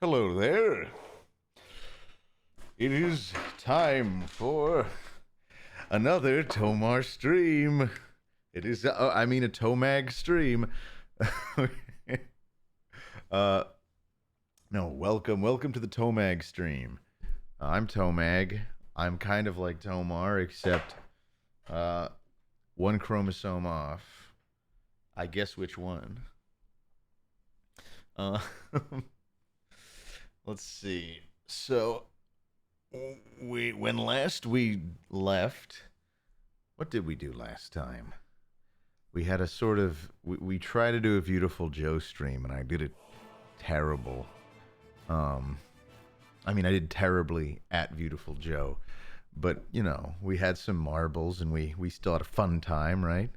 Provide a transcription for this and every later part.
Hello there. It is time for another Tomar stream. It is, a Tomag stream. uh, no, welcome to the Tomag stream. I'm Tomag. I'm kind of like Tomar, except uh, one chromosome off. I guess which one. Uh, let's see. So when last we left, what did we do last time? We had a sort of we tried to do a beautiful Joe stream, and I did it terrible. Um, I did terribly at Beautiful Joe, but we had some marbles, and we still had a fun time, right?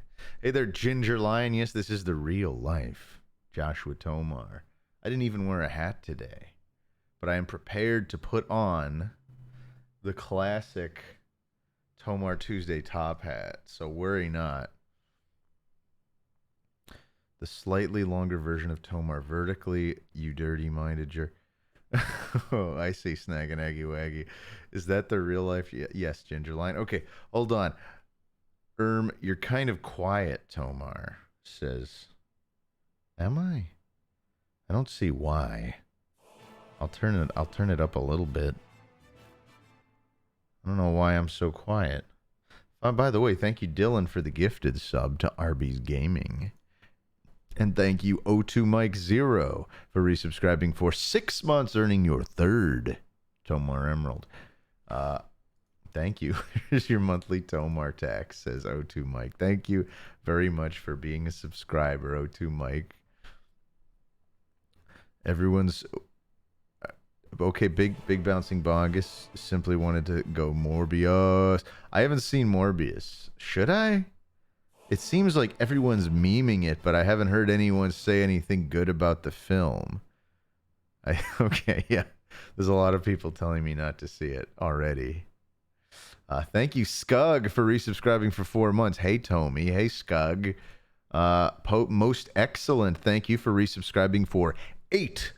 Hey there, Ginger Lion. Yes, this is the real life, Joshua Tomar. I didn't even wear a hat today, but I am prepared to put on the classic Tomar Tuesday top hat, so worry not. The slightly longer version of Tomar vertically, you dirty minded jerk. Oh, I see snag and aggy waggy. Is that the real life? Yes, Ginger Line. Okay, hold on. You're kind of quiet, Tomar says. Am I? I don't see why. I'll turn it up a little bit. I don't know why I'm so quiet. By the way, thank you, Dylan, for the gifted sub to Arby's Gaming. And thank you, O2 Mike Zero, for resubscribing for 6 months, earning your third Tomar Emerald. Thank you. Here's your monthly Tomar tax, says O2 Mike. Thank you very much for being a subscriber, O2 Mike. Everyone's okay. Big bouncing Bongus simply wanted to go Morbius. I haven't seen Morbius. Should I? It seems like everyone's memeing it, but I haven't heard anyone say anything good about the film. Okay, yeah. There's a lot of people telling me not to see it already. Thank you, Scug, for resubscribing for 4 months. Hey, Tommy. Hey, Scug. Most excellent. Thank you for resubscribing for 8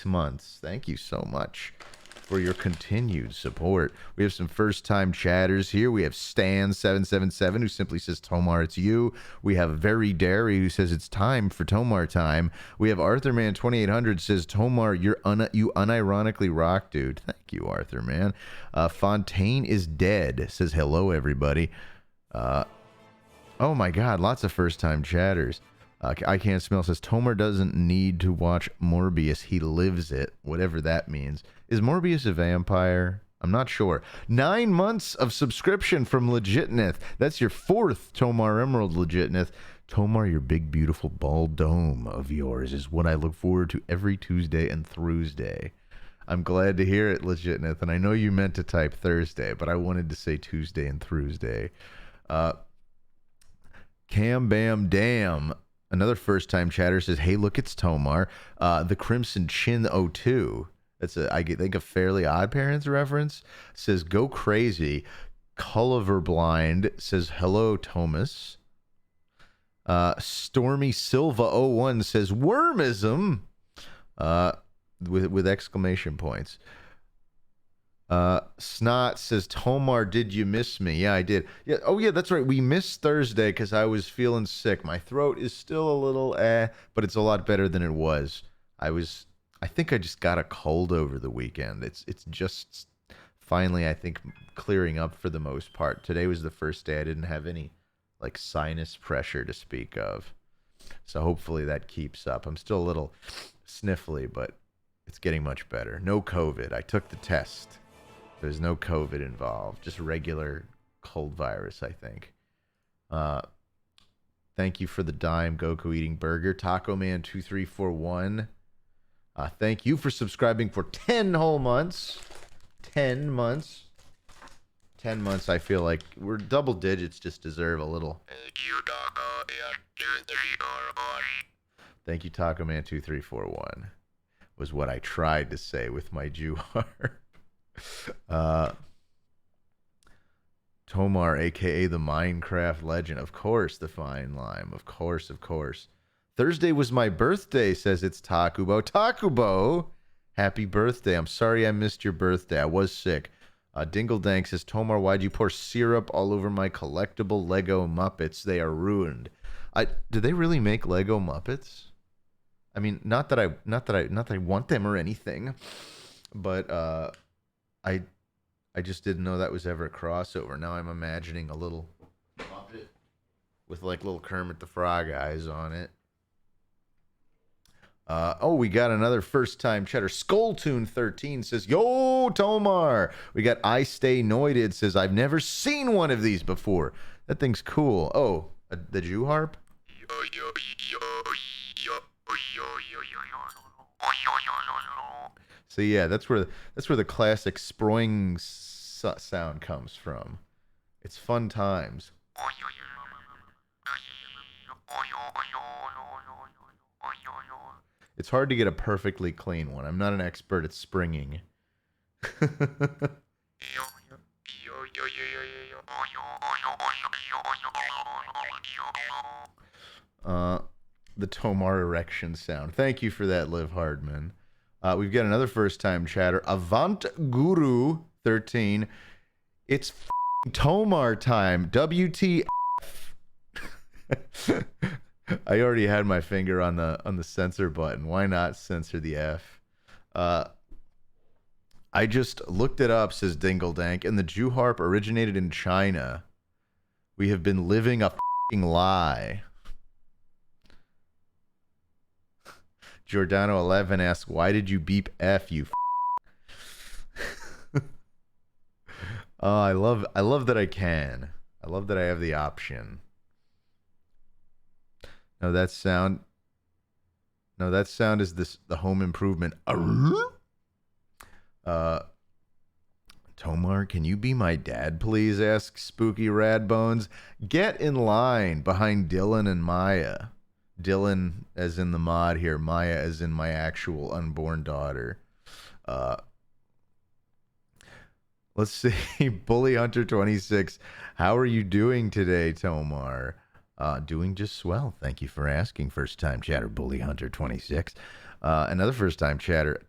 months. Thank you so much for your continued support. We have some first-time chatters here. We have Stan777, who simply says, Tomar, it's you. We have Very Dairy, who says, it's time for Tomar time. We have ArthurMan2800, says, Tomar, you unironically rock, dude. Thank you, Arthur, man. Fontaine is dead, says, hello, everybody. Oh, my God, lots of first-time chatters. I Can't Smell says, Tomar doesn't need to watch Morbius. He lives it, whatever that means. Is Morbius a vampire? I'm not sure. 9 months of subscription from Legitneth. That's your fourth Tomar Emerald, Legitneth. Tomar, your big, beautiful bald dome of yours is what I look forward to every Tuesday and Thursday. I'm glad to hear it, Legitneth. And I know you meant to type Thursday, but I wanted to say Tuesday and Thursday. Cam Bam Dam. Another first-time chatter says, hey, look, it's Tomar. The Crimson Chin 02. That's I think a Fairly Odd Parents reference. Says, go crazy. Culliver Blind says, hello, Thomas. Stormy Silva 01 says, wormism. With exclamation points. Snot says, Tomar, did you miss me? Yeah, I did. Yeah. Oh, yeah, that's right. We missed Thursday because I was feeling sick. My throat is still a little but it's a lot better than it was. I think I just got a cold over the weekend. It's just finally, I think, clearing up for the most part. Today was the first day I didn't have any like sinus pressure to speak of. So hopefully that keeps up. I'm still a little sniffly, but it's getting much better. No COVID. I took the test. There's no COVID involved, just regular cold virus, I think. Thank you for the dime, Goku Eating Burger. Taco Man 2341. Thank you for subscribing for 10 whole months. 10 months. 10 months, I feel like we're double digits, just deserve a little. Thank you, Taco Man 2341. Thank you, Taco Man 2341. Was what I tried to say with my Jew harp. Tomar, aka the Minecraft legend. Of course, the fine lime. Of course. Thursday was my birthday, says it's Takubo. Takubo! Happy birthday. I'm sorry I missed your birthday. I was sick. Dingledank says, Tomar, why'd you pour syrup all over my collectible Lego Muppets? They are ruined. Do they really make Lego Muppets? I mean, not that I want them or anything, but I just didn't know that was ever a crossover. Now I'm imagining a little Muppet with like little Kermit the Frog eyes on it. Oh, we got another first-time chatter. Skulltune13 says, Yo, Tomar! We got I Stay Noided says, I've never seen one of these before. That thing's cool. Oh, the Jew harp? So yeah, that's where the classic sproing sound comes from. It's fun times. It's hard to get a perfectly clean one. I'm not an expert at springing. The Tomar erection sound. Thank you for that, Liv Hardman. We've got another first-time chatter. Avant Guru 13. It's Tomar time. WTF. I already had my finger on the censor button. Why not censor the F? I just looked it up, says Dingledank, and the Jew harp originated in China. We have been living a lie. Giordano11 asks, why did you beep F, you Oh, I love that I can. I love that I have the option. No, that sound is the Home Improvement. Tomar, can you be my dad, please? Asks Spooky Radbones. Get in line behind Dylan and Maya. Dylan as in the mod here, Maya as in my actual unborn daughter. Let's see. Bully Hunter 26. How are you doing today, Tomar? Doing just swell. Thank you for asking. First time chatter, Bully Hunter 26. Another first time chatter,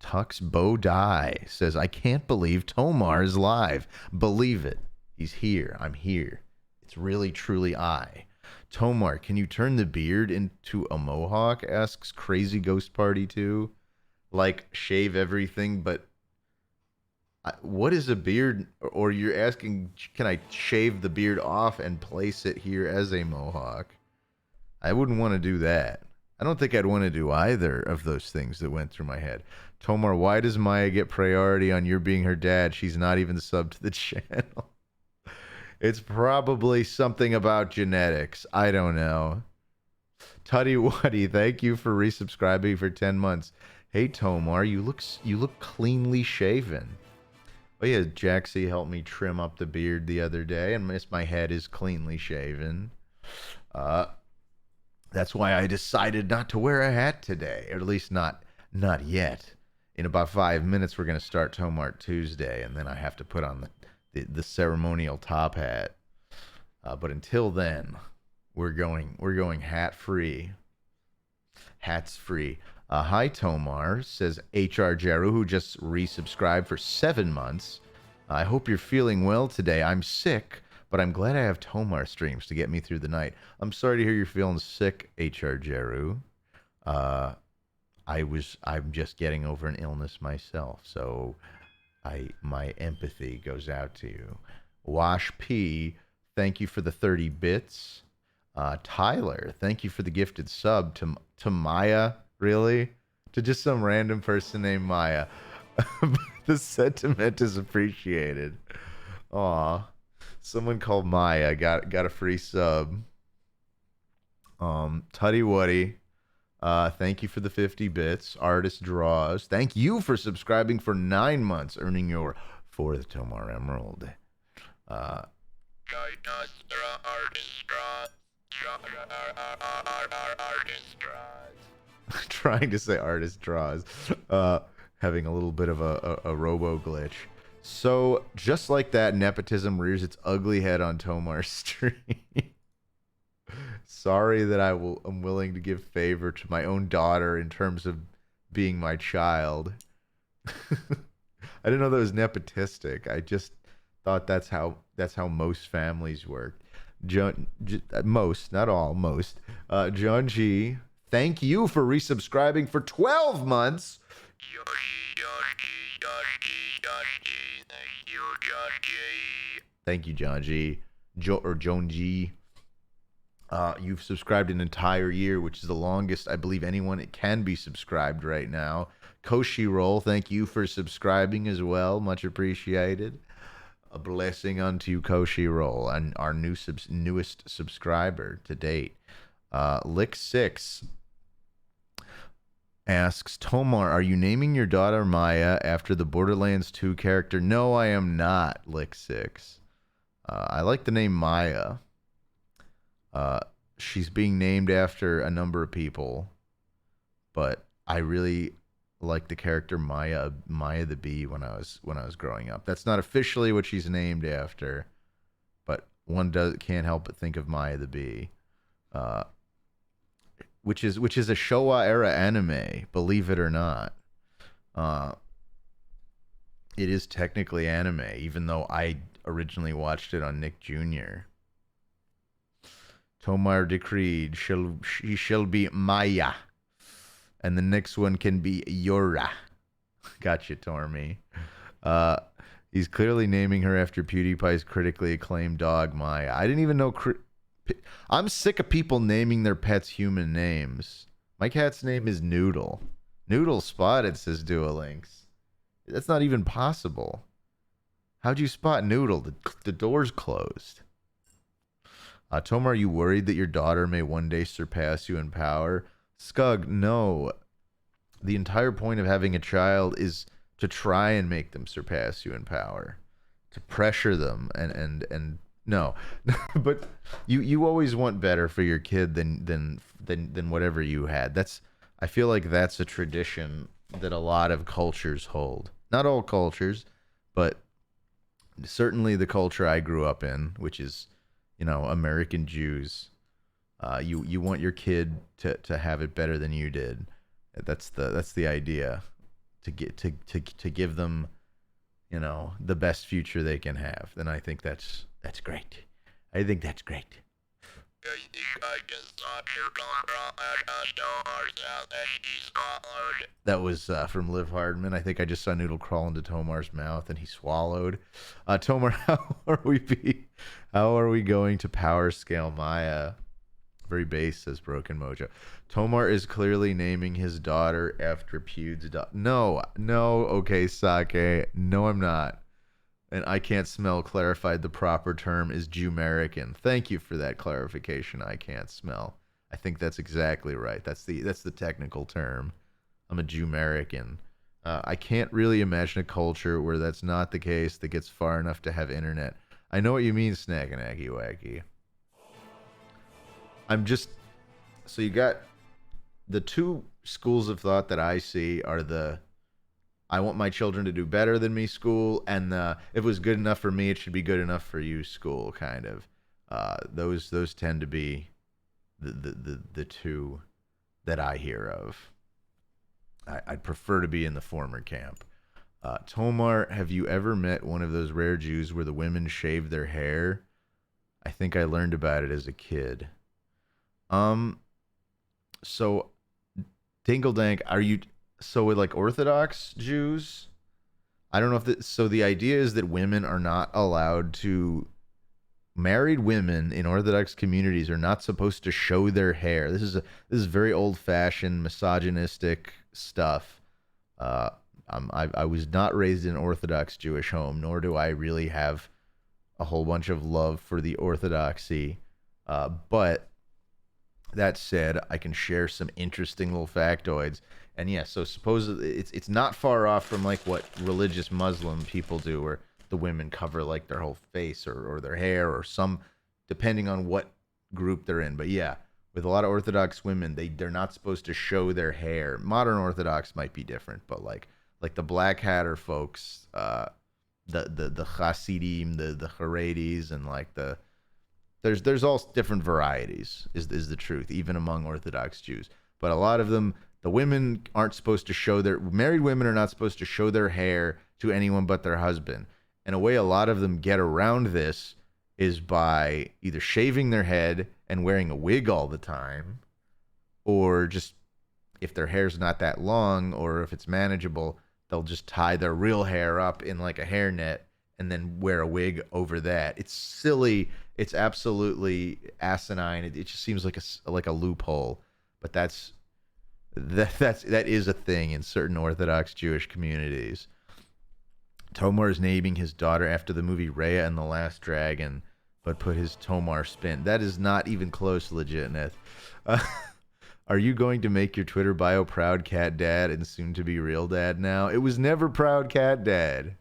Tux Bodai says, I can't believe Tomar is live. Believe it. He's here. I'm here. It's really, truly I. Tomar, can you turn the beard into a mohawk? Asks Crazy Ghost Party 2. Like, shave everything, but what is a beard? Or you're asking, can I shave the beard off and place it here as a mohawk? I wouldn't want to do that. I don't think I'd want to do either of those things that went through my head. Tomar, why does Maya get priority on your being her dad? She's not even subbed to the channel. It's probably something about genetics. I don't know. Tutty Wuddy, thank you for resubscribing for 10 months. Hey Tomar, you look cleanly shaven. Oh yeah, Jaxie helped me trim up the beard the other day, and my head is cleanly shaven. That's why I decided not to wear a hat today, or at least not yet. In about 5 minutes, we're gonna start Tomart Tuesday, and then I have to put on the ceremonial top hat. But until then, we're going hat free. Hats free. Hi Tomar, says HR Jeru, who just resubscribed for 7 months. I hope you're feeling well today. I'm sick, but I'm glad I have Tomar streams to get me through the night. I'm sorry to hear you're feeling sick, HR Jeru. I'm just getting over an illness myself, so my empathy goes out to you. Wash P, thank you for the 30 bits. Tyler, thank you for the gifted sub to Maya. Really? To just some random person named Maya. The sentiment is appreciated. Aw. Someone called Maya got a free sub. Tutty Wuddy, thank you for the 50 bits. Artist Draws, thank you for subscribing for 9 months, earning your 4th Tomar Emerald. Trying to say Artist Draws. Having a little bit of a robo glitch. So, just like that, nepotism rears its ugly head on TomarStream. Sorry that I'm willing to give favor to my own daughter in terms of being my child. I didn't know that was nepotistic. I just thought that's how most families work. Most, not all, most. John G, thank you for resubscribing for 12 months. Thank you, John G. Joan G. You've subscribed an entire year, which is the longest I believe anyone can be subscribed right now. Koshi Roll, thank you for subscribing as well. Much appreciated. A blessing unto you, Koshi Roll, and our newest subscriber to date. Lick6 asks, Tomar, are you naming your daughter Maya after the Borderlands 2 character? No, I am not, Lick6. I like the name Maya. She's being named after a number of people, but I really like the character Maya the Bee when I was growing up. That's not officially what she's named after, but one can't help but think of Maya the Bee, which is a Showa era anime, believe it or not. It is technically anime, even though I originally watched it on Nick Jr. Tomar decreed she shall be Maya. And the next one can be Yora. Gotcha, Tormy. He's clearly naming her after PewDiePie's critically acclaimed dog, Maya. I didn't even know... I'm sick of people naming their pets human names. My cat's name is Noodle. Noodle spotted, says Duolinks. That's not even possible. How'd you spot Noodle? The door's closed. Tomar, are you worried that your daughter may one day surpass you in power? Scug, no. The entire point of having a child is to try and make them surpass you in power, to pressure them, and no. But you always want better for your kid than whatever you had. I feel like that's a tradition that a lot of cultures hold. Not all cultures, but certainly the culture I grew up in, which is, American Jews. You want your kid to have it better than you did. That's the idea, to give them, the best future they can have. And I think that's great. I think that's great. That was from Liv Hardman. I think I just saw Noodle crawl into Tomar's mouth and he swallowed. Tomar, how are we going to power scale Maya? Very base, says Broken Mojo. Tomar is clearly naming his daughter after Pewd's daughter. No, okay, Sake. No, I'm not. And I Can't Smell clarified the proper term is Jew-American. Thank you for that clarification, I Can't Smell. I think that's exactly right. That's the technical term. I'm a Jew-American. I can't really imagine a culture where that's not the case that gets far enough to have internet. I know what you mean, Snackanacky Wacky. So you got the two schools of thought that I see are the I want my children to do better than me school, and if it was good enough for me, it should be good enough for you school, kind of. Those tend to be the two that I hear of. I'd prefer to be in the former camp. Tomar, have you ever met one of those rare Jews where the women shave their hair? I think I learned about it as a kid. So Dingle-Dank, are you with like Orthodox Jews? I don't know if so the idea is that women are not allowed to, married women in Orthodox communities are not supposed to show their hair. This is very old-fashioned misogynistic stuff. I was not raised in an Orthodox Jewish home, nor do I really have a whole bunch of love for the Orthodoxy. But that said, I can share some interesting little factoids. And yeah, so supposedly it's not far off from like what religious Muslim people do, where the women cover like their whole face or their hair or some, depending on what group they're in. But yeah, with a lot of Orthodox women, they're not supposed to show their hair. Modern Orthodox might be different, but like the Black Hatter folks, the Hasidim, the Haredis, and like there's all different varieties is the truth, even among Orthodox Jews. But a lot of them The women aren't supposed to show their married women are not supposed to show their hair to anyone but their husband. And a way a lot of them get around this is by either shaving their head and wearing a wig all the time, or just if their hair's not that long or if it's manageable, they'll just tie their real hair up in like a hairnet and then wear a wig over that. It's silly. It's absolutely asinine. It just seems like a loophole, but that is a thing in certain Orthodox Jewish communities. Tomar is naming his daughter after the movie Raya and the Last Dragon, but put his Tomar spin. That is not even close, Legitness. Are you going to make your Twitter bio Proud Cat Dad and soon to be Real Dad now? It was never Proud Cat Dad.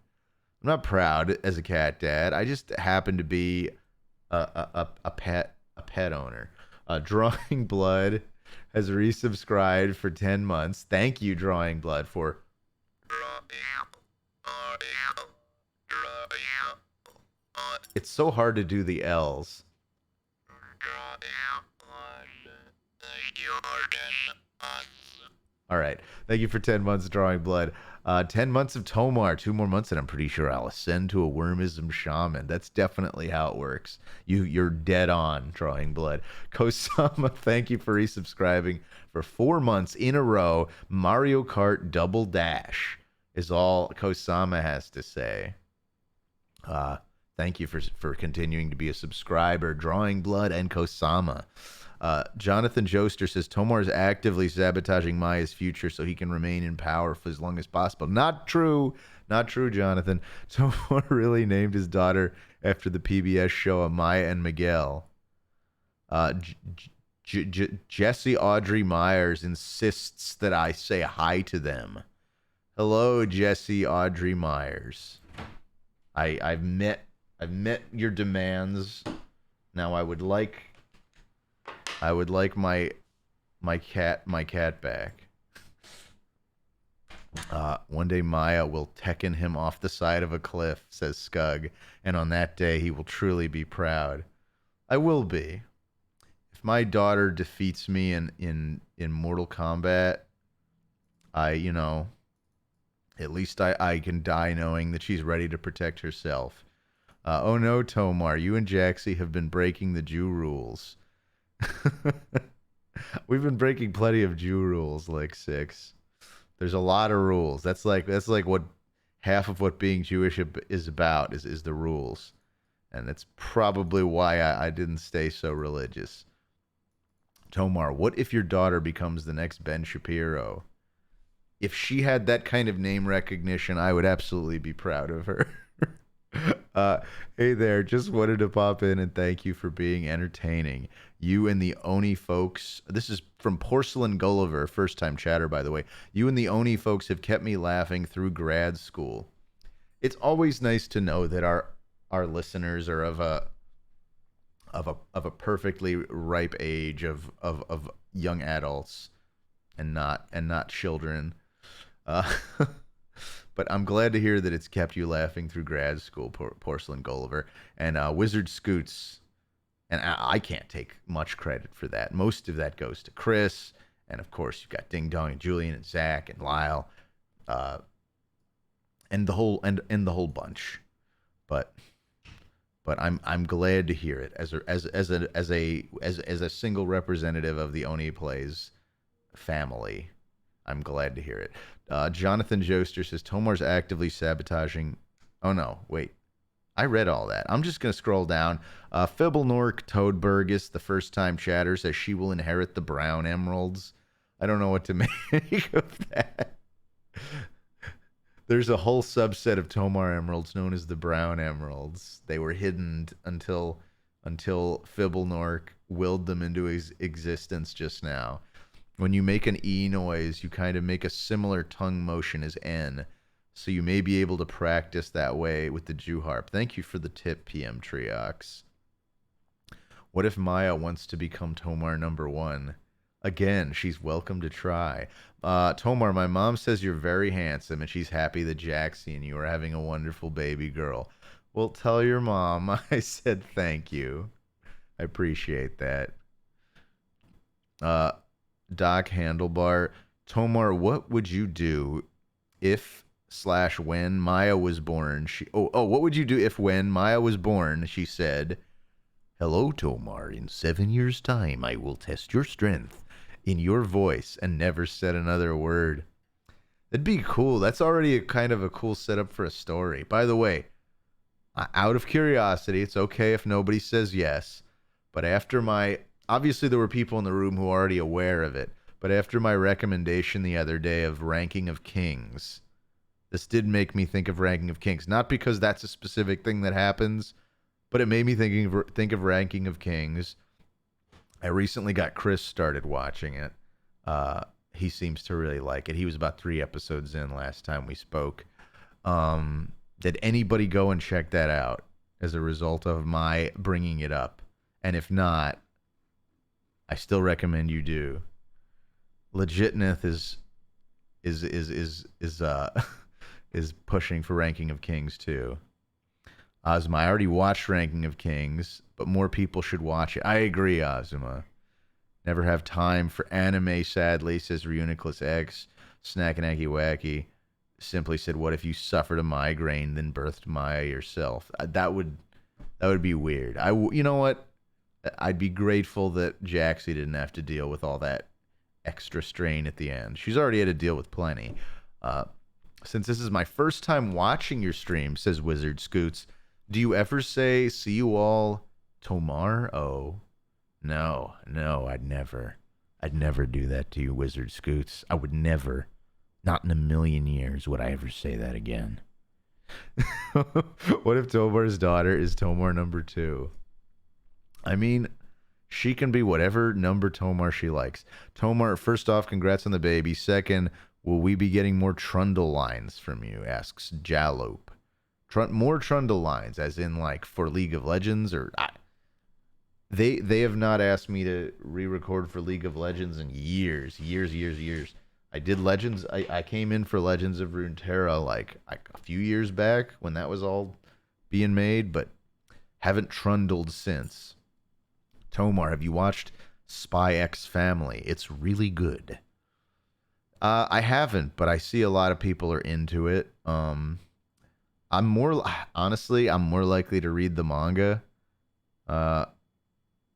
I'm not proud as a cat dad. I just happen to be a pet owner. Drawing Blood has resubscribed for 10 months. Thank you, Drawing Blood, for it's so hard to do the L's. All right. Thank you for 10 months, Drawing Blood. 10 months of Tomar, 2 more months, and I'm pretty sure I'll ascend to a wormism shaman. That's definitely how it works. You're dead on, Drawing Blood. Kosama, thank you for resubscribing for 4 months in a row. Mario Kart Double Dash is all Kosama has to say. Thank you for continuing to be a subscriber, Drawing Blood and Kosama. Jonathan Joester says Tomar is actively sabotaging Maya's future so he can remain in power for as long as possible. Not true. Not true, Jonathan. Tomar really named his daughter after the PBS show Maya and Miguel. Jesse Audrey Myers insists that I say hi to them. Hello, Jesse Audrey Myers. I've met your demands. Now I would like my cat back. One day Maya will Tekken him off the side of a cliff, says Scug, and on that day he will truly be proud. I will be. If my daughter defeats me in Mortal Kombat, at least I can die knowing that she's ready to protect herself. Oh no, Tomar, you and Jaxie have been breaking the Jew rules. We've been breaking plenty of Jew rules, like 6. There's a lot of rules. That's like what half of what being Jewish is about is the rules, and that's probably why I didn't stay so religious. Tomar, what if your daughter becomes the next Ben Shapiro? If she had that kind of name recognition, I would absolutely be proud of her. Hey there, just wanted to pop in and thank you for being entertaining. You and the Oni folks, this is from Porcelain Gulliver, first time chatter, by the way. You and the Oni folks have kept me laughing through grad school. It's always nice to know that our listeners are of a perfectly ripe age of young adults and not children. But I'm glad to hear that it's kept you laughing through grad school, Porcelain Gulliver. And Wizard Scoots, and I can't take much credit for that. Most of that goes to Chris, and of course you've got Ding Dong and Julian and Zach and Lyle, and the whole bunch. But I'm glad to hear it as a single representative of the Oni Plays family. I'm glad to hear it. Jonathan Joester says Tomar's actively sabotaging. Oh no, wait. I read all that. I'm just going to scroll down. Fibblenork Toadburgess, the first time chatter, says she will inherit the brown emeralds. I don't know what to make of that. There's a whole subset of Tomar emeralds known as the brown emeralds. They were hidden until Fibblenork willed them into existence just now. When you make an E noise, you kind of make a similar tongue motion as N. So you may be able to practice that way with the Jew harp. Thank you for the tip, PM Triox. What if Maya wants to become Tomar #1? Again, she's welcome to try. Tomar, my mom says you're very handsome, and she's happy that Jaxie and you are having a wonderful baby girl. Well, tell your mom I said thank you. I appreciate that. Doc Handlebar, Tomar, what would you do if slash when Maya was born? What would you do if when Maya was born, she said, "Hello, Tomar. In 7 years' time, I will test your strength in your voice," and never said another word. That'd be cool. That's already a kind of a cool setup for a story. By the way, out of curiosity, it's okay if nobody says yes, but after my obviously there were people in the room who were already aware of it, but after my recommendation the other day of Ranking of Kings, this did make me think of Ranking of Kings. Not because that's a specific thing that happens, but it made me think of Ranking of Kings. I recently got Chris started watching it. He seems to really like it. He was about 3 episodes in last time we spoke. Did anybody go and check that out as a result of my bringing it up? And if not, I still recommend you do. Legitness is is pushing for Ranking of Kings too. Ozma, I already watched Ranking of Kings, but more people should watch it. I agree, Ozma. Never have time for anime, sadly, says Reuniclus X. Snackanaki Wacky simply said, "What if you suffered a migraine, then birthed Maya yourself?" That would be weird. You know what? I'd be grateful that Jaxie didn't have to deal with all that extra strain at the end. She's already had to deal with plenty. Since this is my first time watching your stream, says Wizard Scoots, do you ever say, "See you all, Tomar"? Oh, no, I'd never. I'd never do that to you, Wizard Scoots. I would never. Not in a million years would I ever say that again. What if Tomar's daughter is Tomar number 2? I mean, she can be whatever number Tomar she likes. Tomar, first off, congrats on the baby. Second, will we be getting more Trundle lines from you? Asks Jalope. More Trundle lines, as in like for League of Legends, or they have not asked me to re-record for League of Legends in years. I did Legends. I came in for Legends of Runeterra like a few years back when that was all being made, but haven't trundled since. Tomar, have you watched Spy X Family? It's really good. I haven't, but I see a lot of people are into it. I'm more honestly, I'm more likely to read the manga.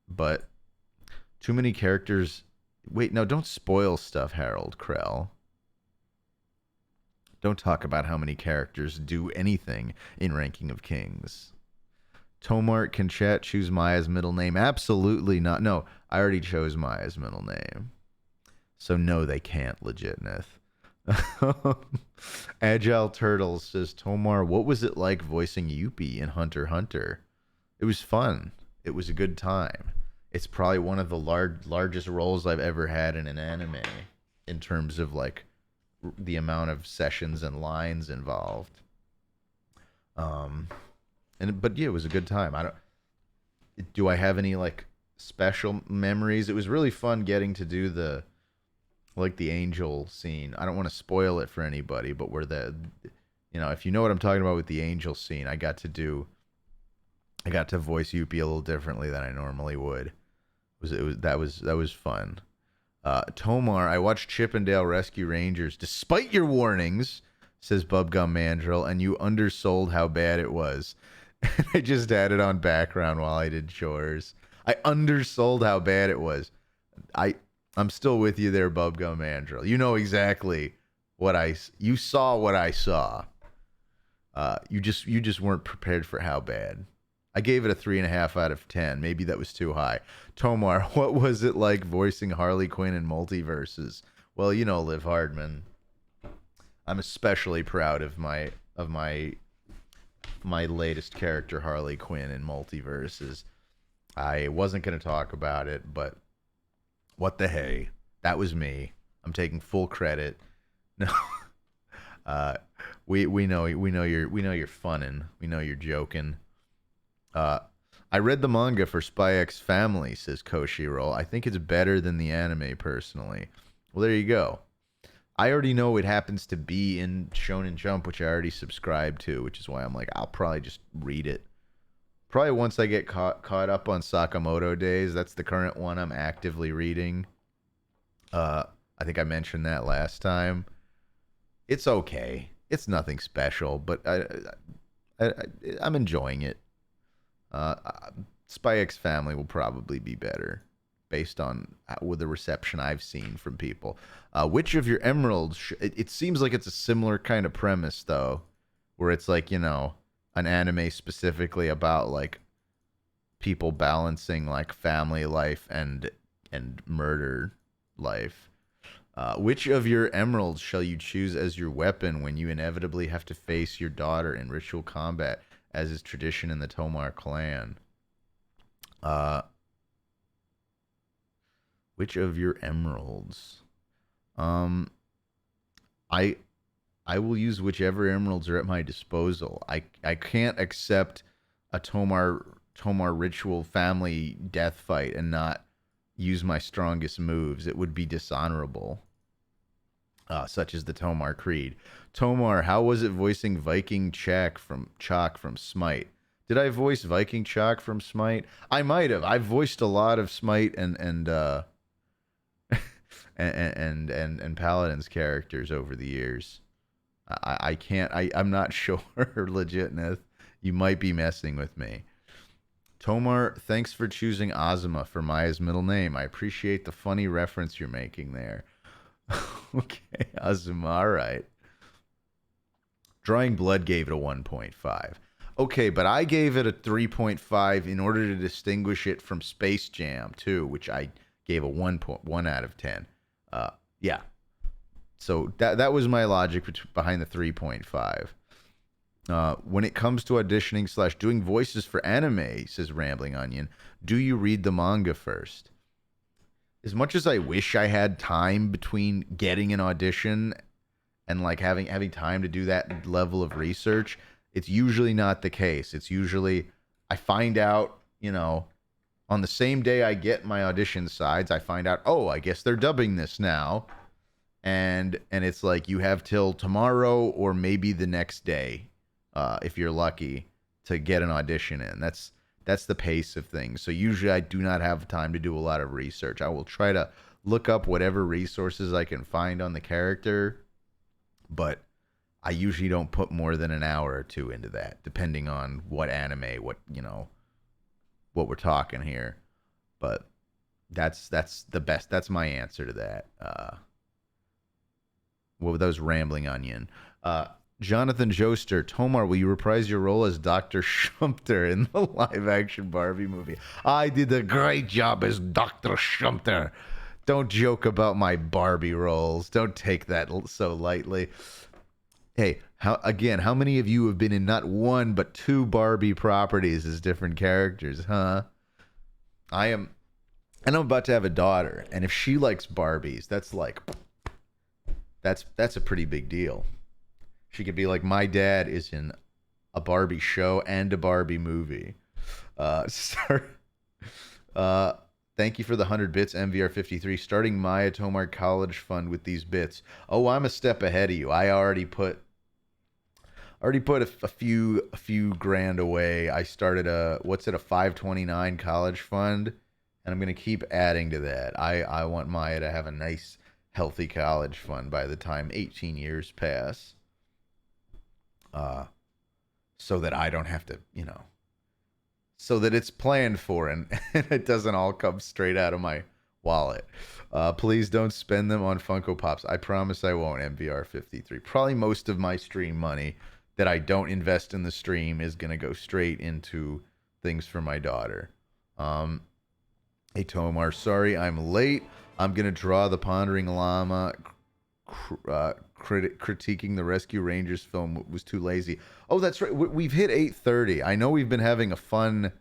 But too many characters. Wait, no, don't spoil stuff, Harold Krell. Don't talk about how many characters do anything in Ranking of Kings. Tomart, can chat choose Maya's middle name? Absolutely not. No, I already chose Maya's middle name. So no, they can't, Legitness. Agile Turtles says, Tomar, what was it like voicing Yuppie in Hunter x Hunter? It was fun. It was a good time. It's probably one of the largest roles I've ever had in an anime in terms of like the amount of sessions and lines involved. But yeah, it was a good time. Do I have any like special memories? It was really fun getting to do the angel scene. I don't want to spoil it for anybody, but where if you know what I'm talking about with the angel scene, I got to voice Yuppie a little differently than I normally would. That was fun. Tomar, I watched Chippendale Rescue Rangers despite your warnings, says Bubgum Mandrill, and you undersold how bad it was. I just had it on background while I did chores. I undersold how bad it was. I'm still with you there, Bubgum Mandrill. You know exactly you saw what I saw. You just weren't prepared for how bad. I gave it a 3.5 out of 10. Maybe that was too high. Tomar, what was it like voicing Harley Quinn in Multiverses? Well, Liv Hardman. I'm especially proud of my latest character, Harley Quinn, in Multiverses. I wasn't going to talk about it, but what the hey? That was me. I'm taking full credit. No. We know you're funning. We know you're joking. I read the manga for Spy X Family, says Koshiro. I think it's better than the anime, personally. Well, there you go. I already know it happens to be in Shonen Jump, which I already subscribe to, which is why I'm like, I'll probably just read it. Probably once I get caught up on Sakamoto Days. That's the current one I'm actively reading. I think I mentioned that last time. It's okay. It's nothing special, but I, I'm enjoying it. Uh, Spy X Family will probably be better based on with the reception I've seen from people. Which of your emeralds? It seems like it's a similar kind of premise though, where it's like an anime specifically about like people balancing like family life and murder life. Which of your emeralds shall you choose as your weapon when you inevitably have to face your daughter in ritual combat, as is tradition in the Tomar clan? Uh, which of your emeralds? Um, I I will use whichever emeralds are at my disposal. I can't accept a Tomar ritual family death fight and not use my strongest moves. It would be dishonorable. Such as the Tomar Creed. Tomar, how was it voicing Viking Chalk from Smite? Did I voice Viking Chalk from Smite? I might have. I've voiced a lot of Smite and Paladin's characters over the years. I can't. I'm not sure. Legitness. You might be messing with me. Tomar, thanks for choosing Ozma for Maya's middle name. I appreciate the funny reference you're making there. Okay, Ozma. All right. Drawing Blood gave it a 1.5. Okay, but I gave it a 3.5 in order to distinguish it from Space Jam 2, which I gave a 1.1 out of 10. Yeah. So that was my logic behind the 3.5. When it comes to auditioning slash doing voices for anime, says Rambling Onion, do you read the manga first? As much as I wish I had time between getting an audition and like having time to do that level of research, it's usually not the case. It's usually I find out, on the same day I get my audition sides, I find out, oh, I guess they're dubbing this now. And it's like you have till tomorrow or maybe the next day, if you're lucky, to get an audition in. That's the pace of things. So usually I do not have time to do a lot of research. I will try to look up whatever resources I can find on the character, but I usually don't put more than an hour or two into that, depending on what anime, what we're talking here. But that's the best. That's my answer to that. What those Rambling Onion. Jonathan Joester, Tomar, will you reprise your role as Dr. Shumter in the live action Barbie movie? I did a great job as Dr. Shumter. Don't joke about my Barbie roles. Don't take that so lightly. Hey, how many of you have been in not one but two Barbie properties as different characters, huh? I am, and I'm about to have a daughter, and if she likes Barbies, that's a pretty big deal. She could be like, my dad is in a Barbie show and a Barbie movie. Start, thank you for the 100 bits, MVR53. Starting my Tomar College Fund with these bits. Oh, I'm a step ahead of you. I already put a few grand away. I started a 529 college fund, and I'm gonna keep adding to that. I want Maya to have a nice, healthy college fund by the time 18 years pass. So that I don't have to, so that it's planned for and it doesn't all come straight out of my wallet. Please don't spend them on Funko Pops. I promise I won't, MVR53. Probably most of my stream money that I don't invest in the stream is going to go straight into things for my daughter. Hey, Tomar, sorry I'm late. I'm going to draw the Pondering Llama. Critiquing the Rescue Rangers film was too lazy. Oh, that's right. We've hit 8:30. I know we've been having a fun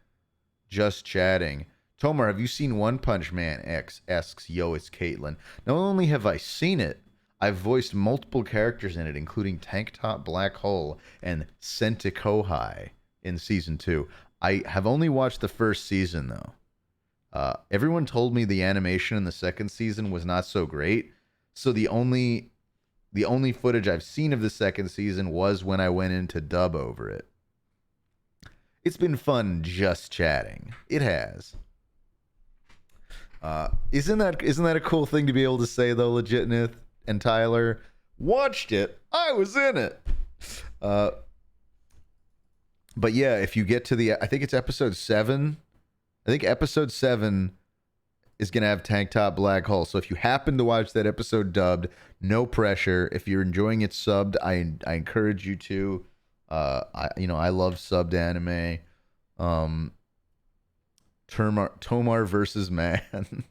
just chatting. Tomar, have you seen One Punch Man X? Asks Yo, it's Caitlin. Not only have I seen it, I've voiced multiple characters in it, including Tank Top Black Hole and Sentikohai in season 2. I have only watched the first season though. Everyone told me the animation in the second season was not so great. So the only footage I've seen of the second season was when I went in to dub over it. It's been fun just chatting. It has. Isn't that a cool thing to be able to say though, Legitness and Tyler? Watched it. I was in it. But yeah, if you get to I think it's episode 7. I think episode 7 is going to have Tank Top Black Hole. So if you happen to watch that episode dubbed, no pressure. If you're enjoying it subbed, I encourage you to. I love subbed anime. Tomar versus Man.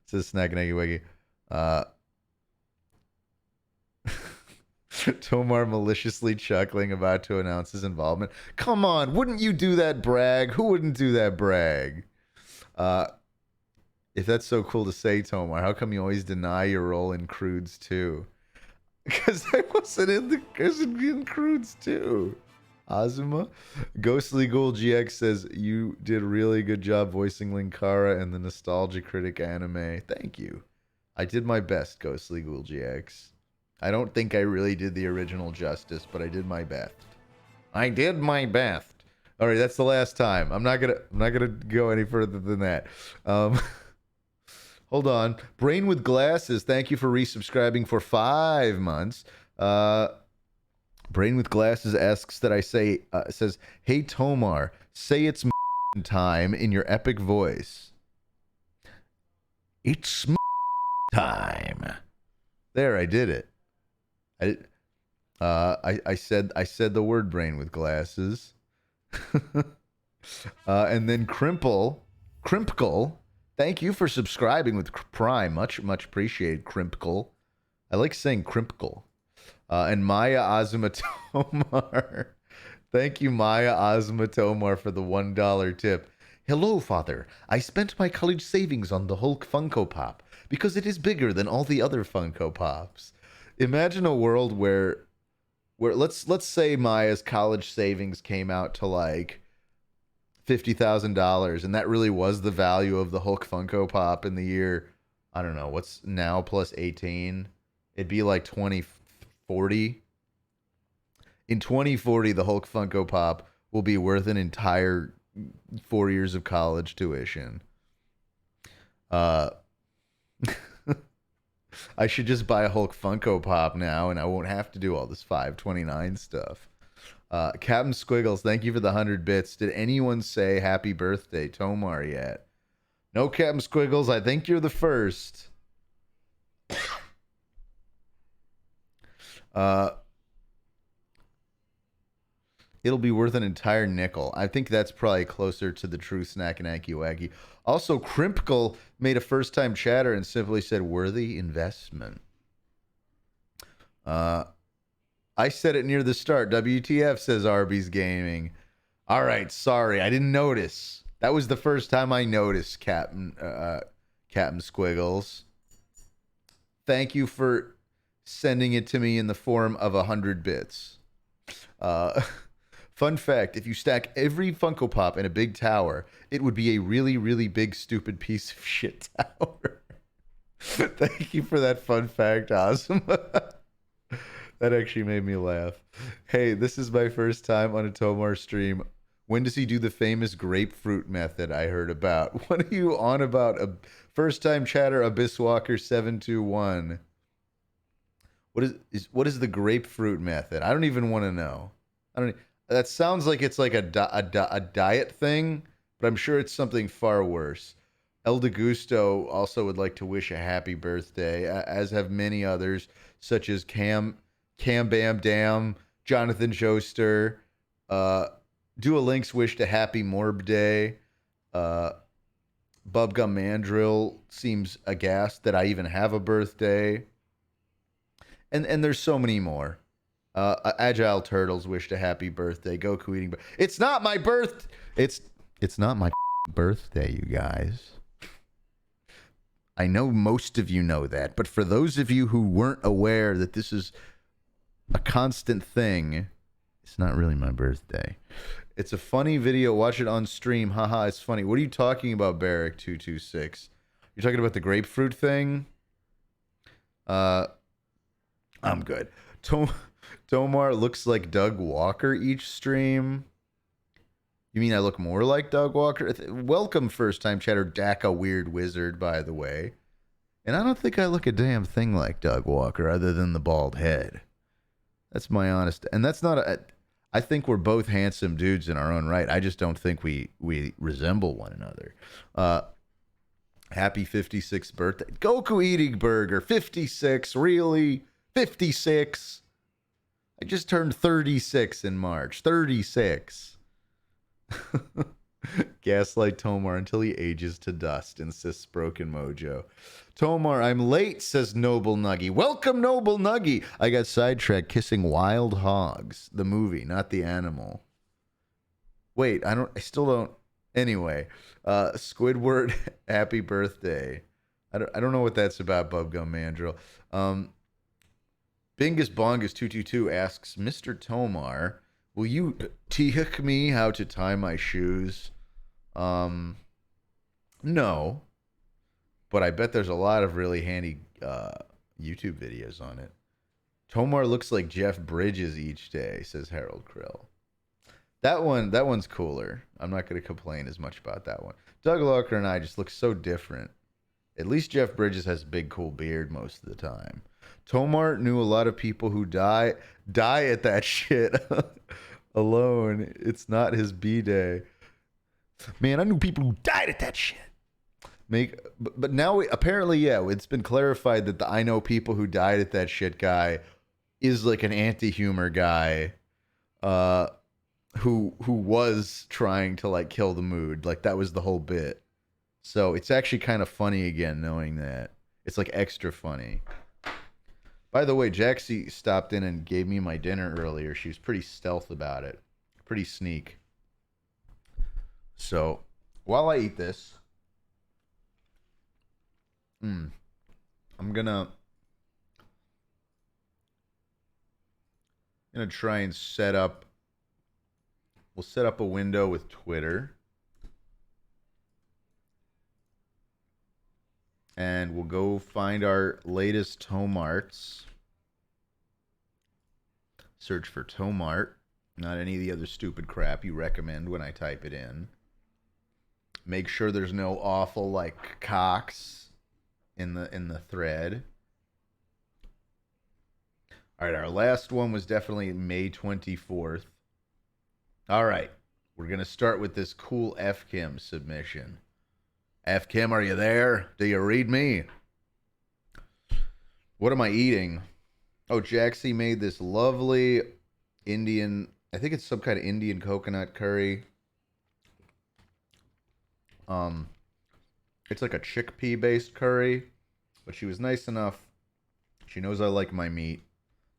Says Snack Naggy Waggy. Tomar maliciously chuckling, about to announce his involvement. Come on, wouldn't you do that, brag? Who wouldn't do that, brag? If that's so cool to say, Tomar, how come you always deny your role in Crudes 2? Because I wasn't in Crudes 2. Azuma? Ghostly Ghoul GX says, you did a really good job voicing Linkara in the Nostalgia Critic anime. Thank you. I did my best, Ghostly Ghoul GX. I don't think I really did the original justice, but I did my best. I did my best. All right, that's the last time. I'm not gonna go any further than that. Hold on. Brain with Glasses, thank you for resubscribing for 5 months. Brain with Glasses asks that I say, says, hey Tomar, say it's time in your epic voice. It's time. There, I did it. I said the word Brain with Glasses. And then Crimpkle, thank you for subscribing with Prime. Much appreciated, Crimpkle. I like saying Crimpkle. And Maya Azuma Tomar. Thank you, Maya Azuma Tomar, for the $1 tip. Hello, Father. I spent my college savings on the Hulk Funko Pop because it is bigger than all the other Funko Pops. Imagine a world where let's say Maya's college savings came out to like $50,000, and that really was the value of the Hulk Funko Pop in the year, I don't know, what's now plus 18? It'd be like 2040. In 2040, the Hulk Funko Pop will be worth an entire 4 years of college tuition. I should just buy a Hulk Funko Pop now, and I won't have to do all this 529 stuff. Captain Squiggles, thank you for the 100 bits. Did anyone say happy birthday, Tomar, yet? No, Captain Squiggles, I think you're the first. It'll be worth an entire nickel. I think that's probably closer to the true Snack and Anky Waggy. Also, Crimpkle made a first-time chatter and simply said, worthy investment. I said it near the start. WTF, says Arby's Gaming. All right, sorry. I didn't notice. That was the first time I noticed, Captain Squiggles. Thank you for sending it to me in the form of 100 bits. Fun fact, if you stack every Funko Pop in a big tower, it would be a really, really big, stupid piece of shit tower. Thank you for that fun fact, Awesome. That actually made me laugh. Hey, this is my first time on a Tomar stream. When does he do the famous grapefruit method I heard about? What are you on about? A first-time chatter, Abysswalker721. What is the grapefruit method? I don't even want to know. That sounds like it's like a diet thing, but I'm sure it's something far worse. El DeGusto also would like to wish a happy birthday, as have many others, such as Cam Bam Dam, Jonathan Joester. Dualink's wished a happy Morb Day. Bubgum Mandrill seems aghast that I even have a birthday. And there's so many more. Agile Turtles wished a happy birthday. Goku eating. It's not my birth. It's not my birthday, you guys. I know most of you know that, but for those of you who weren't aware that this is a constant thing, it's not really my birthday. It's a funny video. Watch it on stream. Haha, it's funny. What are you talking about, Barrack226? You're talking about the grapefruit thing? I'm good. Tomar looks like Doug Walker each stream. You mean I look more like Doug Walker? Welcome, first time chatter, Daka Weird Wizard, by the way. And I don't think I look a damn thing like Doug Walker other than the bald head. That's my honest. And that's not a. I think we're both handsome dudes in our own right. I just don't think we resemble one another. Happy 56th birthday. Goku eating burger. 56. Really? 56. I just turned 36 in March. 36. Gaslight Tomar until he ages to dust, insists Broken Mojo. Tomar, I'm late, says Noble Nuggy. Welcome, Noble Nuggy. I got sidetracked kissing wild hogs. The movie, not the animal. Wait, I still don't. Anyway, Squidward, happy birthday. I don't know what that's about, Bubgum Mandrill. Bingus Bongus 222 asks, Mr. Tomar, will you teach me how to tie my shoes? No. But I bet there's a lot of really handy YouTube videos on it. Tomar looks like Jeff Bridges each day, says Harold Krill. That one's cooler. I'm not going to complain as much about that one. Doug Walker and I just look so different. At least Jeff Bridges has a big cool beard most of the time. Tomar knew a lot of people who die at that shit alone. It's not his B-day. Man, I knew people who died at that shit. But now apparently, yeah, it's been clarified that the I know people who died at that shit guy is like an anti-humor guy who was trying to like kill the mood. Like that was the whole bit. So it's actually kind of funny again knowing that. It's like extra funny. By the way, Jaxie stopped in and gave me my dinner earlier. She was pretty stealth about it. Pretty sneak. So while I eat this, I'm gonna try and set up. We'll set up a window with Twitter, and we'll go find our latest Tomarts. Search for Tomart, not any of the other stupid crap you recommend when I type it in. Make sure there's no awful like cocks in the thread. All right, our last one was definitely May 24th. All right, we're going to start with this cool FKim submission. FKim, are you there? Do you read me? What am I eating? Oh, Jaxie made this lovely Indian, I think it's some kind of Indian coconut curry. It's like a chickpea-based curry, but she was nice enough. She knows I like my meat,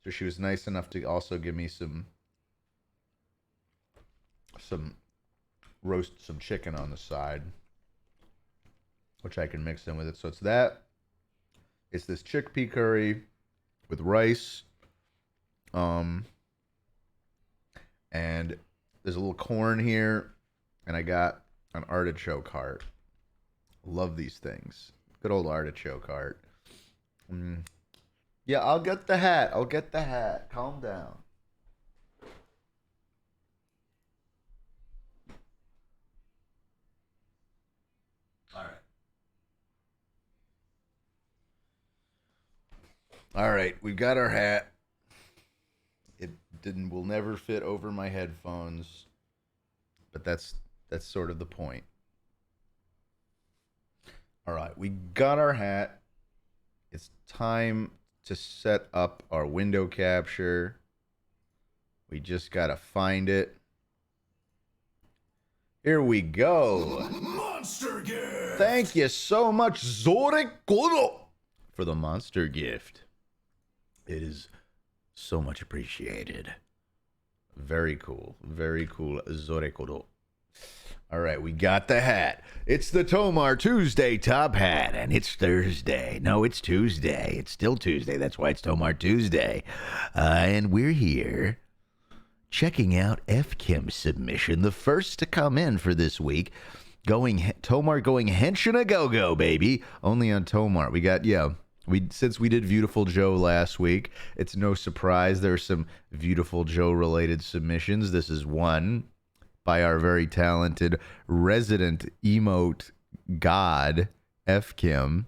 so she was nice enough to also give me some chicken on the side, which I can mix in with it. So it's that. It's this chickpea curry with rice, and there's a little corn here, and I got an artichoke heart. Love these things. Good old artichoke heart. Yeah, I'll get the hat. Calm down. All right, we got our hat. It will never fit over my headphones, but that's sort of the point. All right, we got our hat. It's time to set up our window capture. We just got to find it. Here we go. Monster gift. Thank you so much, Zorikodo, for the monster gift. It is so much appreciated. Very cool. Very cool, Zorikodo. All right, we got the hat. It's the Tomar Tuesday top hat, and it's Thursday. No, it's Tuesday. It's still Tuesday. That's why it's Tomar Tuesday. And we're here checking out FKim's submission, the first to come in for this week. Tomar going henshin a go-go, baby. Only on Tomar. We got, since we did Beautiful Joe last week, it's no surprise there are some Beautiful Joe related submissions. This is one. by our very talented resident emote god, F Kim.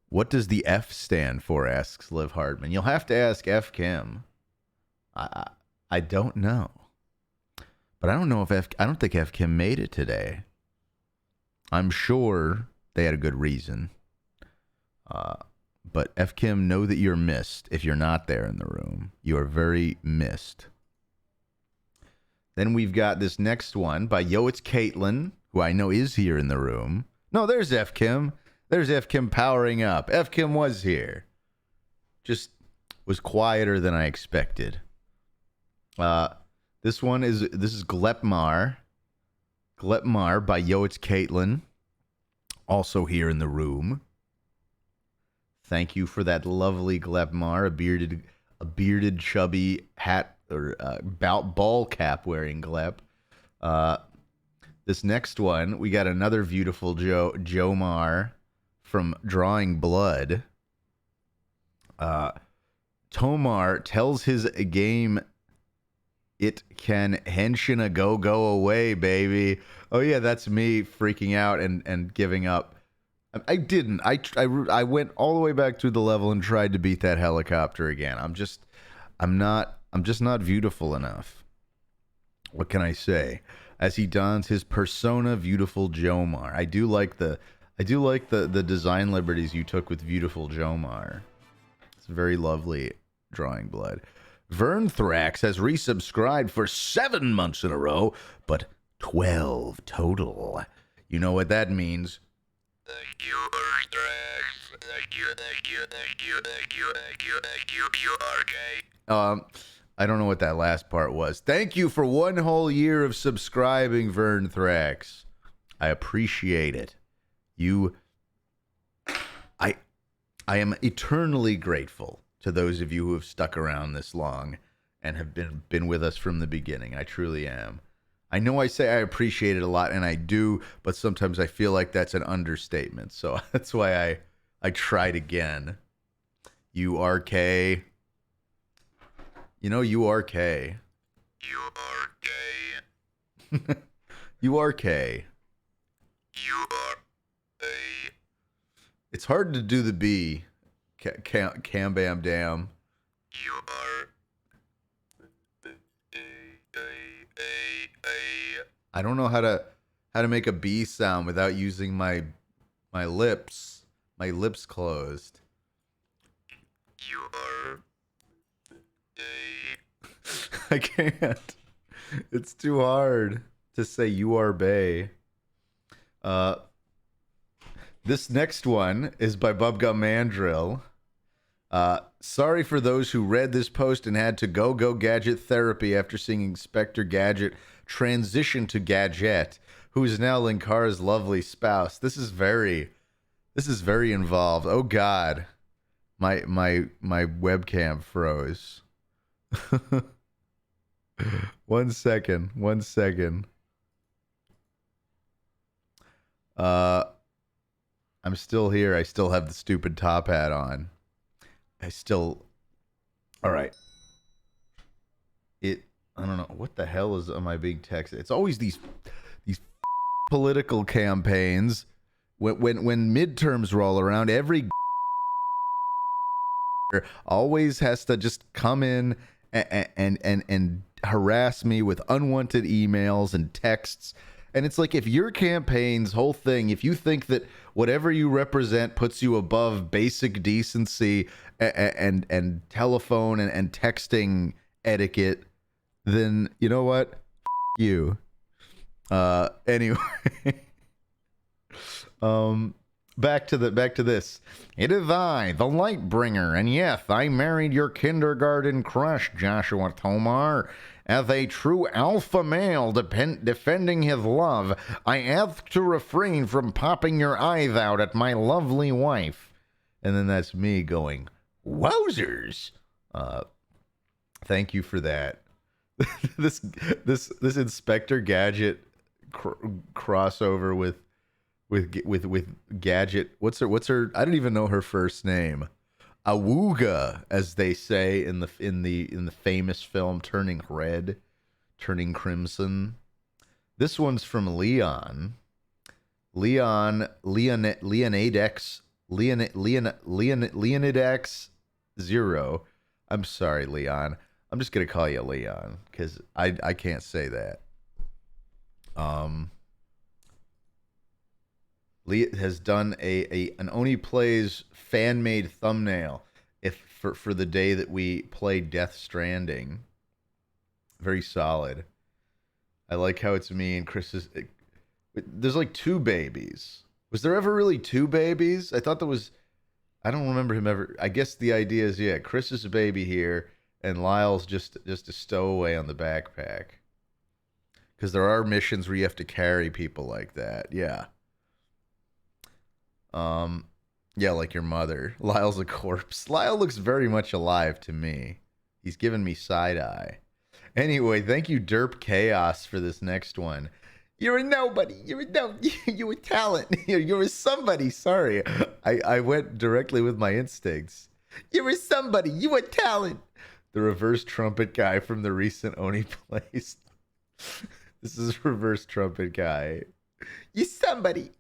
What does the F stand for? Asks Liv Hartman. You'll have to ask F Kim. I don't know. But I don't know if I don't think F Kim made it today. I'm sure they had a good reason. But F Kim, know that you're missed if you're not there in the room. You are very missed. Then we've got this next one by Yo, it's Caitlin, who I know is here in the room. No, there's F Kim. There's F Kim powering up. F Kim was here. Just was quieter than I expected. This is Glepmar. Glepmar by Yo, it's Caitlin. Also here in the room. Thank you for that lovely Glepmar, a bearded, chubby hat or ball cap wearing Glep. This next one, we got another beautiful Jomar from Drawing Blood. Tomar tells his game it can henshin a go away, baby. Oh yeah, that's me freaking out and giving up. I didn't. I went all the way back through the level and tried to beat that helicopter again. I'm just not beautiful enough. What can I say? As he dons his persona, beautiful Jomar. I do like the design liberties you took with beautiful Jomar. It's very lovely. Drawing Blood. Vernthrax has resubscribed for 7 months in a row, but 12 total. You know what that means. Thank you, Vernthrax. Thank you, RK. I don't know what that last part was. Thank you for 1 whole year of subscribing, Vernthrax. I appreciate it. I am eternally grateful to those of you who have stuck around this long and have been with us from the beginning. I truly am. I know I say I appreciate it a lot, and I do, but sometimes I feel like that's an understatement. So that's why I tried again. URK. You know, URK. URK. URK. URK. It's hard to do the B. Cam bam dam. You are. I don't know how to make a B sound without using my lips closed. You are. I can't. It's too hard to say you are bae. This next one is by Bubgum Mandrill. Sorry for those who read this post and had to go gadget therapy after seeing Inspector Gadget transition to Gadget, who is now Linkara's lovely spouse. This is very involved. Oh God, my webcam froze. One second. I'm still here. I still have the stupid top hat on. All right. I don't know. What the hell am I being texted? It's always these political campaigns. When midterms roll around, every always has to just come in and harass me with unwanted emails and texts. And it's like, if your campaign's whole thing, if you think that whatever you represent puts you above basic decency and telephone and texting etiquette, then you know what? You. Anyway. Back to this. It is I, the Lightbringer, and yes, I married your kindergarten crush, Joshua Tomar. As a true alpha male defending his love, I ask to refrain from popping your eyes out at my lovely wife. And then that's me going, wowzers. Thank you for that. this Inspector Gadget crossover with Gadget. What's her? I don't even know her first name. Awooga, as they say in the famous film Turning Red. turning crimson. This one's from Leon. Leonidex 0. I'm sorry, Leon. I'm just gonna call you Leon because I can't say that. Lee has done an Oni Plays fan made thumbnail if for the day that we play Death Stranding. Very solid. I like how it's me and Chris's. There's like two babies. Was there ever really two babies? I thought there was. I don't remember him ever. I guess the idea is, yeah, Chris is a baby here, and Lyle's just a stowaway on the backpack. Because there are missions where you have to carry people like that. Yeah. Yeah, like your mother. Lyle's a corpse. Lyle looks very much alive to me. He's giving me side eye. Anyway, thank you, Derp Chaos, for this next one. You're a nobody. You're a talent. You're a somebody. Sorry, I went directly with my instincts. You're a somebody. You a talent. The reverse trumpet guy from the recent Oni Plays. This is reverse trumpet guy. You somebody.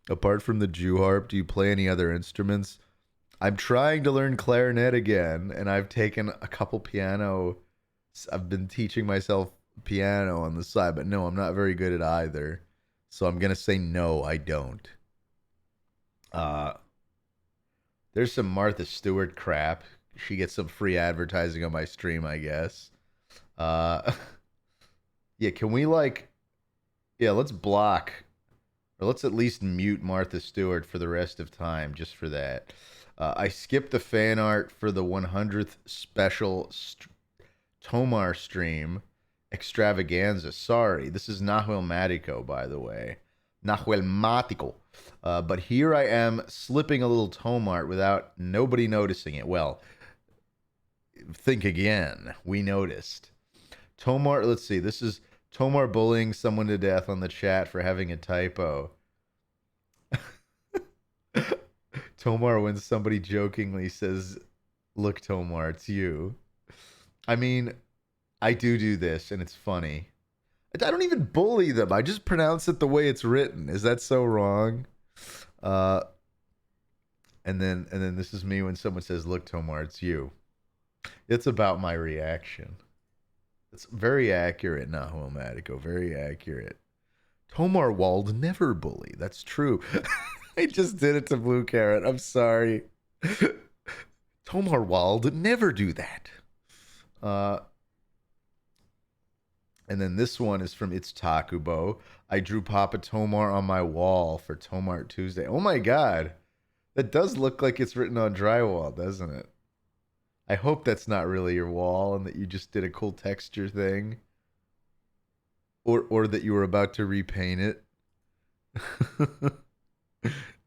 Apart from the Jew harp, do you play any other instruments? I'm trying to learn clarinet again, and I've taken a couple piano. I've been teaching myself piano on the side, but no, I'm not very good at either. So I'm gonna say no, I don't. There's some Martha Stewart crap. She gets some free advertising on my stream, I guess. Yeah, can we let's block, or let's at least mute Martha Stewart for the rest of time, just for that. I skipped the fan art for the 100th special TomarStream extravaganza. Sorry, this is Nahuel Matico, by the way. Nahuel Matico. But here I am slipping a little Tomart without nobody noticing it. Well, think again. We noticed. Tomar, let's see. This is Tomar bullying someone to death on the chat for having a typo. Tomar, when somebody jokingly says, "Look, Tomar, it's you." I mean, I do this, and it's funny. I don't even bully them. I just pronounce it the way it's written. Is that so wrong? And then this is me when someone says, "Look, Tomar, it's you." It's about my reaction. It's very accurate, Nahuel Matico. Very accurate. Tomar Wald never bully. That's true. I just did it to Blue Carrot. I'm sorry. Tomar Wald never do that. And then this one is from It's Takubo. I drew Papa Tomar on my wall for Tomart Tuesday. Oh my god. That does look like it's written on drywall, doesn't it? I hope that's not really your wall and that you just did a cool texture thing. Or that you were about to repaint it.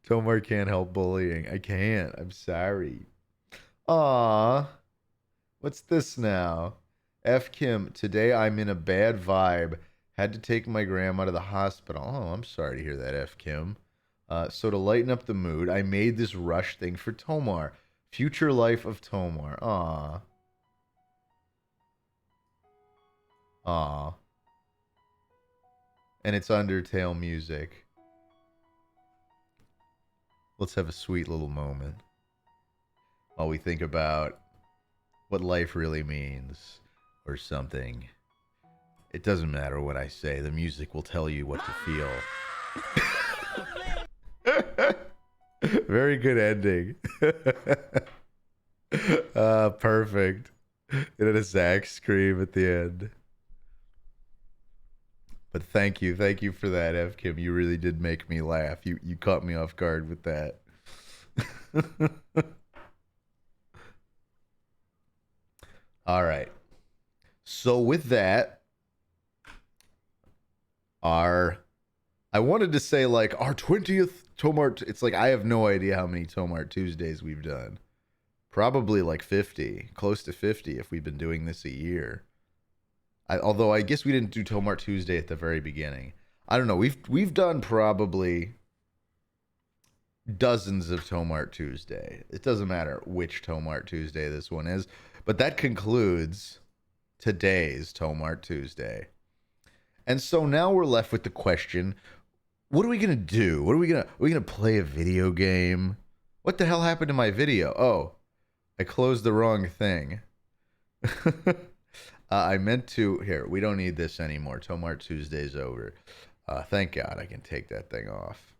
Tomar can't help bullying. I can't. I'm sorry. Aww. What's this now? F. Kim, today I'm in a bad vibe. Had to take my grandma to the hospital. Oh, I'm sorry to hear that, F. Kim. So to lighten up the mood, I made this rush thing for Tomar. Future life of Tomar. Aww. Aww. And it's Undertale music. Let's have a sweet little moment while we think about what life really means or something. It doesn't matter what I say. The music will tell you what to feel. Very good ending. Perfect. It had a Zach scream at the end. But thank you for that, F. Kim. You really did make me laugh. You caught me off guard with that. All right. So with that, I wanted to say like our 20th Tomart. It's like I have no idea how many Tomart Tuesdays we've done. Probably like 50, close to 50 if we've been doing this a year. Although I guess we didn't do Tomart Tuesday at the very beginning. I don't know. We've done probably dozens of Tomart Tuesday. It doesn't matter which Tomart Tuesday this one is, but that concludes today's Tomart Tuesday. And so now we're left with the question, what are we going to do? Are we going to play a video game? What the hell happened to my video? Oh, I closed the wrong thing. I meant to, here, we don't need this anymore. Tomart Tuesday's over. Thank God I can take that thing off.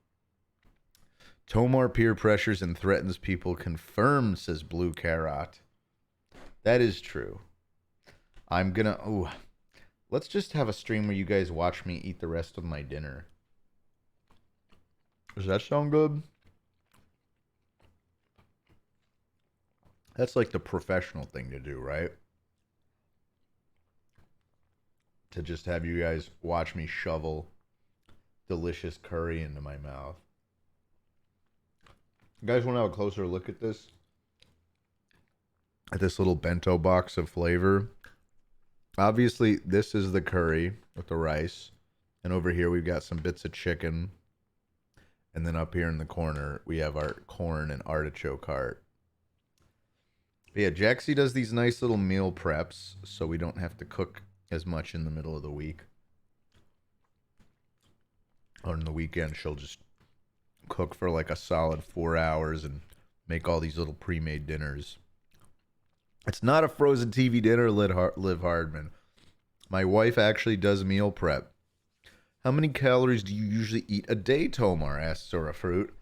Tomar peer pressures and threatens people confirmed, says Blue Carrot. That is true. I'm gonna, let's just have a stream where you guys watch me eat the rest of my dinner. Does that sound good? That's like the professional thing to do, right? To just have you guys watch me shovel delicious curry into my mouth. You guys want to have a closer look at this? At this little bento box of flavor. Obviously, this is the curry with the rice. And over here, we've got some bits of chicken. And then up here in the corner, we have our corn and artichoke heart. But yeah, Jaxie does these nice little meal preps, so we don't have to cook as much in the middle of the week. On the weekend, she'll just cook for like a solid 4 hours and make all these little pre-made dinners. It's not a frozen TV dinner, Liv Hardman. My wife actually does meal prep. How many calories do you usually eat a day, Tomar? Asks Sora Fruit.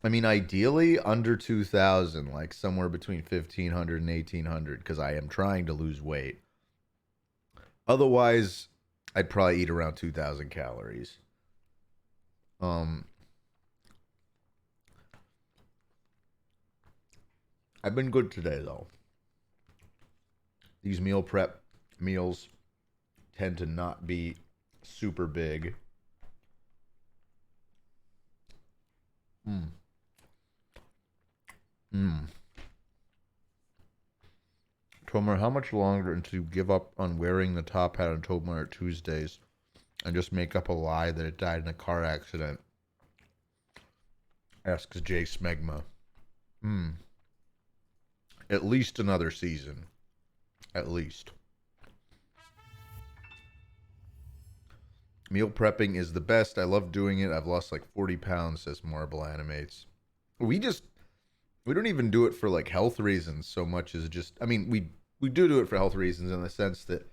I mean, ideally under 2,000, like somewhere between 1,500 and 1,800, because I am trying to lose weight. Otherwise, I'd probably eat around 2,000 calories. I've been good today, though. These meal prep meals tend to not be super big. Tomar, how much longer until you give up on wearing the top hat on Tomar Tuesdays and just make up a lie that it died in a car accident? Asks Jay Smegma. At least another season. At least. Meal prepping is the best. I love doing it. I've lost like 40 pounds, says Marble Animates. We don't even do it for like health reasons so much as just, I mean, we do it for health reasons in the sense that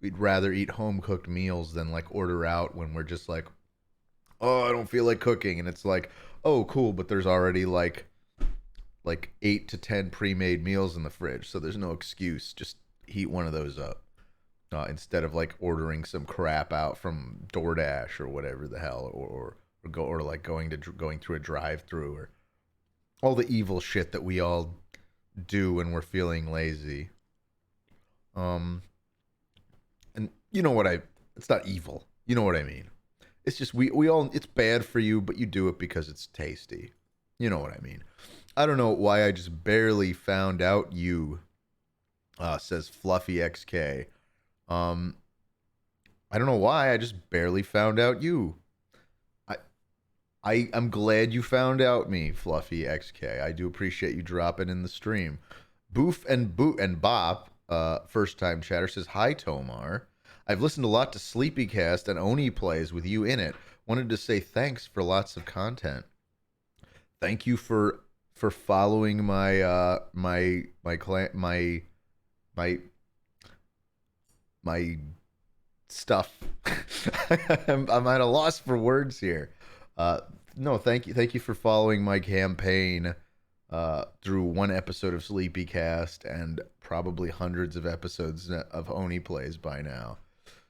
we'd rather eat home cooked meals than like order out when we're just like, oh, I don't feel like cooking. And it's like, oh, cool. But there's already like 8 to 10 pre-made meals in the fridge. So there's no excuse. Just heat one of those up. Instead of like ordering some crap out from DoorDash or whatever the hell, or like going through a drive-through, or all the evil shit that we all do when we're feeling lazy. And you know what it's not evil. You know what I mean? It's just we all, it's bad for you, but you do it because it's tasty. You know what I mean? I don't know why I just barely found out you, says Fluffy XK. I don't know why. I just barely found out you. I'm glad you found out me, Fluffy XK. I do appreciate you dropping in the stream. Boof and Bop, first time chatter, says, hi, Tomar. I've listened a lot to Sleepycast and Oni Plays with you in it. Wanted to say thanks for lots of content. Thank you for following my stuff. I'm at a loss for words here. No, thank you for following my campaign through one episode of Sleepycast and probably hundreds of episodes of Oni Plays by now.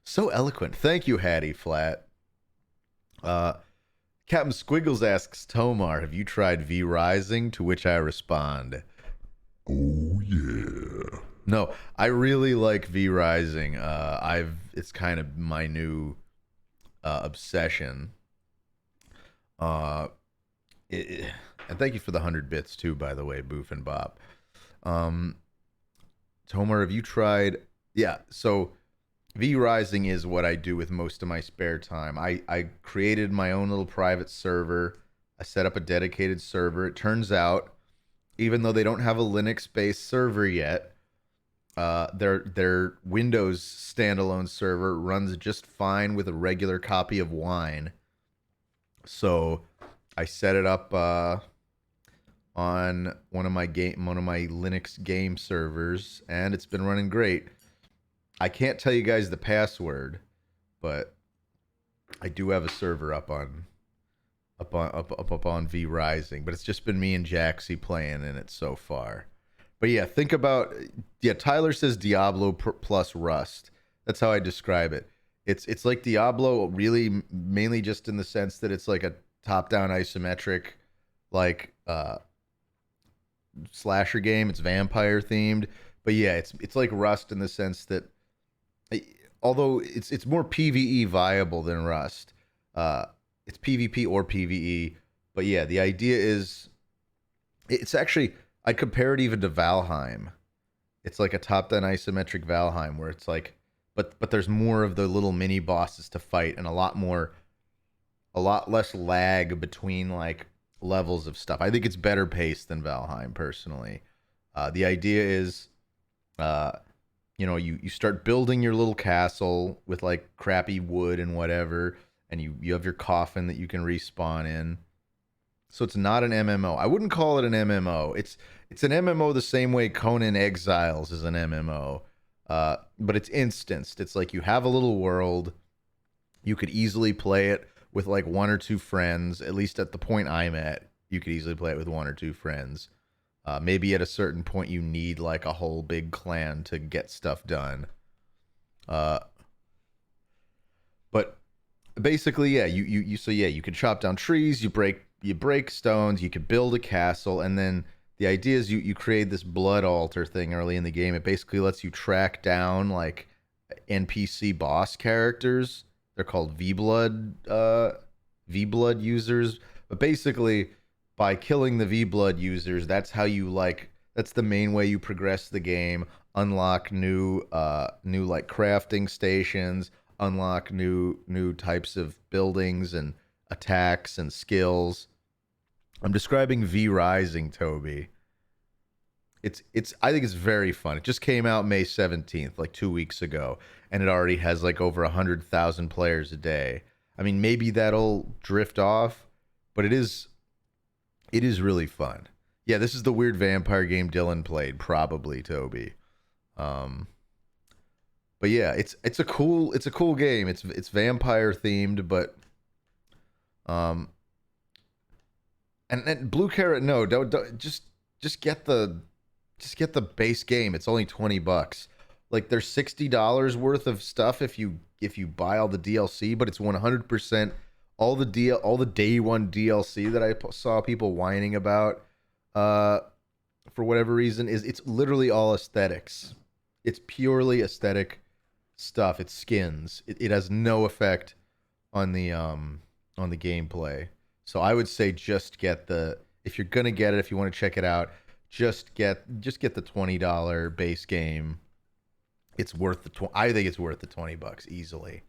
So eloquent. Thank you, Hattie Flat. Captain Squiggles asks Tomar, have you tried V Rising? To which I respond, oh yeah. No, I really like V Rising. It's kind of my new obsession. And thank you for the 100 bits too, by the way, Boof and Bob. Tomar, have you tried? Yeah, so V Rising is what I do with most of my spare time. I created my own little private server I set up a dedicated server. It turns out, even though they don't have a Linux-based server yet, their Windows standalone server runs just fine with a regular copy of Wine. So I set it up on one of my Linux game servers, and it's been running great. I can't tell you guys the password, but I do have a server up on V Rising, but it's just been me and Jaxie playing in it so far. But yeah, think about Tyler says Diablo plus Rust. That's how I describe it. It's like Diablo, really, mainly just in the sense that it's like a top-down isometric, like slasher game. It's vampire themed, but yeah, it's like Rust in the sense that, although it's more PVE viable than Rust. It's PvP or PvE, but yeah, the idea is it's actually, I'd compare it even to Valheim. It's like a top-down isometric Valheim where it's like, but there's more of the little mini bosses to fight and a lot less lag between like levels of stuff. I think it's better paced than Valheim personally. The idea is, uh, you start building your little castle with like crappy wood and whatever, and you have your coffin that you can respawn in. So it's not an MMO. I wouldn't call it an MMO. It's an MMO the same way Conan Exiles is an MMO, but it's instanced. It's like you have a little world. You could easily play it with like one or two friends. At least at the point I'm at, you could easily play it with one or two friends. Maybe at a certain point you need like a whole big clan to get stuff done. Uh, but basically, yeah, you can chop down trees, you break stones, you could build a castle, and then the idea is you create this blood altar thing early in the game. It basically lets you track down like NPC boss characters. They're called V blood users. But basically, by killing the V blood users, that's how you like. That's the main way you progress the game. Unlock new like crafting stations. Unlock new types of buildings and attacks and skills. I'm describing V Rising, Toby. It's I think it's very fun. It just came out May 17th, like 2 weeks ago, and it already has like over 100,000 players a day. I mean, maybe that'll drift off, but it is really fun. Yeah, this is the weird vampire game Dylan played, probably, Toby. Um, but yeah, it's a cool game. It's vampire themed, but um, and Blue Carrot, no, don't just get the just get the base game. It's only $20. Like there's $60 worth of stuff if you buy all the DLC, but it's 100% all the day one DLC that I saw people whining about uh for whatever reason is it's literally all aesthetics. It's purely aesthetic stuff. It's skins. It has no effect on the gameplay. So I would say just get the if you're gonna get it, if you want to check it out, just get the $20 base game. It's worth I think it's worth the $20 easily.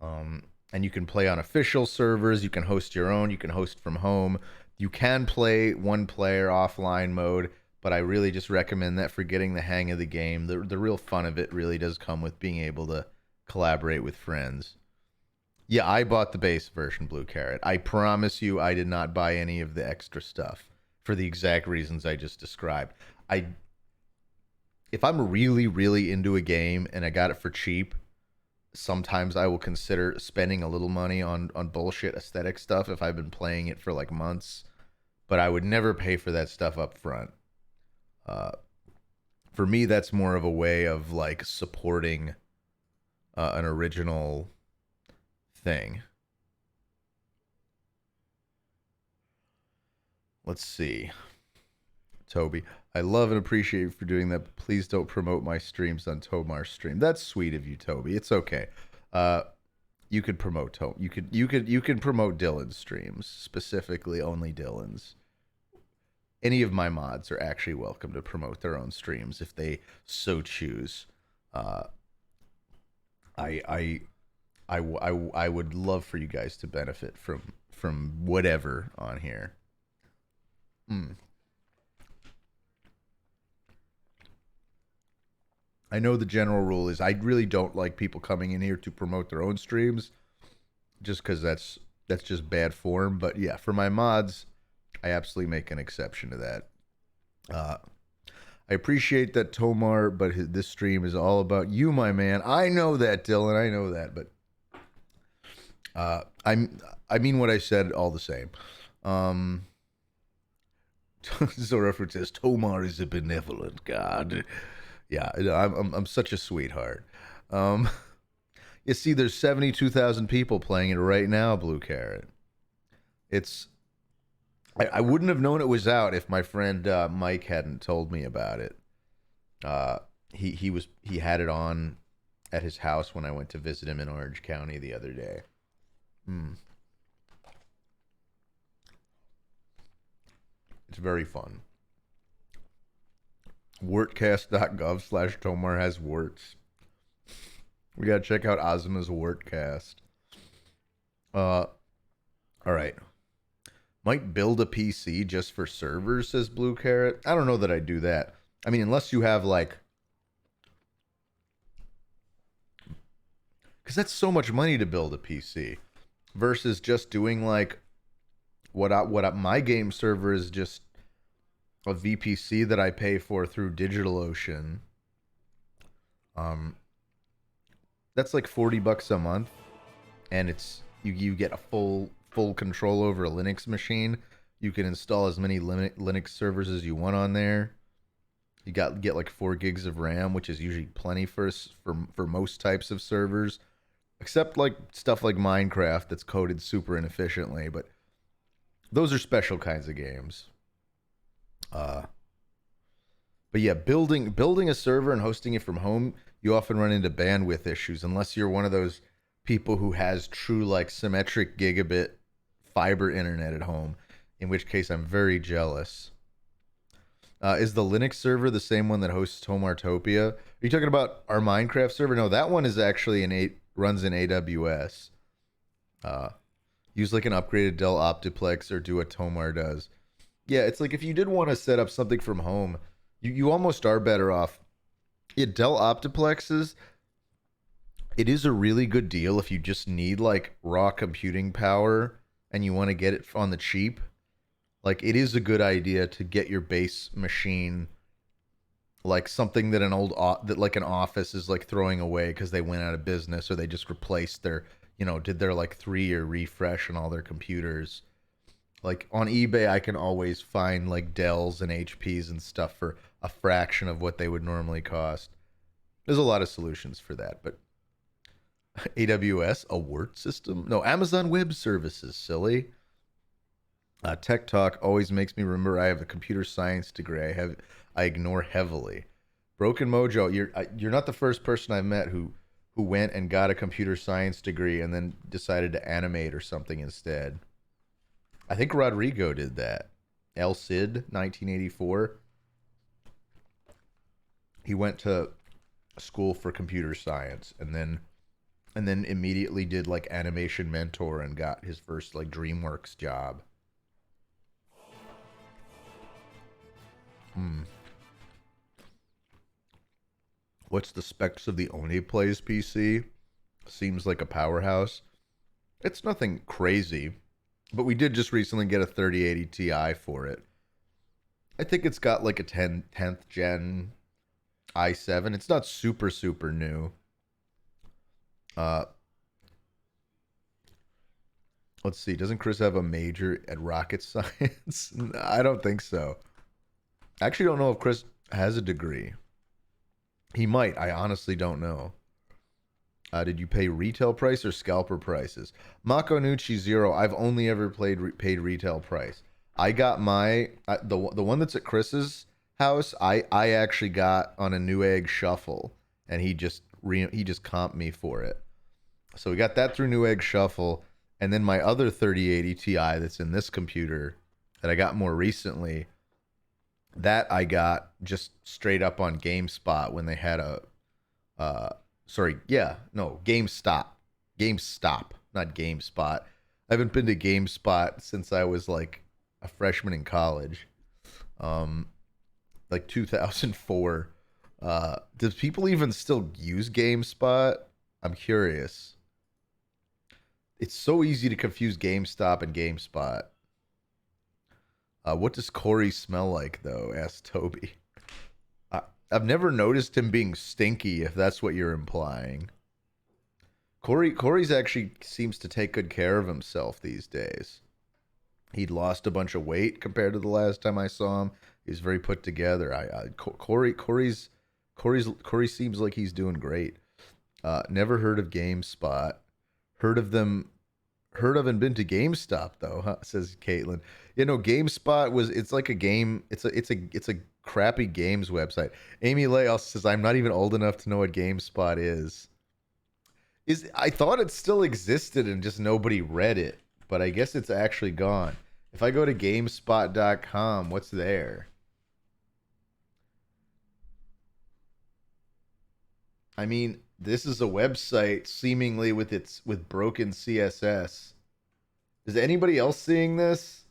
And you can play on official servers. You can host your own. You can host from home. You can play one player offline mode, but I really just recommend that for getting the hang of the game. The real fun of it really does come with being able to collaborate with friends. Yeah, I bought the base version, Blue Carrot. I promise you, I did not buy any of the extra stuff for the exact reasons I just described. I, if I'm really, really into a game and I got it for cheap, sometimes I will consider spending a little money on bullshit aesthetic stuff if I've been playing it for like months. But I would never pay for that stuff up front. Uh, for me, that's more of a way of like supporting an original thing. Let's see. Toby, I love and appreciate you for doing that. But please don't promote my streams on TomarStream. That's sweet of you, Toby. It's okay. Uh, you could promote you can promote Dylan's streams, specifically only Dylan's. Any of my mods are actually welcome to promote their own streams if they so choose. Uh, I I would love for you guys to benefit from whatever on here. Mm. I know the general rule is I really don't like people coming in here to promote their own streams, just because that's just bad form. But yeah, for my mods, I absolutely make an exception to that. Uh, I appreciate that, Tomar, but this stream is all about you, my man. I know that, Dylan. I know that, but I mean what I said all the same. Um, Zorafruit says Tomar is a benevolent god. Yeah, I'm such a sweetheart. Um, you see, there's 72,000 people playing it right now, Blue Carrot. It's I wouldn't have known it was out if my friend Mike hadn't told me about it. Uh, he had it on at his house when I went to visit him in Orange County the other day. Hmm. It's very fun. Wordcast.gov/Tomar has warts. We gotta check out Ozma's Wordcast. All right. Might build a PC just for servers, says Blue Carrot. I don't know that I'd do that. I mean, unless you have like, because that's so much money to build a PC, versus just doing like my game server is just a VPC that I pay for through DigitalOcean. Um, that's like $40 a month, and it's you get a full control over a Linux machine. You can install as many Linux servers as you want on there. You get like 4 gigs of RAM, which is usually plenty for most types of servers, except like stuff like Minecraft that's coded super inefficiently. But those are special kinds of games. Uh, but yeah, building a server and hosting it from home, you often run into bandwidth issues unless you're one of those people who has true like symmetric gigabit fiber internet at home, in which case I'm very jealous. Is the Linux server the same one that hosts Tomartopia? Are you talking about our Minecraft server? No, that one is actually runs in AWS. Uh, Use like an upgraded Dell Optiplex or do what Tomar does. Yeah, it's like if you did want to set up something from home, you almost are better off. Yeah, Dell Optiplexes, it is a really good deal if you just need like raw computing power and you want to get it on the cheap. Like it is a good idea to get your base machine like something that that like an office is like throwing away because they went out of business or they just replaced their, did their like 3-year refresh on all their computers. Like on eBay I can always find like Dells and HPs and stuff for a fraction of what they would normally cost. There's a lot of solutions for that, but AWS, a word system? No, Amazon Web Services, silly. Tech talk always makes me remember I have a computer science degree. I ignore heavily. Broken Mojo, you're not the first person I've met who went and got a computer science degree and then decided to animate or something instead. I think Rodrigo did that. El Cid, 1984. He went to school for computer science and then immediately did like animation mentor and got his first like DreamWorks job. Hmm. What's the specs of the One Plays PC? Seems like a powerhouse. It's nothing crazy, but we did just recently get a 3080 Ti for it. I think it's got like a 10th gen i7. It's not super new. Uh, let's see. Doesn't Chris have a major at rocket science? I don't think so. I actually don't know if Chris has a degree. He might. I honestly don't know. Did you pay retail price or scalper prices? Makonucci Zero. I've only ever paid retail price. I got the one that's at Chris's house. I actually got on a Newegg Shuffle, and he just comped me for it. So we got that through Newegg Shuffle, and then my other 3080 Ti that's in this computer that I got more recently. That I got just straight up on GameSpot when they had GameStop. GameStop, not GameSpot. I haven't been to GameSpot since I was like a freshman in college, like 2004. Does people even still use GameSpot? I'm curious. It's so easy to confuse GameStop and GameSpot. What does Corey smell like, though? Asked Toby. I've never noticed him being stinky, if that's what you're implying. Corey's actually seems to take good care of himself these days. He'd lost a bunch of weight compared to the last time I saw him. He's very put together. Corey seems like he's doing great. Never heard of GameSpot. Heard of them. Heard of and been to GameStop though, huh? Says Caitlin. You know, GameSpot it's like a game. It's a crappy games website. Amy Lay also says I'm not even old enough to know what GameSpot is. I thought it still existed and just nobody read it, but I guess it's actually gone. If I go to GameSpot.com, what's there? I mean, this is a website seemingly with broken CSS. Is anybody else seeing this?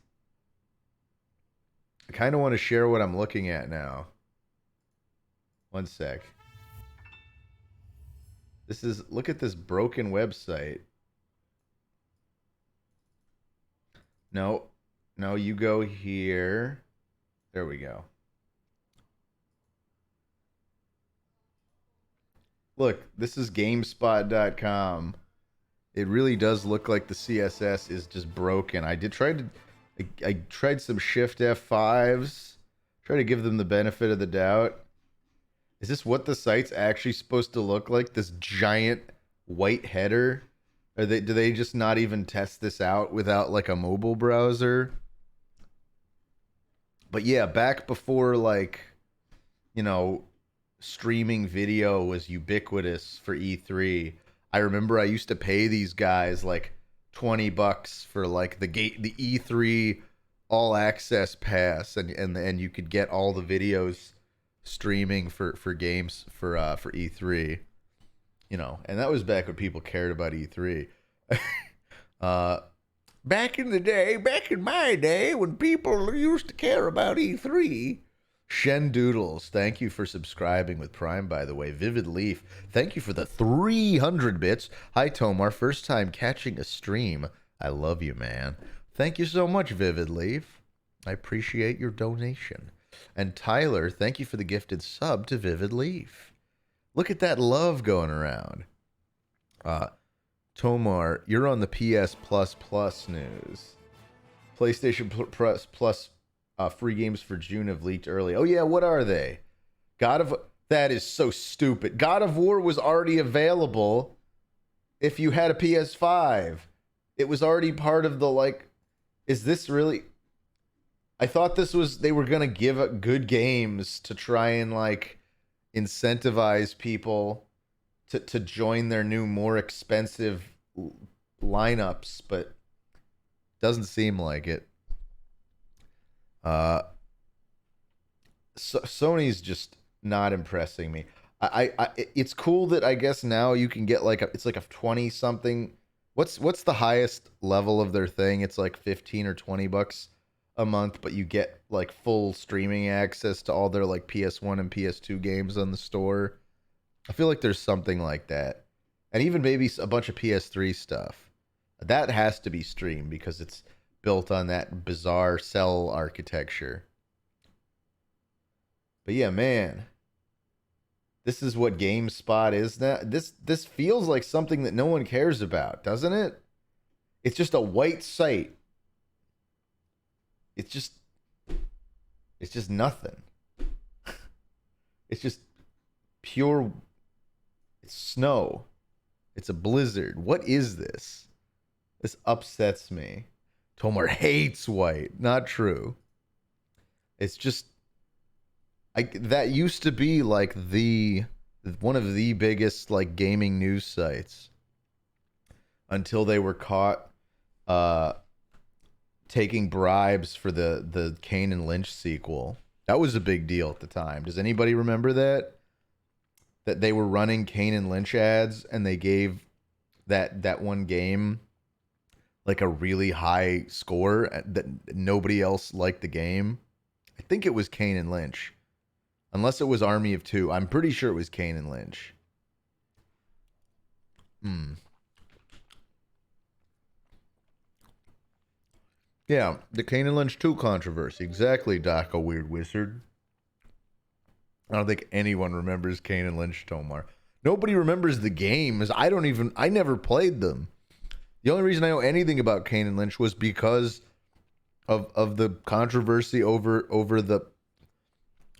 I kind of want to share what I'm looking at now. One sec. Look at this broken website. No, you go here. There we go. Look, this is GameSpot.com. It really does look like the CSS is just broken. I tried some Shift F5s, try to give them the benefit of the doubt. Is this what the site's actually supposed to look like? This giant white header? Do they just not even test this out without like a mobile browser? But yeah, back before like, you know, streaming video was ubiquitous for E3. I remember I used to pay these guys like $20 for like the E3 all access pass, and you could get all the videos streaming for games for E3, you know, and that was back when people cared about E3. Back in my day when people used to care about E3. Shen Doodles, thank you for subscribing with Prime, by the way. Vivid Leaf, thank you for the 300 bits. Hi, Tomar, first time catching a stream. I love you, man. Thank you so much, Vivid Leaf. I appreciate your donation. And Tyler, thank you for the gifted sub to Vivid Leaf. Look at that love going around. Tomar, you're on the PS Plus Plus news. PlayStation Plus free games for June have leaked early. Oh yeah, what are they? That is so stupid. God of War was already available if you had a PS5. It was already part of the like. Is this really? I thought they were gonna give good games to try and like incentivize people to join their new more expensive lineups, but doesn't seem like it. Sony's just not impressing me. It's cool that I guess now you can get like it's like a 20 something. What's the highest level of their thing? It's like 15 or $20 a month, but you get like full streaming access to all their like PS1 and PS2 games on the store. I feel like there's something like that. And even maybe a bunch of PS3 stuff. That has to be streamed because it's built on that bizarre cell architecture. But yeah, man. This is what GameSpot is now. This feels like something that no one cares about, doesn't it? It's just a white site. It's just nothing. It's just pure. It's snow. It's a blizzard. What is this? This upsets me. Tomar hates white. Not true. It's just that used to be like one of the biggest like gaming news sites until they were caught taking bribes for the Kane and Lynch sequel. That was a big deal at the time. Does anybody remember that? That they were running Kane and Lynch ads and they gave that one game like a really high score that nobody else liked the game. I think it was Kane and Lynch. Unless it was Army of Two. I'm pretty sure it was Kane and Lynch. Yeah, the Kane and Lynch 2 controversy. Exactly, Doc, a weird wizard. I don't think anyone remembers Kane and Lynch, Tomar. Nobody remembers the games. I never played them. The only reason I know anything about Kane and Lynch was because of the controversy over the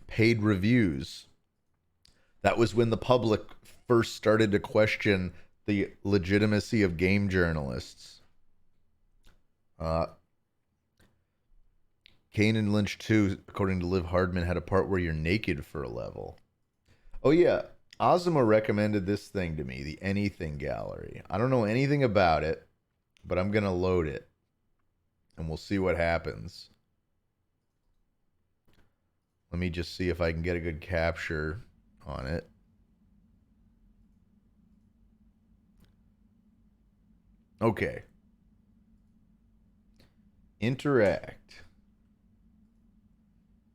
paid reviews. That was when the public first started to question the legitimacy of game journalists. Kane and Lynch 2, according to Liv Hardman, had a part where you're naked for a level. Oh yeah, Ozma recommended this thing to me, the Anything Gallery. I don't know anything about it, but I'm going to load it, and we'll see what happens. Let me just see if I can get a good capture on it. Okay. Interact.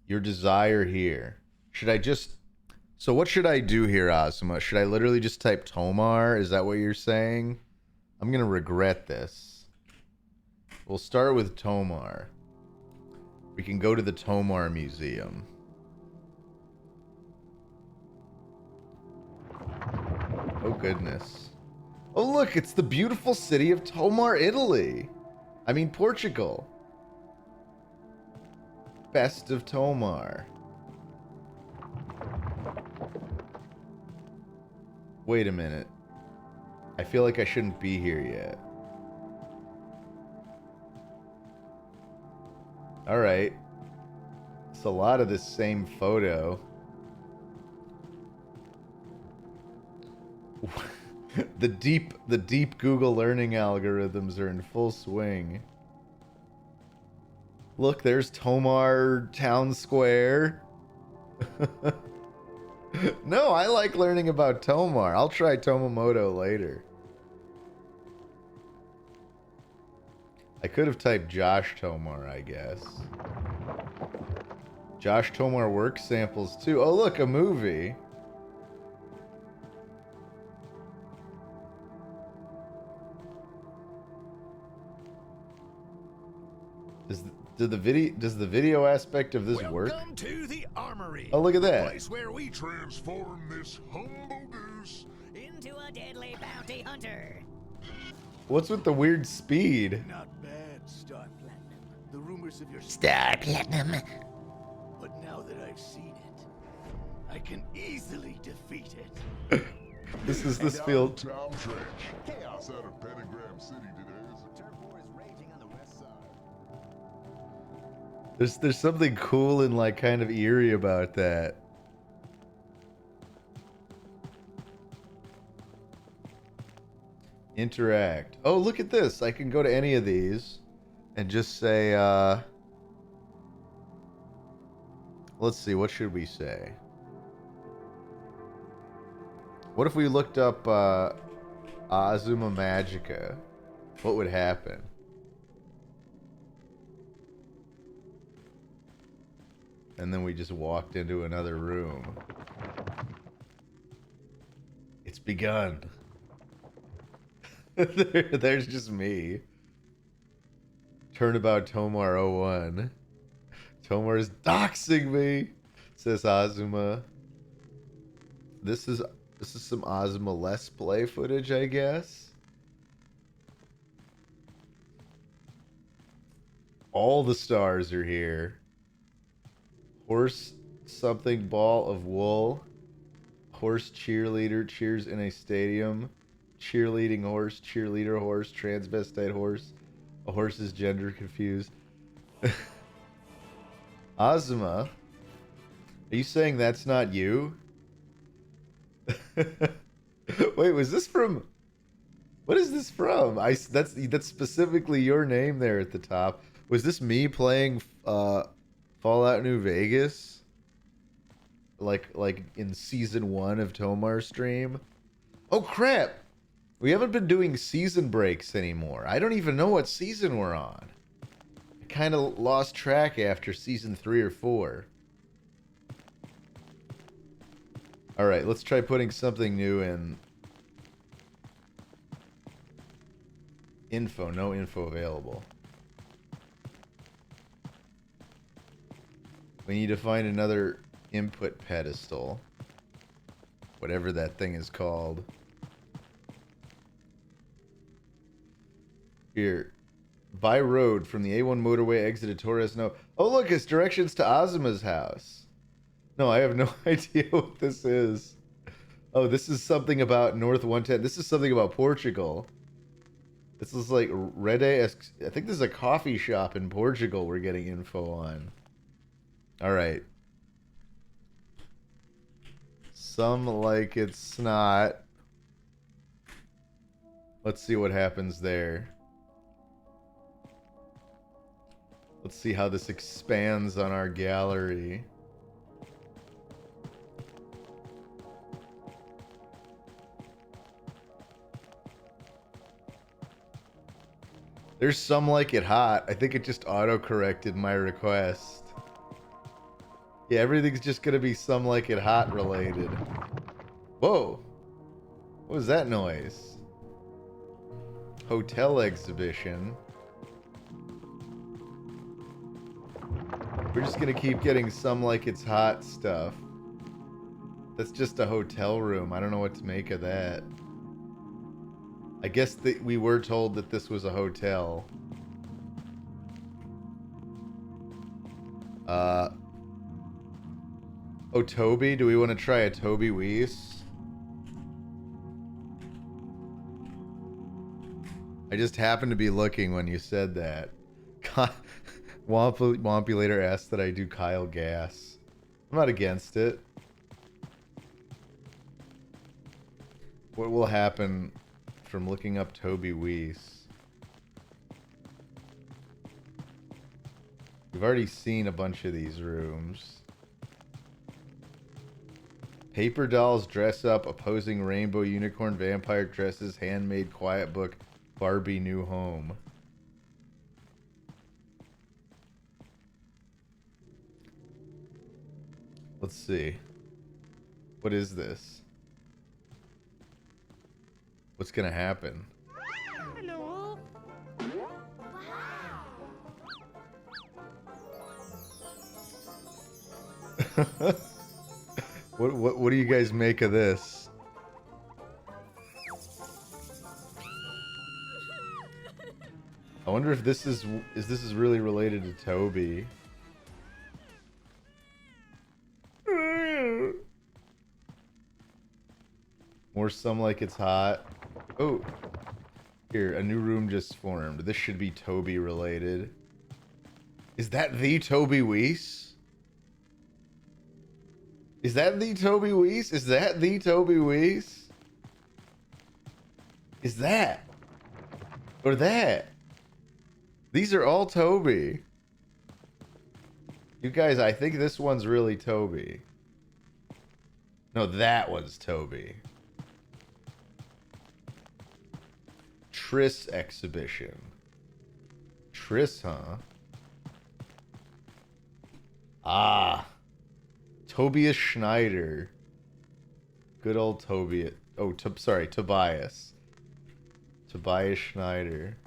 Your desire here. Should I just... So what should I do here, Ozma? Should I literally just type Tomar? Is that what you're saying? I'm going to regret this. We'll start with Tomar. We can go to the Tomar Museum. Oh, goodness. Oh, look, it's the beautiful city of Tomar, Italy. I mean, Portugal. Best of Tomar. Wait a minute. I feel like I shouldn't be here yet. Alright. It's a lot of this same photo. The deep Google learning algorithms are in full swing. Look, there's Tomar Town Square. No, I like learning about Tomar. I'll try Tomamoto later. I could have typed Josh Tomar, I guess. Josh Tomar work samples too. Oh, look, a movie. Does the video aspect of this work? Welcome to the Armory. Oh, look at that. The place where we transform this humble goose into a deadly bounty hunter. What's with the weird speed? Not bad, Star Platinum. The rumors of your Star Platinum. But now that I've seen it, I can easily defeat it. This field. Tom Trench. Chaos out of Pentagram City today as a turf war is raging on the west side. There's something cool and like kind of eerie about that. Interact. Oh, look at this. I can go to any of these and just say, let's see, what should we say? What if we looked up Azuma Magica? What would happen? And then we just walked into another room. It's begun. There's just me. Turnabout Tomar 01. Tomar's doxing me, says Azuma. This is some Azuma Let's Play footage, I guess. All the stars are here. Horse something ball of wool. Horse cheerleader cheers in a stadium. Cheerleading horse, cheerleader horse, transvestite horse. A horse is gender confused. Azuma, are you saying that's not you? Wait, was this from... What is this from? That's specifically your name there at the top. Was this me playing Fallout New Vegas? Like in season 1 of TomarStream? Oh crap! We haven't been doing season breaks anymore. I don't even know what season we're on. I kind of lost track after season 3 or 4. Alright, let's try putting something new in. Info. No info available. We need to find another input pedestal. Whatever that thing is called. Here. By road from the A1 motorway exit to Torres. No. Oh, look, it's directions to Azuma's house. No, I have no idea what this is. Oh, this is something about North 110. This is something about Portugal. This is like Rede. I think this is a coffee shop in Portugal we're getting info on. Alright. Some like it's not. Let's see what happens there. Let's see how this expands on our gallery. There's some like it hot. I think it just auto-corrected my request. Yeah, everything's just gonna be some like it hot related. Whoa! What was that noise? Hotel exhibition. We're just gonna keep getting some like it's hot stuff. That's just a hotel room. I don't know what to make of that. I guess that we were told that this was a hotel. Oh, Toby? Do we want to try a Toby Weiss? I just happened to be looking when you said that. Wompulator asked that I do Kyle Gass. I'm not against it. What will happen from looking up Toby Weiss? We've already seen a bunch of these rooms. Paper dolls dress up, opposing rainbow unicorn vampire dresses, handmade quiet book, Barbie new home. Let's see. What is this? What's gonna happen? Hello. What do you guys make of this? I wonder if this is really related to Toby. More some like it's hot. Oh, here, a new room just formed. This should be Toby related. Is that the Toby Weiss? Is that the Toby Weiss? Is that the Toby Weiss? Is that? Or that? These are all Toby. You guys, I think this one's really Toby. No, that one's Toby. Triss exhibition. Triss, huh? Ah. Tobias Schneider. Good old Toby. Oh, sorry, Tobias. Tobias Schneider.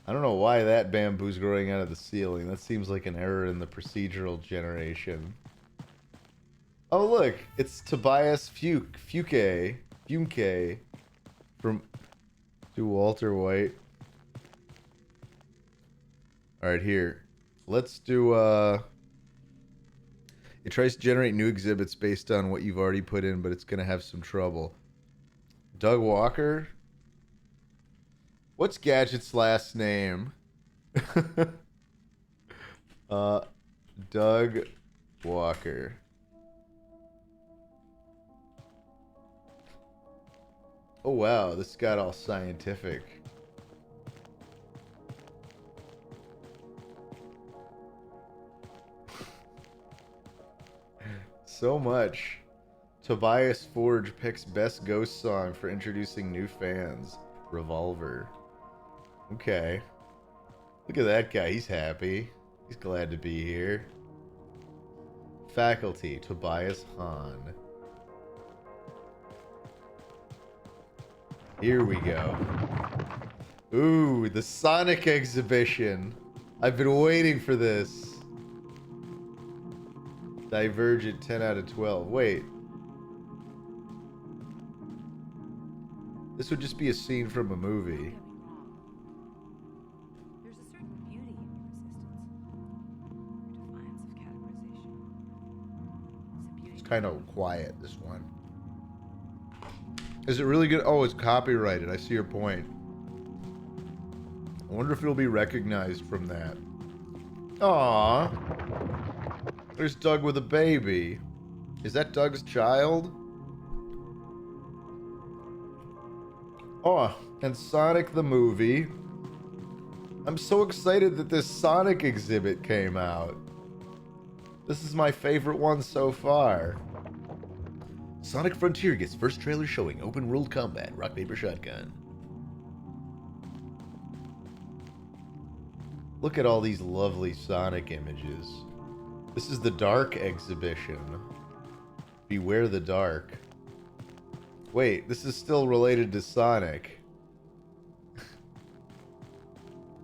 I don't know why that bamboo's growing out of the ceiling. That seems like an error in the procedural generation. Oh, look. It's Tobias Fuke from to Walter White. Alright, here. Let's do, it tries to generate new exhibits based on what you've already put in, but it's going to have some trouble. Doug Walker? What's Gadget's last name? Doug Walker. Oh, wow. This got all scientific. So much. Tobias Forge picks best ghost song for introducing new fans. Revolver. Okay. Look at that guy. He's happy. He's glad to be here. Faculty. Tobias Hahn. Here we go. Ooh, the Sonic exhibition. I've been waiting for this. Divergent 10 out of 12. Wait. This would just be a scene from a movie. There's a certain beauty in your resistance, your defiance of categorization. It's a beauty. It's kind of quiet, this one. Is it really good? Oh, it's copyrighted. I see your point. I wonder if it'll be recognized from that. Aww. There's Doug with a baby. Is that Doug's child? Oh, and Sonic the movie. I'm so excited that this Sonic exhibit came out. This is my favorite one so far. Sonic Frontier gets first trailer showing open world combat, rock, paper, shotgun. Look at all these lovely Sonic images. This is the Dark exhibition. Beware the Dark. Wait, this is still related to Sonic.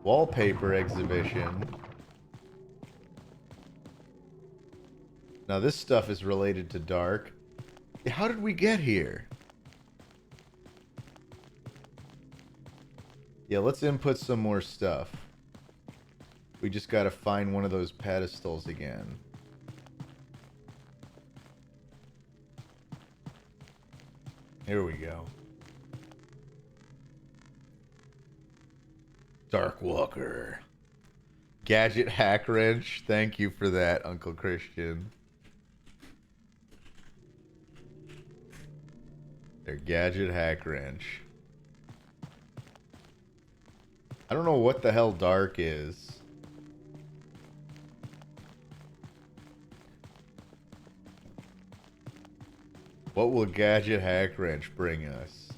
Wallpaper exhibition. Now this stuff is related to Dark. How did we get here? Yeah, let's input some more stuff. We just gotta find one of those pedestals again. Here we go. Dark Walker. Gadget Hack Wrench. Thank you for that, Uncle Christian. Their Gadget Hack Wrench. I don't know what the hell Dark is. What will Gadget Hack Wrench bring us?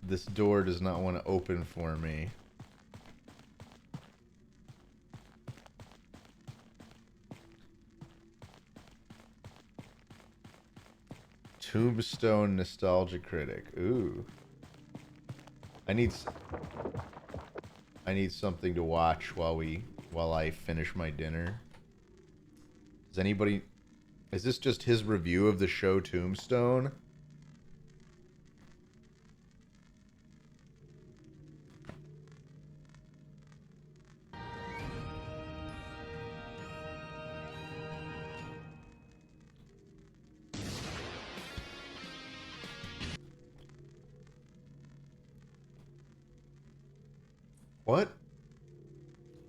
This door does not want to open for me. Tombstone Nostalgia Critic. Ooh. I need something to watch while I finish my dinner. Does anybody... Is this just his review of the show Tombstone? What?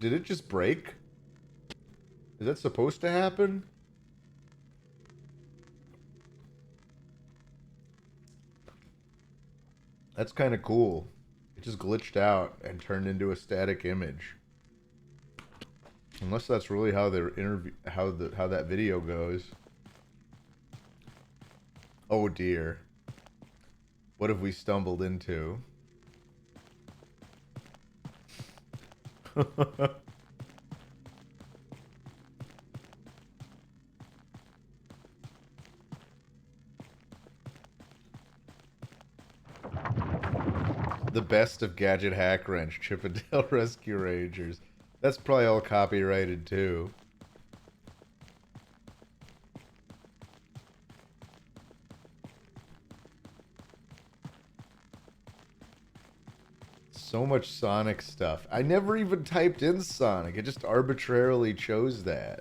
Did it just break? Is that supposed to happen? That's kind of cool. It just glitched out and turned into a static image. Unless that's really how their interview, how that video goes. Oh dear. What have we stumbled into? The best of Gadget Hack Wrench, Chippendale Rescue Rangers. That's probably all copyrighted too. So much Sonic stuff. I never even typed in Sonic. It just arbitrarily chose that.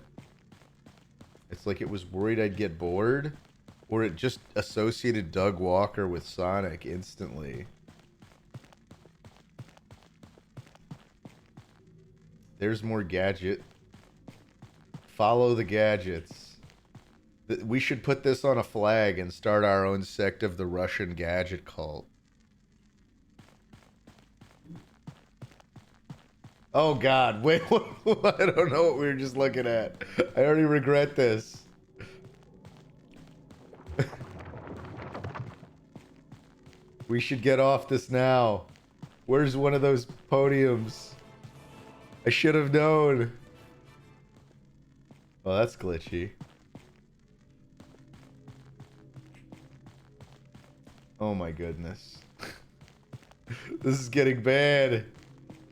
It's like it was worried I'd get bored, or it just associated Doug Walker with Sonic instantly. There's more gadget. Follow the gadgets. We should put this on a flag and start our own sect of the Russian gadget cult. Oh God, wait, I don't know what we were just looking at. I already regret this. We should get off this now. Where's one of those podiums? I should have known. Oh, that's glitchy. Oh my goodness. This is getting bad.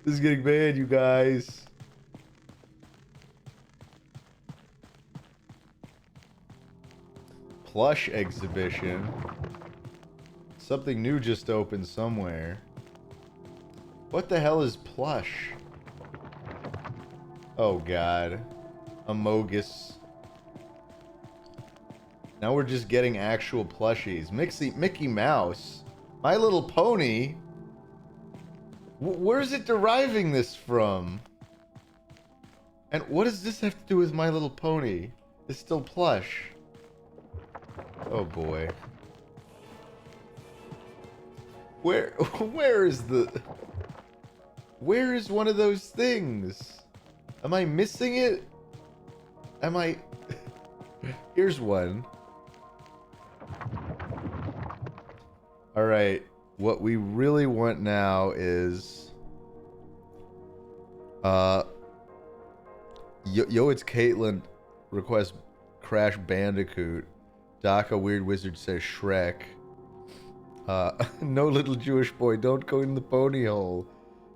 This is getting bad, you guys. Plush exhibition. Something new just opened somewhere. What the hell is plush? Oh God. Amogus. Now we're just getting actual plushies. Mickey Mouse. My Little Pony. Where's it deriving this from? And what does this have to do with My Little Pony? It's still plush. Oh boy. Where is one of those things? Am I missing it? Am I... Here's one. Alright. What we really want now is... Yo, it's Caitlin. Request Crash Bandicoot. Doc, a weird wizard, says Shrek. No little Jewish boy, don't go in the pony hole,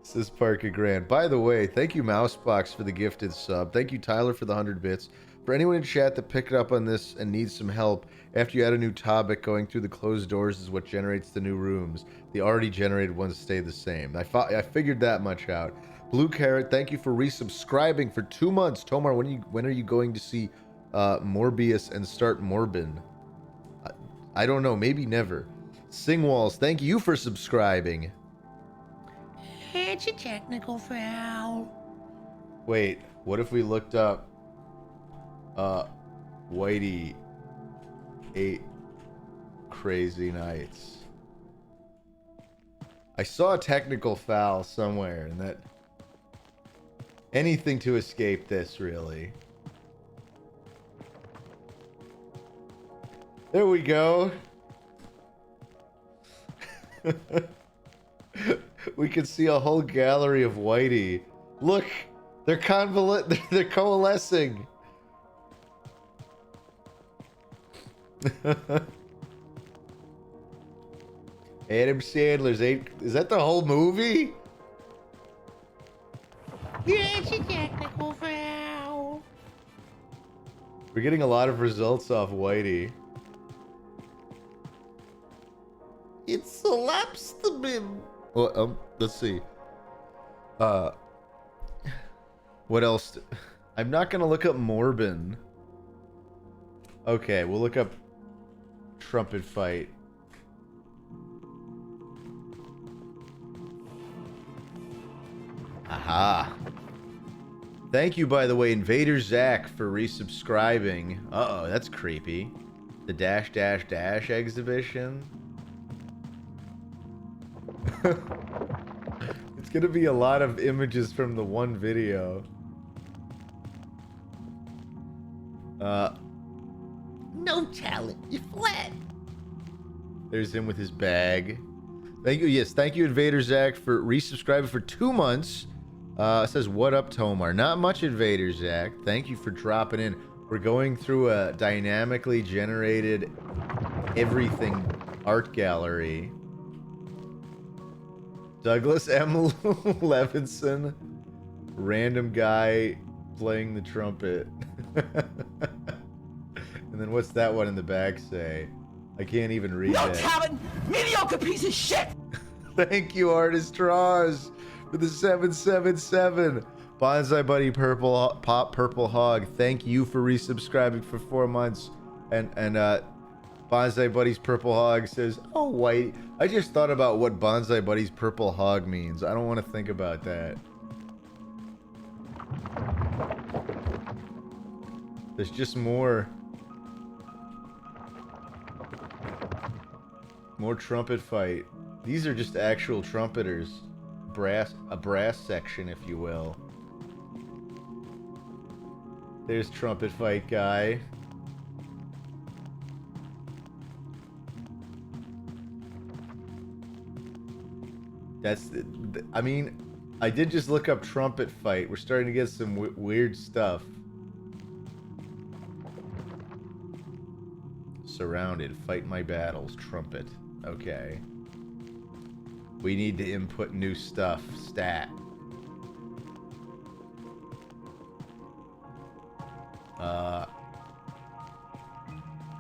says Parker Grant. By the way, thank you Mousebox for the gifted sub. Thank you Tyler for the 100 bits. For anyone in chat that picked up on this and needs some help, after you add a new topic, going through the closed doors is what generates the new rooms. The already generated ones stay the same. I figured that much out. Blue Carrot, thank you for resubscribing for 2 months. Tomar, when are you going to see Morbius and start Morbin? I don't know, maybe never. Singwalls, thank you for subscribing. It's a technical foul. Wait, what if we looked up Whitey 8 Crazy Nights? I saw a technical foul somewhere, and that anything to escape this, really. There we go. We can see a whole gallery of Whitey. Look, they're coalescing. Adam Sandler's 8. Is that the whole movie? Yeah, it's a technical foul. We're getting a lot of results off Whitey. It slaps the bim. Well, let's see. What else? I'm not gonna look up Morbin. Okay, we'll look up trumpet fight. Aha. Thank you, by the way, Invader Zach, for resubscribing. Uh-oh, that's creepy. The dash dash dash exhibition. It's gonna be a lot of images from the one video. No talent, you're flat. There's him with his bag. Thank you, yes, thank you, Invader Zach, for resubscribing for 2 months. It says, what up, Tomar? Not much, Invader Zach. Thank you for dropping in. We're going through a dynamically generated everything art gallery. Douglas M. Levinson. Random guy playing the trumpet. And then what's that one in the back say? I can't even read No that. talent, mediocre piece of shit. Thank you, Artist Draws, for the 777. Bonsai Buddy Purple Hog, thank you for resubscribing for 4 months. And Bonsai Buddy's Purple Hog says, oh, white. I just thought about what Bonsai Buddy's Purple Hog means. I don't want to think about that. There's just more trumpet fight. These are just actual trumpeters. a brass section, if you will. There's trumpet fight guy. That's I mean, I did just look up trumpet fight. We're starting to get some weird stuff. Surrounded. Fight my battles. Trumpet. Okay. We need to input new stuff. Stat.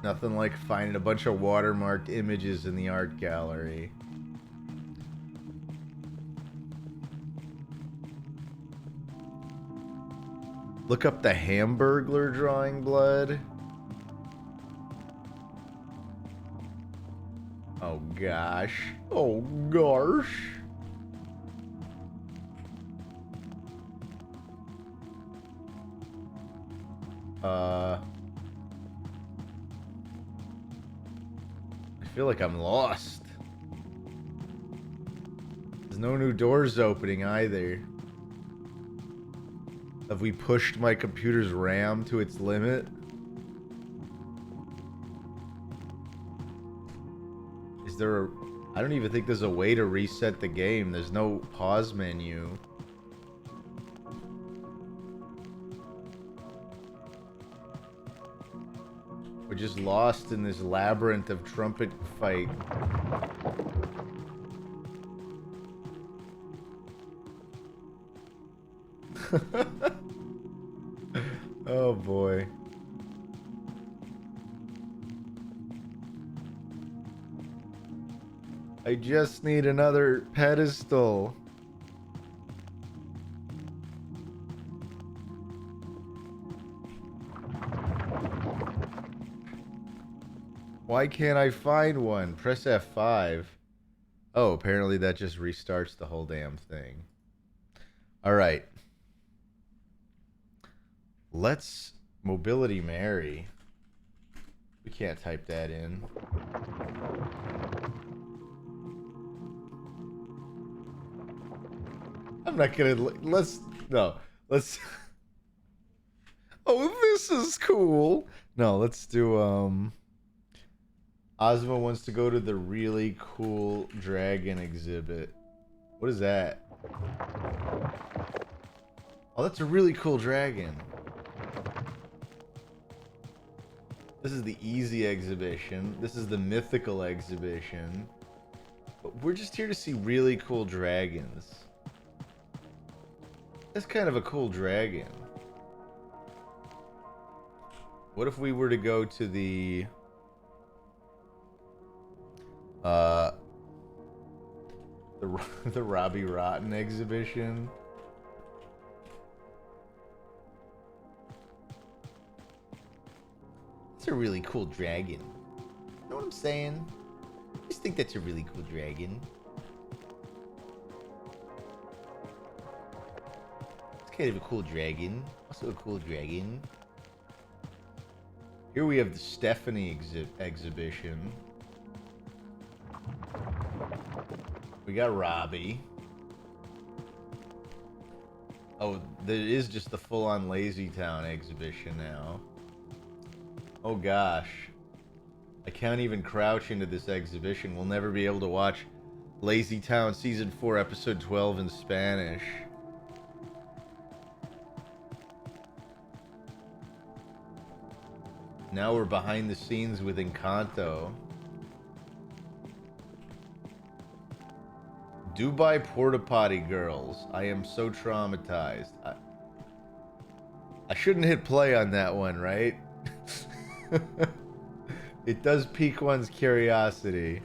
Nothing like finding a bunch of watermarked images in the art gallery. Look up the Hamburglar drawing blood. Oh gosh. Oh gosh. I feel like I'm lost. There's no new doors opening either. Have we pushed my computer's RAM to its limit? Is there a... I don't even think there's a way to reset the game. There's no pause menu. We're just lost in this labyrinth of trumpet fight. Oh boy. I just need another pedestal. Why can't I find one? Press F5. Oh, apparently that just restarts the whole damn thing. All right. Let's mobility Mary. We can't type that in. I'm not gonna. Let's. No. Let's. Oh, this is cool. No, let's do. Ozma wants to go to the really cool dragon exhibit. What is that? Oh, that's a really cool dragon. This is the easy exhibition. This is the mythical exhibition. But we're just here to see really cool dragons. That's kind of a cool dragon. What if we were to go to the... the Robbie Rotten exhibition? It's a really cool dragon. You know what I'm saying? I just think that's a really cool dragon. It's kind of a cool dragon. Also a cool dragon. Here we have the Stephanie exhibition. We got Robbie. Oh, there is just the full-on Lazy Town exhibition now. Oh gosh. I can't even crouch into this exhibition. We'll never be able to watch Lazy Town Season 4, Episode 12 in Spanish. Now we're behind the scenes with Encanto. Dubai Porta Potty Girls. I am so traumatized. I shouldn't hit play on that one, right? It does pique one's curiosity.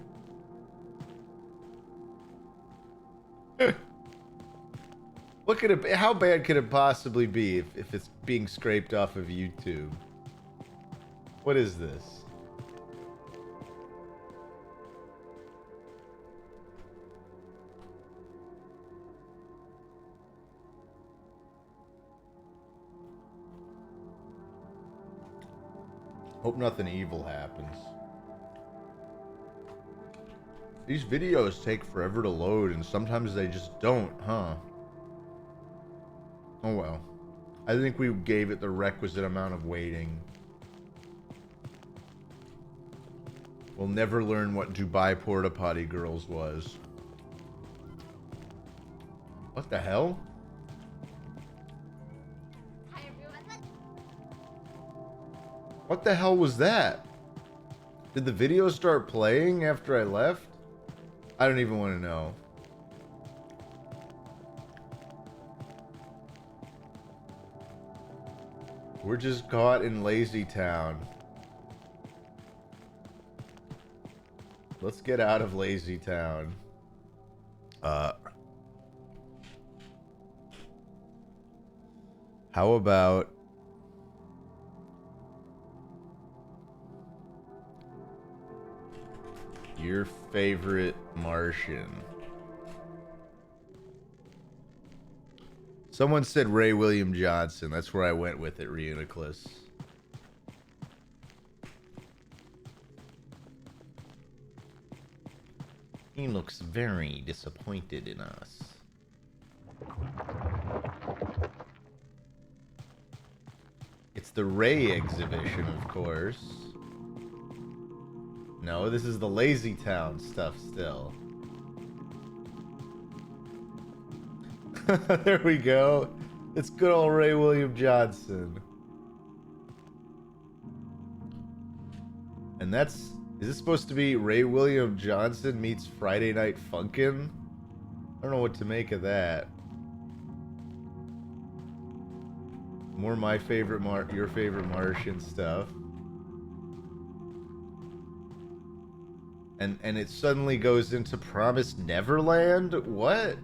What could it? How bad could it possibly be if it's being scraped off of YouTube? What is this? Hope nothing evil happens. These videos take forever to load, and sometimes they just don't, huh? Oh well. I think we gave it the requisite amount of waiting. We'll never learn what Dubai Porta Potty Girls was. What the hell? Hi everyone. What the hell was that? Did the video start playing after I left? I don't even want to know. We're just caught in Lazy Town. Let's get out of Lazy Town. How about your favorite Martian? Someone said Ray William Johnson. That's where I went with it, Reuniclus. He looks very disappointed in us. It's the Ray exhibition, of course. No, this is the Lazy Town stuff still. There we go. It's good old Ray William Johnson. And that's... Is this supposed to be Ray William Johnson meets Friday Night Funkin'? I don't know what to make of that. More my favorite your favorite Martian stuff. And it suddenly goes into Promised Neverland? What?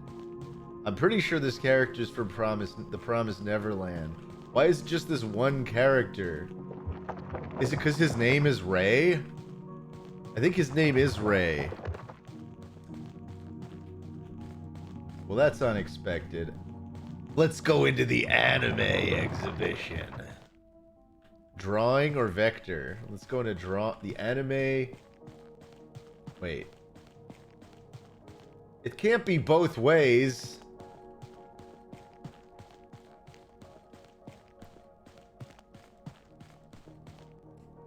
I'm pretty sure this character's from the Promised Neverland. Why is it just this one character? Is it because his name is Ray? I think his name is Ray. Well, that's unexpected. Let's go into the anime exhibition. Drawing or vector? Let's go into the anime. Wait. It can't be both ways.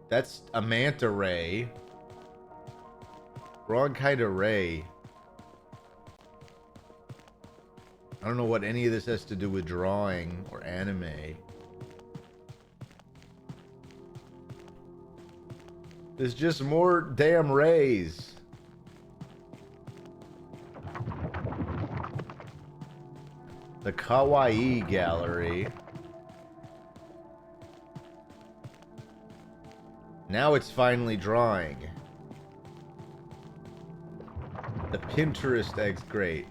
That's a manta ray. Wrong kind of ray. I don't know what any of this has to do with drawing or anime. There's just more damn rays. The Kawaii Gallery. Now it's finally drawing. The Pinterest eggs, great.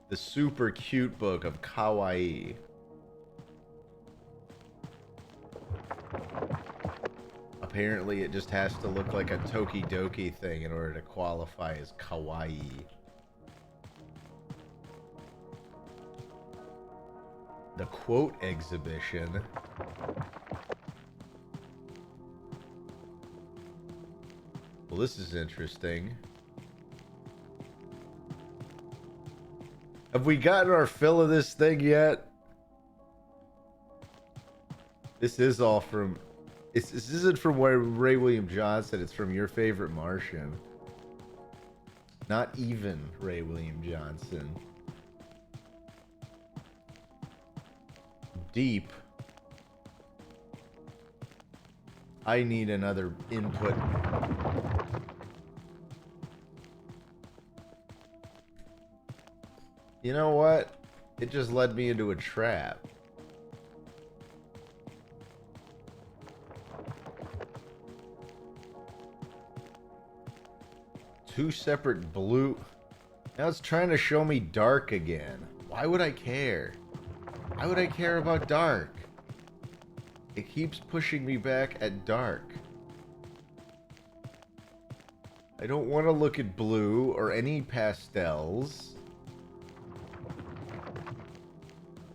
The super cute book of Kawaii. Apparently it just has to look like a Tokidoki thing in order to qualify as Kawaii. The quote exhibition. Well, this is interesting. Have we gotten our fill of this thing yet? This is all from... This isn't from Ray William Johnson. It's from your favorite Martian. Not even Ray William Johnson. Deep. I need another input. You know what? It just led me into a trap. Two separate blue. Now it's trying to show me dark again. Why would I care? Why would I care about dark? It keeps pushing me back at dark. I don't want to look at blue or any pastels.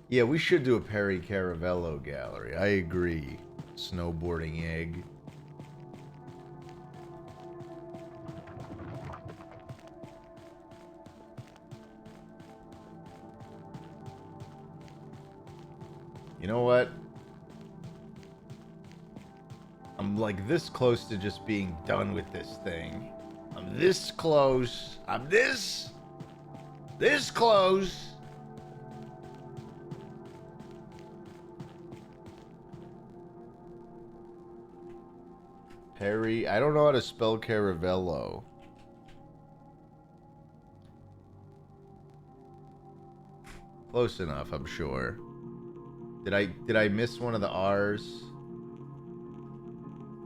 Yeah, we should do a Perry Caravello gallery. I agree. Snowboarding egg. You know what? I'm like this close to just being done with this thing. I'm this close. I'm this close. Perry, I don't know how to spell Caravello. Close enough, I'm sure. Did I miss one of the R's?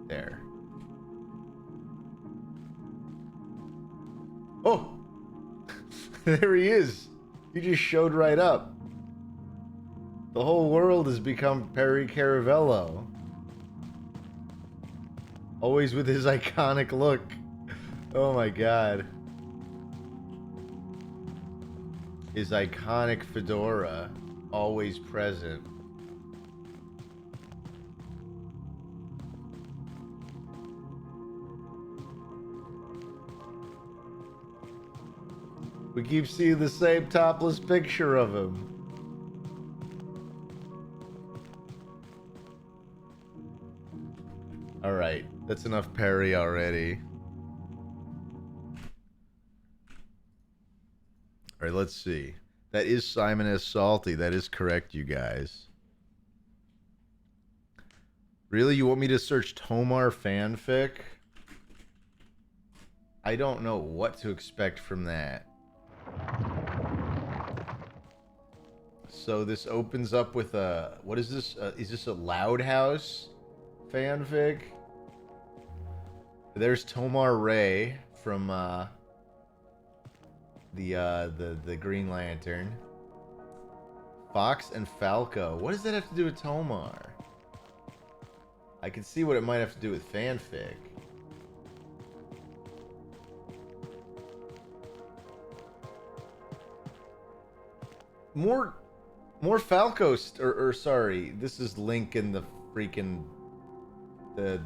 There. Oh! There he is. He just showed right up. The whole world has become Perry Caravello. Always with his iconic look. Oh my god. His iconic fedora. Always present. We keep seeing the same topless picture of him. Alright, that's enough Perry already. Alright, let's see. That is Simon S. Salty. That is correct, you guys. Really? You want me to search Tomar fanfic? I don't know what to expect from that. So this opens up with a... What is this? Is this a Loud House fanfic? There's Tomar Ray from the Green Lantern. Fox and Falco. What does that have to do with Tomar? I can see what it might have to do with fanfic. More Falco, or sorry, this is Link and the freaking the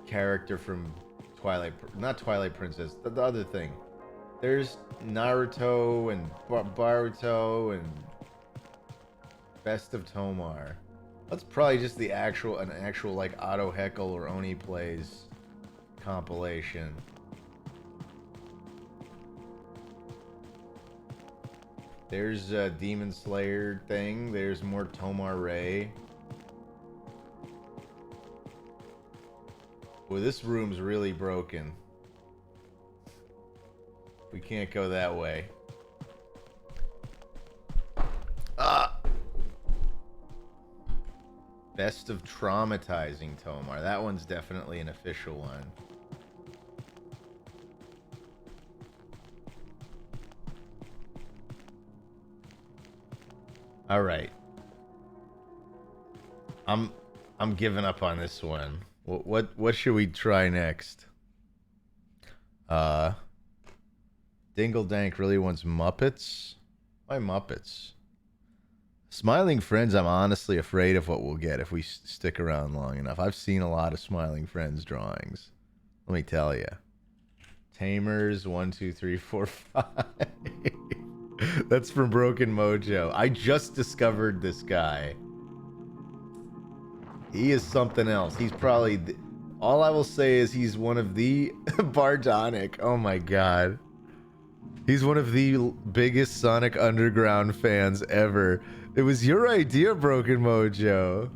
character from not Twilight Princess, the other thing. There's Naruto and Baruto and Best of Tomar. That's probably just an actual like Auto Heckle or Oni Plays compilation. There's a Demon Slayer thing. There's more Tomar Ray. Well, this room's really broken. We can't go that way. Ah! Best of Traumatizing Tomar. That one's definitely an official one. All right. I'm giving up on this one. What should we try next? Dingle Dank really wants Muppets. Why Muppets? Smiling Friends, I'm honestly afraid of what we'll get if we stick around long enough. I've seen a lot of Smiling Friends drawings. Let me tell you. Tamers, 1, 2, 3, 4, 5. That's from Broken Mojo. I just discovered this guy. He is something else. He's probably... all I will say is he's one of the... Bardonic. Oh my god. He's one of the biggest Sonic Underground fans ever. It was your idea, Broken Mojo.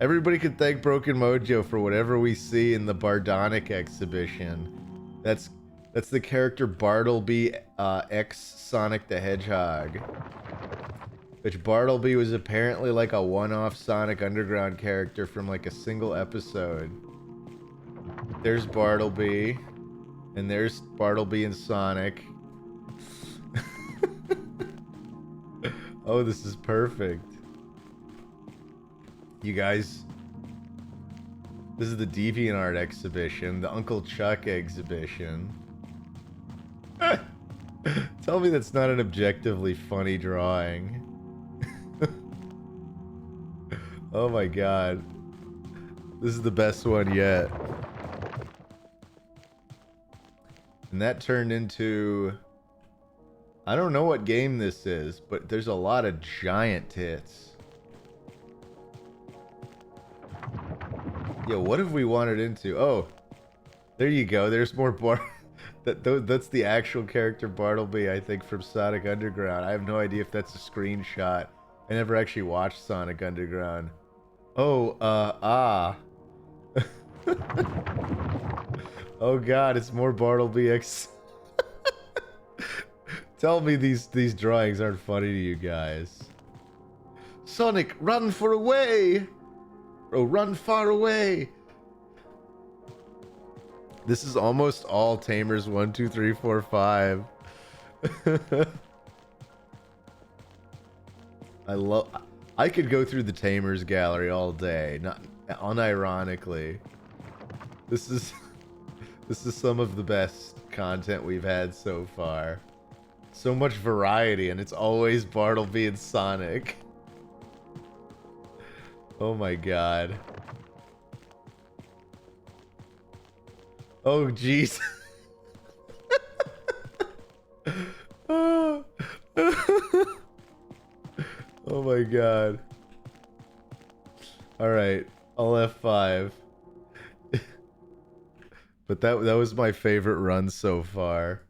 Everybody can thank Broken Mojo for whatever we see in the Bardonic exhibition. That's the character Bartleby, ex Sonic the Hedgehog. Which Bartleby was apparently like a one-off Sonic Underground character from like a single episode. There's Bartleby. And there's Bartleby and Sonic. Oh, this is perfect. You guys... This is the DeviantArt exhibition. The Uncle Chuck exhibition. Tell me that's not an objectively funny drawing. Oh my god. This is the best one yet. And that turned into... I don't know what game this is, but there's a lot of giant tits. Yo, what have we wandered into? Oh, there you go. There's more that's the actual character Bartleby, I think, from Sonic Underground. I have no idea if that's a screenshot. I never actually watched Sonic Underground. Oh, Oh god, it's more Bartleby X. Tell me these drawings aren't funny to you guys. Sonic, run for away! Oh, run far away! This is almost all Tamers 1, 2, 3, 4, 5. I could go through the Tamers gallery all day, not unironically. This is some of the best content we've had so far. So much variety, and it's always Bartleby and Sonic. Oh my god. Oh jeez. Oh my god. Alright, I'll F5. But that was my favorite run so far.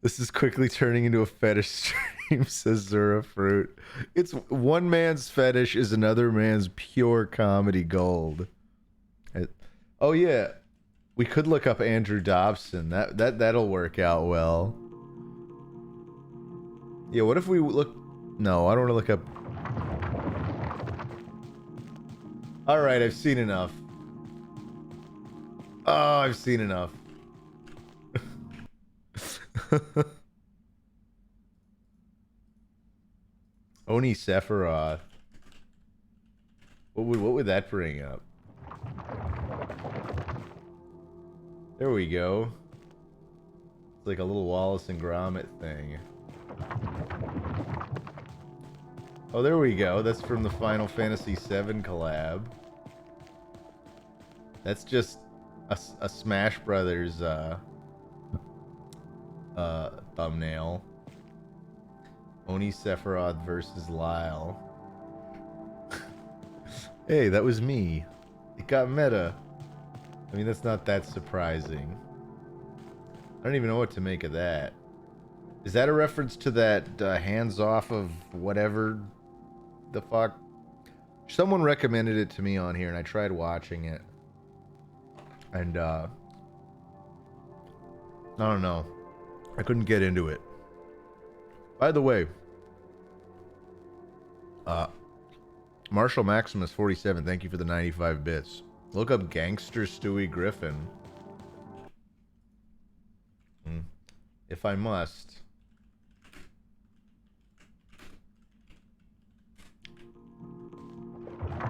This is quickly turning into a fetish stream, says Zura Fruit. It's one man's fetish is another man's pure comedy gold. Oh yeah, we could look up Andrew Dobson. That'll work out well. Yeah, what if we look? No, I don't want to look up. All right, I've seen enough. Oh, I've seen enough. Oni Sephiroth. What would that bring up? There we go. It's like a little Wallace and Gromit thing. Oh, there we go. That's from the Final Fantasy VII collab. That's just a Smash Brothers thumbnail. Oni Sephiroth versus Lyle. Hey, that was me. It got meta. I mean, that's not that surprising. I don't even know what to make of that. Is that a reference to that hands off of whatever the fuck? Someone recommended it to me on here and I tried watching it. And I don't know. I couldn't get into it. By the way, Marshall Maximus 47, thank you for the 95 bits. Look up Gangster Stewie Griffin. If I must.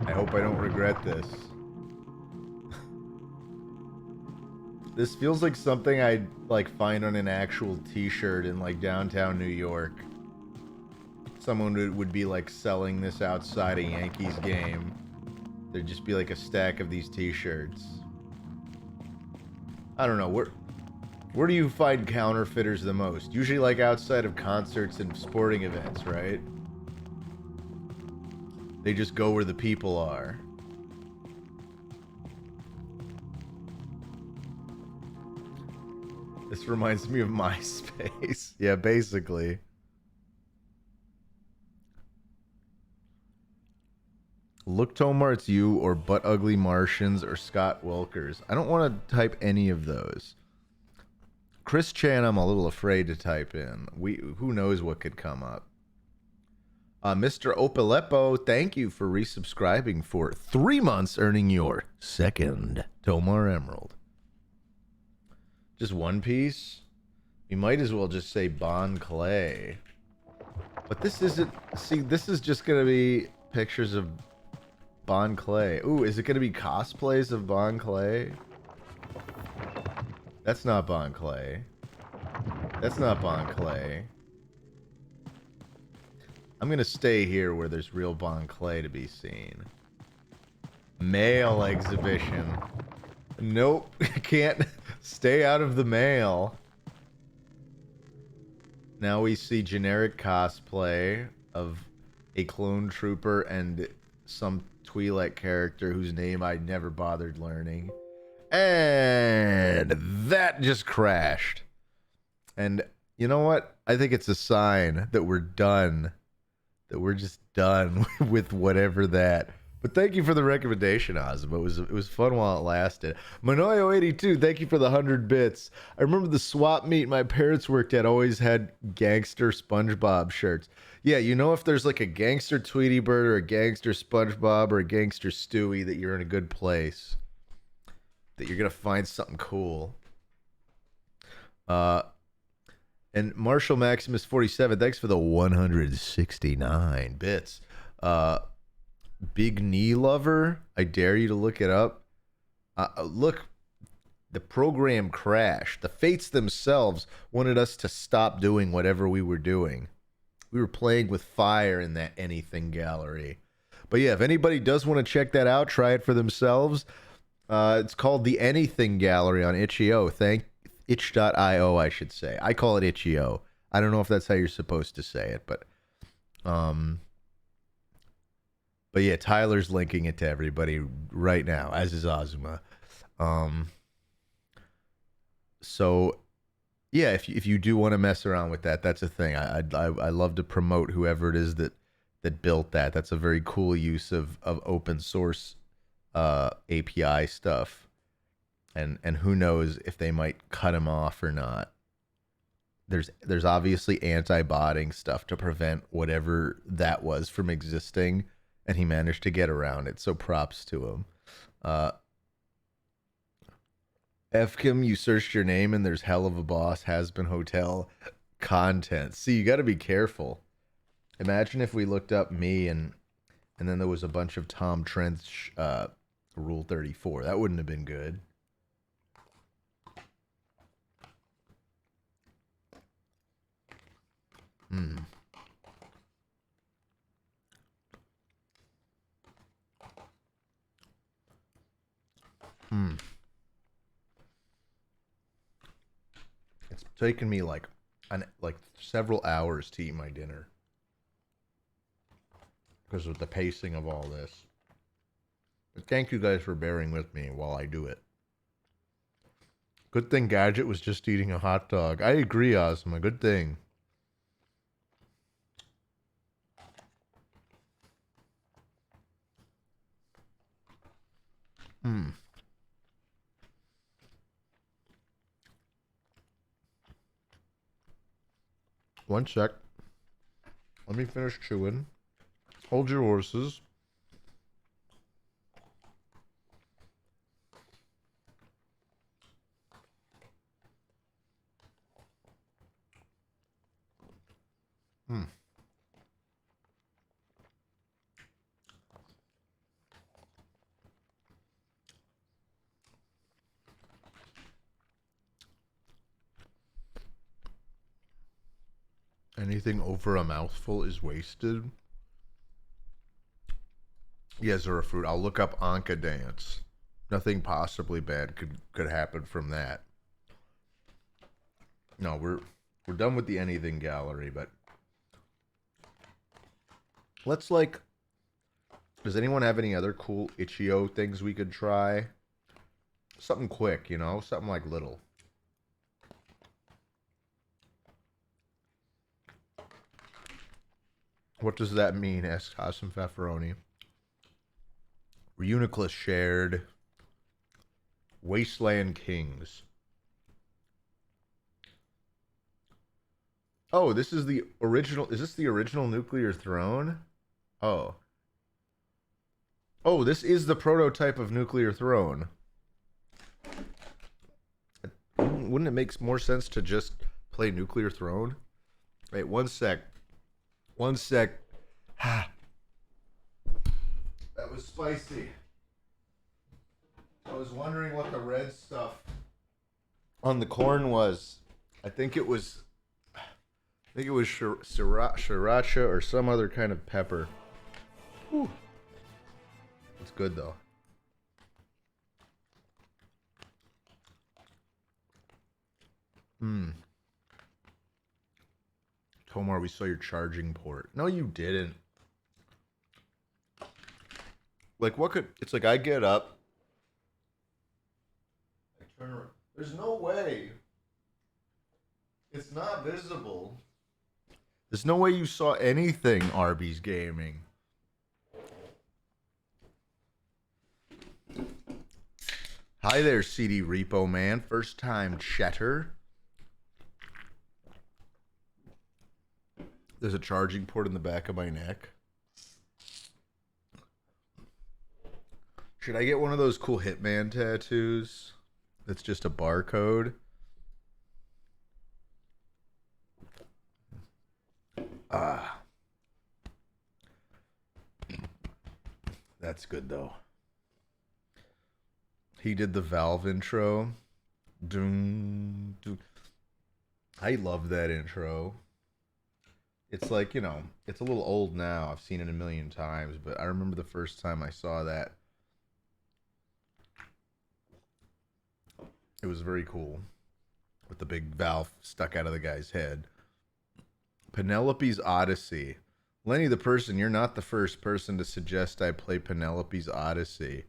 I hope I don't regret this. This feels like something I'd like find on an actual t-shirt in like downtown New York. Someone would be like selling this outside a Yankees game. There'd just be like a stack of these t-shirts. I don't know, where do you find counterfeiters the most? Usually like outside of concerts and sporting events, right? They just go where the people are. This reminds me of MySpace. Yeah, basically. Look Tomart's You or Butt Ugly Martians or Scott Wilkers. I don't want to type any of those. Chris Chan, I'm a little afraid to type in. Who knows what could come up. Mr. Opalepo, thank you for resubscribing for 3 months, earning your second Tomar Emerald. Just One Piece? You might as well just say Bon Clay. But this isn't... See, this is just going to be pictures of Bon Clay. Ooh, is it going to be cosplays of Bon Clay? That's not Bon Clay. That's not Bon Clay. I'm going to stay here where there's real Bon Clay to be seen. Mail exhibition. Nope, can't stay out of the mail. Now we see generic cosplay of a clone trooper and some Twi'lek character whose name I never bothered learning. And that just crashed. And you know what? I think it's a sign that we're done. That we're just done with whatever that. But thank you for the recommendation, Ozma. It was fun while it lasted. Manoyo82, thank you for the 100 bits. I remember the swap meet my parents worked at always had gangster SpongeBob shirts. Yeah, you know, if there's like a gangster Tweety Bird or a gangster SpongeBob or a gangster Stewie, that you're in a good place. That you're gonna find something cool. And Marshall Maximus 47, thanks for the 169 bits. Big Knee Lover, I dare you to look it up. Look, the program crashed. The fates themselves wanted us to stop doing whatever we were doing. We were playing with fire in that anything gallery. But yeah, if anybody does want to check that out, try it for themselves. It's called the Anything Gallery on itch.io. Itch.io, I should say. I call it itch.io. I don't know if that's how you're supposed to say it, but yeah, Tyler's linking it to everybody right now, as is Ozuma. So yeah, if you do want to mess around with that, that's a thing. I love to promote whoever it is that built that. That's a very cool use of open source API stuff. And who knows if they might cut him off or not. There's obviously anti-botting stuff to prevent whatever that was from existing, and he managed to get around it. So props to him. Fkim, you searched your name and there's hell of a boss has been hotel content. See, you got to be careful. Imagine if we looked up me and then there was a bunch of Tom Trench Rule 34. That wouldn't have been good. It's taken me like several hours to eat my dinner because of the pacing of all this. But thank you guys for bearing with me while I do it. Good thing Gadget was just eating a hot dog. I agree, Ozma. Good thing. One sec. Let me finish chewing. Hold your horses. Anything over a mouthful is wasted. Yes, or a fruit. I'll look up Anka dance. Nothing possibly bad could happen from that. No, we're done with the anything gallery, but let's does anyone have any other cool itch.io things we could try? Something quick, you know, something like little. What does that mean? Asked Hasim Fafaroni. Reuniclus shared. Wasteland Kings. Oh, this is the original. Is this the original Nuclear Throne? Oh. Oh, this is the prototype of Nuclear Throne. Wouldn't it make more sense to just play Nuclear Throne? Wait, one sec. One sec. That was spicy. I was wondering what the red stuff on the corn was. I think it was sriracha or some other kind of pepper. Whew. It's good though. Tomar, we saw your charging port. No, you didn't. Like, what could... It's like I get up. I turn around. There's no way. It's not visible. There's no way you saw anything, Arby's Gaming. Hi there, CD Repo Man. First time chatter. There's a charging port in the back of my neck. Should I get one of those cool Hitman tattoos? That's just a barcode. Ah. That's good though. He did the Valve intro. Doom, doom. I love that intro. It's like, you know, it's a little old now. I've seen it a million times, but I remember the first time I saw that. It was very cool. With the big valve stuck out of the guy's head. Penelope's Odyssey. Lenny the person, you're not the first person to suggest I play Penelope's Odyssey.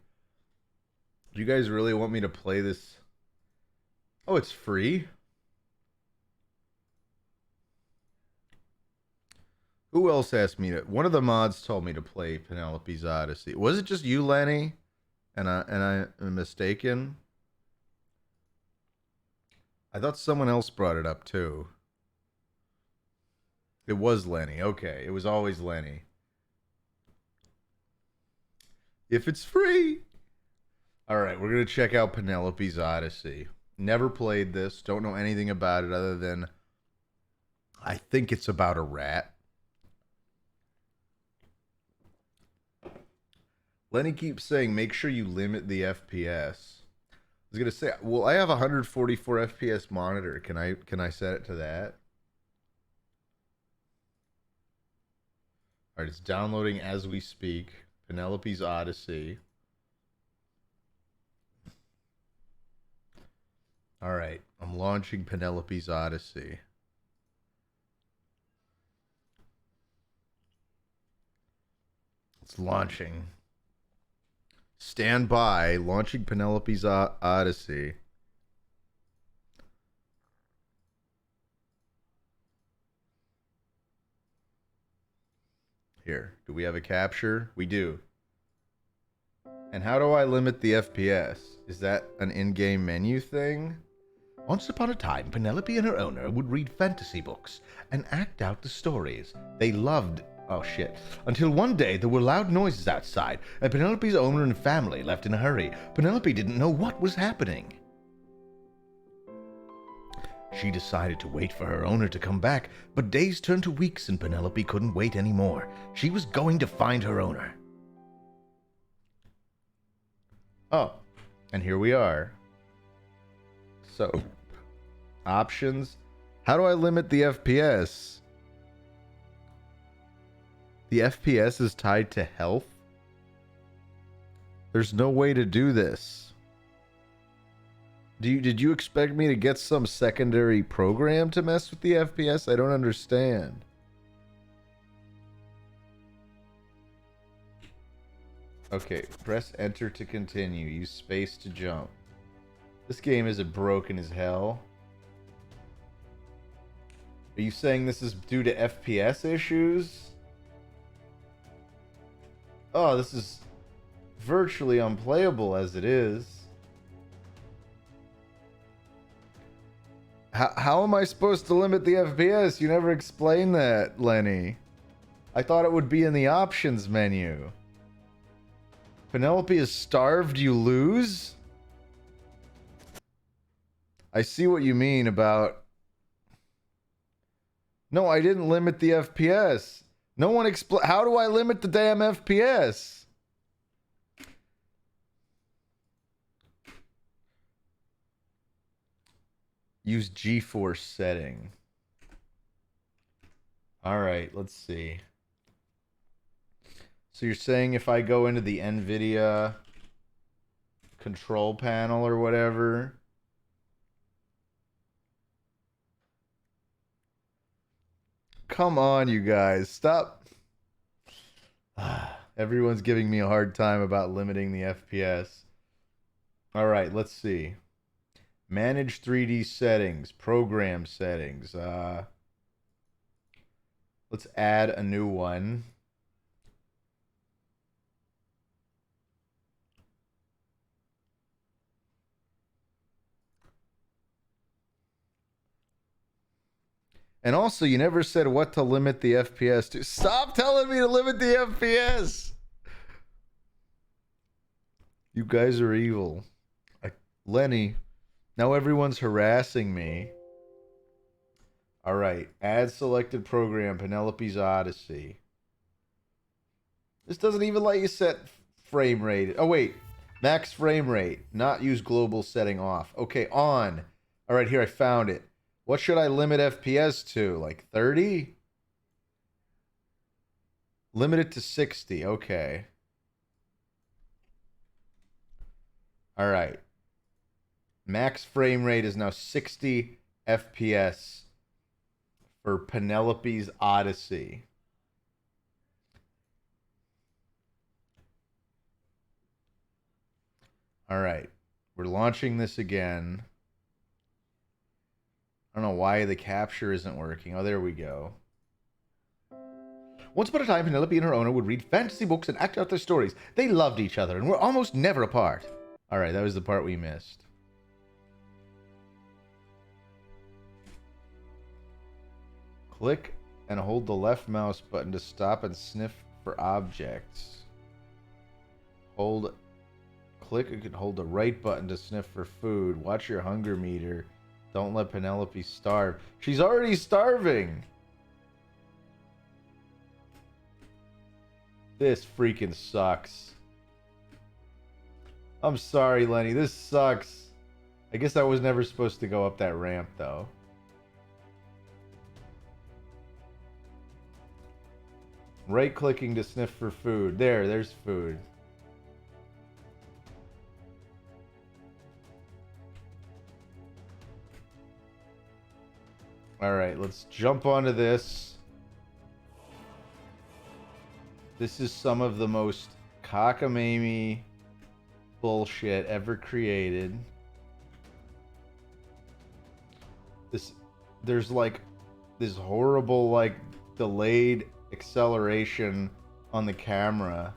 Do you guys really want me to play this? Oh, it's free? Who else asked me to? One of the mods told me to play Penelope's Odyssey. Was it just you, Lenny? And I am mistaken? I thought someone else brought it up too. It was Lenny. Okay, it was always Lenny. If it's free. All right, we're going to check out Penelope's Odyssey. Never played this. Don't know anything about it other than I think it's about a rat. Lenny keeps saying, make sure you limit the FPS. I was going to say, well, I have a 144 FPS monitor. Can I set it to that? All right, it's downloading as we speak. Penelope's Odyssey. All right, I'm launching Penelope's Odyssey. It's launching. Stand by, launching Penelope's Odyssey. Here, do we have a capture? We do. And how do I limit the FPS? Is that an in-game menu thing? Once upon a time, Penelope and her owner would read fantasy books and act out the stories. They loved... Oh, shit. Until one day, there were loud noises outside, and Penelope's owner and family left in a hurry. Penelope didn't know what was happening. She decided to wait for her owner to come back, but days turned to weeks and Penelope couldn't wait anymore. She was going to find her owner. Oh, and here we are. So, options. How do I limit the FPS? The FPS is tied to health? There's no way to do this. Did you expect me to get some secondary program to mess with the FPS? I don't understand. Okay, press enter to continue. Use space to jump. This game isn't broken as hell. Are you saying this is due to FPS issues? Oh, this is virtually unplayable as it is. How am I supposed to limit the FPS? You never explained that, Lenny. I thought it would be in the options menu. Penelope is starved, you lose? I see what you mean about... No, I didn't limit the FPS. No one How do I limit the damn FPS? Use GeForce setting. All right, let's see. So you're saying if I go into the NVIDIA control panel or whatever... Come on, you guys. Stop. Everyone's giving me a hard time about limiting the FPS. All right, let's see. Manage 3D settings, program settings. Let's add a new one. And also, you never said what to limit the FPS to. Stop telling me to limit the FPS! You guys are evil. Lenny, now everyone's harassing me. Alright, add selected program, Penelope's Odyssey. This doesn't even let you set frame rate. Oh, wait. Max frame rate. Not use global setting off. Okay, on. Alright, here, I found it. What should I limit FPS to? Like 30? Limit it to 60. Okay. Alright. Max frame rate is now 60 FPS for Penelope's Odyssey. Alright. We're launching this again. I don't know why the capture isn't working. Oh, there we go. Once upon a time, Penelope and her owner would read fantasy books and act out their stories. They loved each other and were almost never apart. Alright, that was the part we missed. Click and hold the left mouse button to stop and sniff for objects. Click and hold the right button to sniff for food. Watch your hunger meter. Don't let Penelope starve. She's already starving! This freaking sucks. I'm sorry, Lenny. This sucks. I guess I was never supposed to go up that ramp, though. Right-clicking to sniff for food. There's food. Alright, let's jump onto this. This is some of the most cockamamie bullshit ever created. There's like this horrible like delayed acceleration on the camera.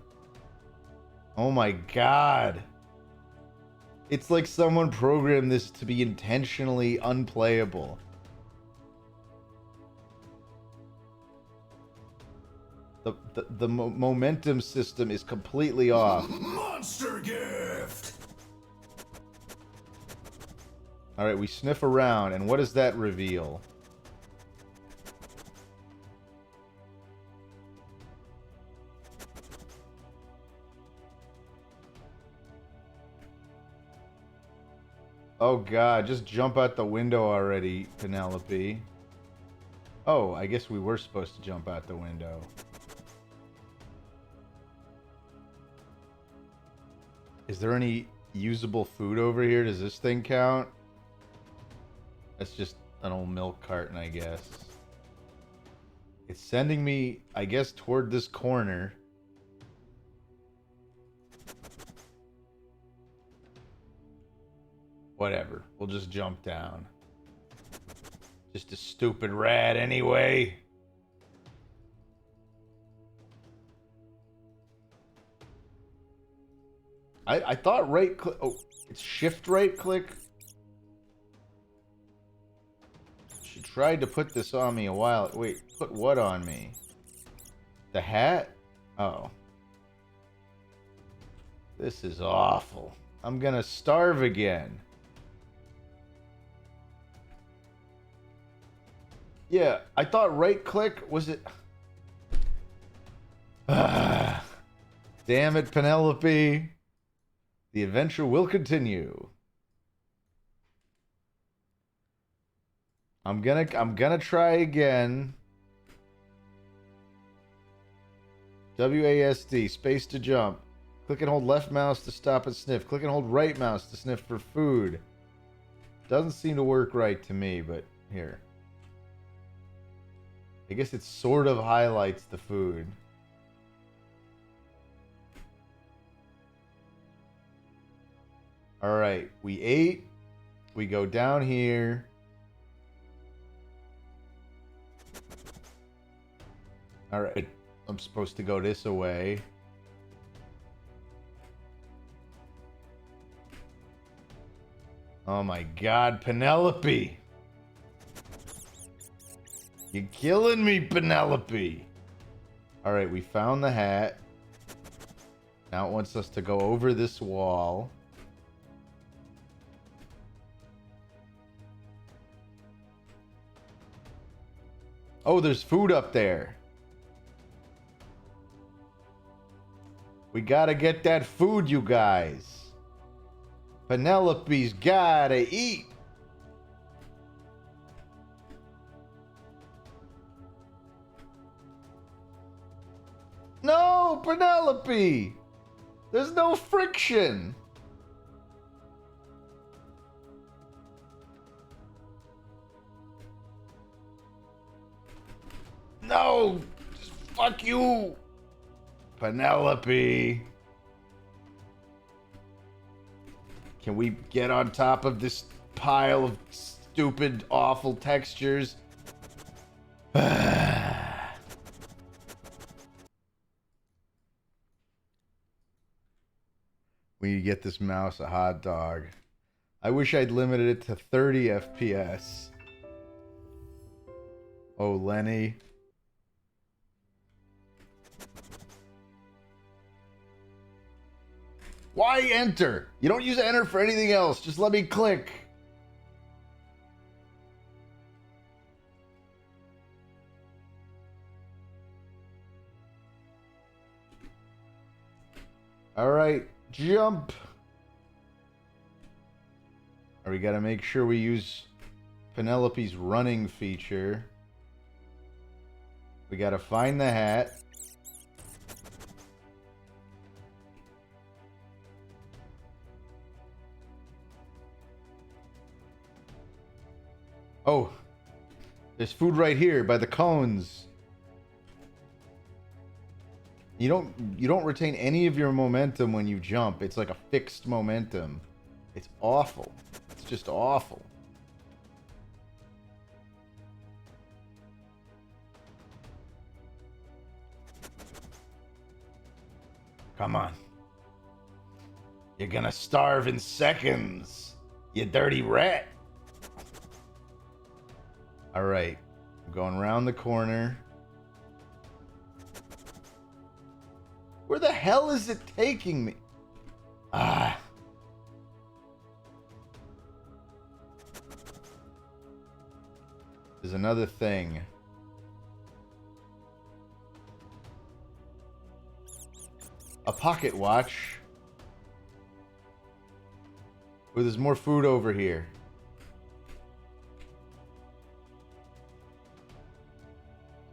Oh my god. It's like someone programmed this to be intentionally unplayable. The momentum system is completely off. Monster gift! Alright, we sniff around, and what does that reveal? Oh god, just jump out the window already, Penelope. Oh, I guess we were supposed to jump out the window. Is there any usable food over here? Does this thing count? That's just an old milk carton, I guess. It's sending me, I guess, toward this corner. Whatever. We'll just jump down. Just a stupid rat anyway. I thought right click. Oh, it's shift right click. She tried to put this on me a while. Wait, put what on me? The hat? Oh. This is awful. I'm gonna starve again. Yeah, I thought right click was it. Damn it, Penelope. The adventure will continue. I'm gonna try again. WASD, space to jump. Click and hold left mouse to stop and sniff. Click and hold right mouse to sniff for food. Doesn't seem to work right to me, but here. I guess it sort of highlights the food. All right, we ate. We go down here. All right, I'm supposed to go this way. Oh my God, Penelope. You're killing me, Penelope. All right, we found the hat. Now it wants us to go over this wall. Oh, there's food up there. We gotta get that food, you guys. Penelope's gotta eat. No, Penelope! There's no friction! No! Just fuck you! Penelope! Can we get on top of this pile of stupid, awful textures? We need to get this mouse a hot dog. I wish I'd limited it to 30 FPS. Oh, Lenny. Why enter? You don't use enter for anything else. Just let me click. All right, jump. Or we gotta make sure we use Penelope's running feature. We gotta find the hat. Oh, there's food right here by the cones. You don't retain any of your momentum when you jump. It's like a fixed momentum. It's awful. It's just awful. Come on. You're gonna starve in seconds, you dirty rat. All right, I'm going around the corner. Where the hell is it taking me? Ah. There's another thing. A pocket watch. Oh, there's more food over here.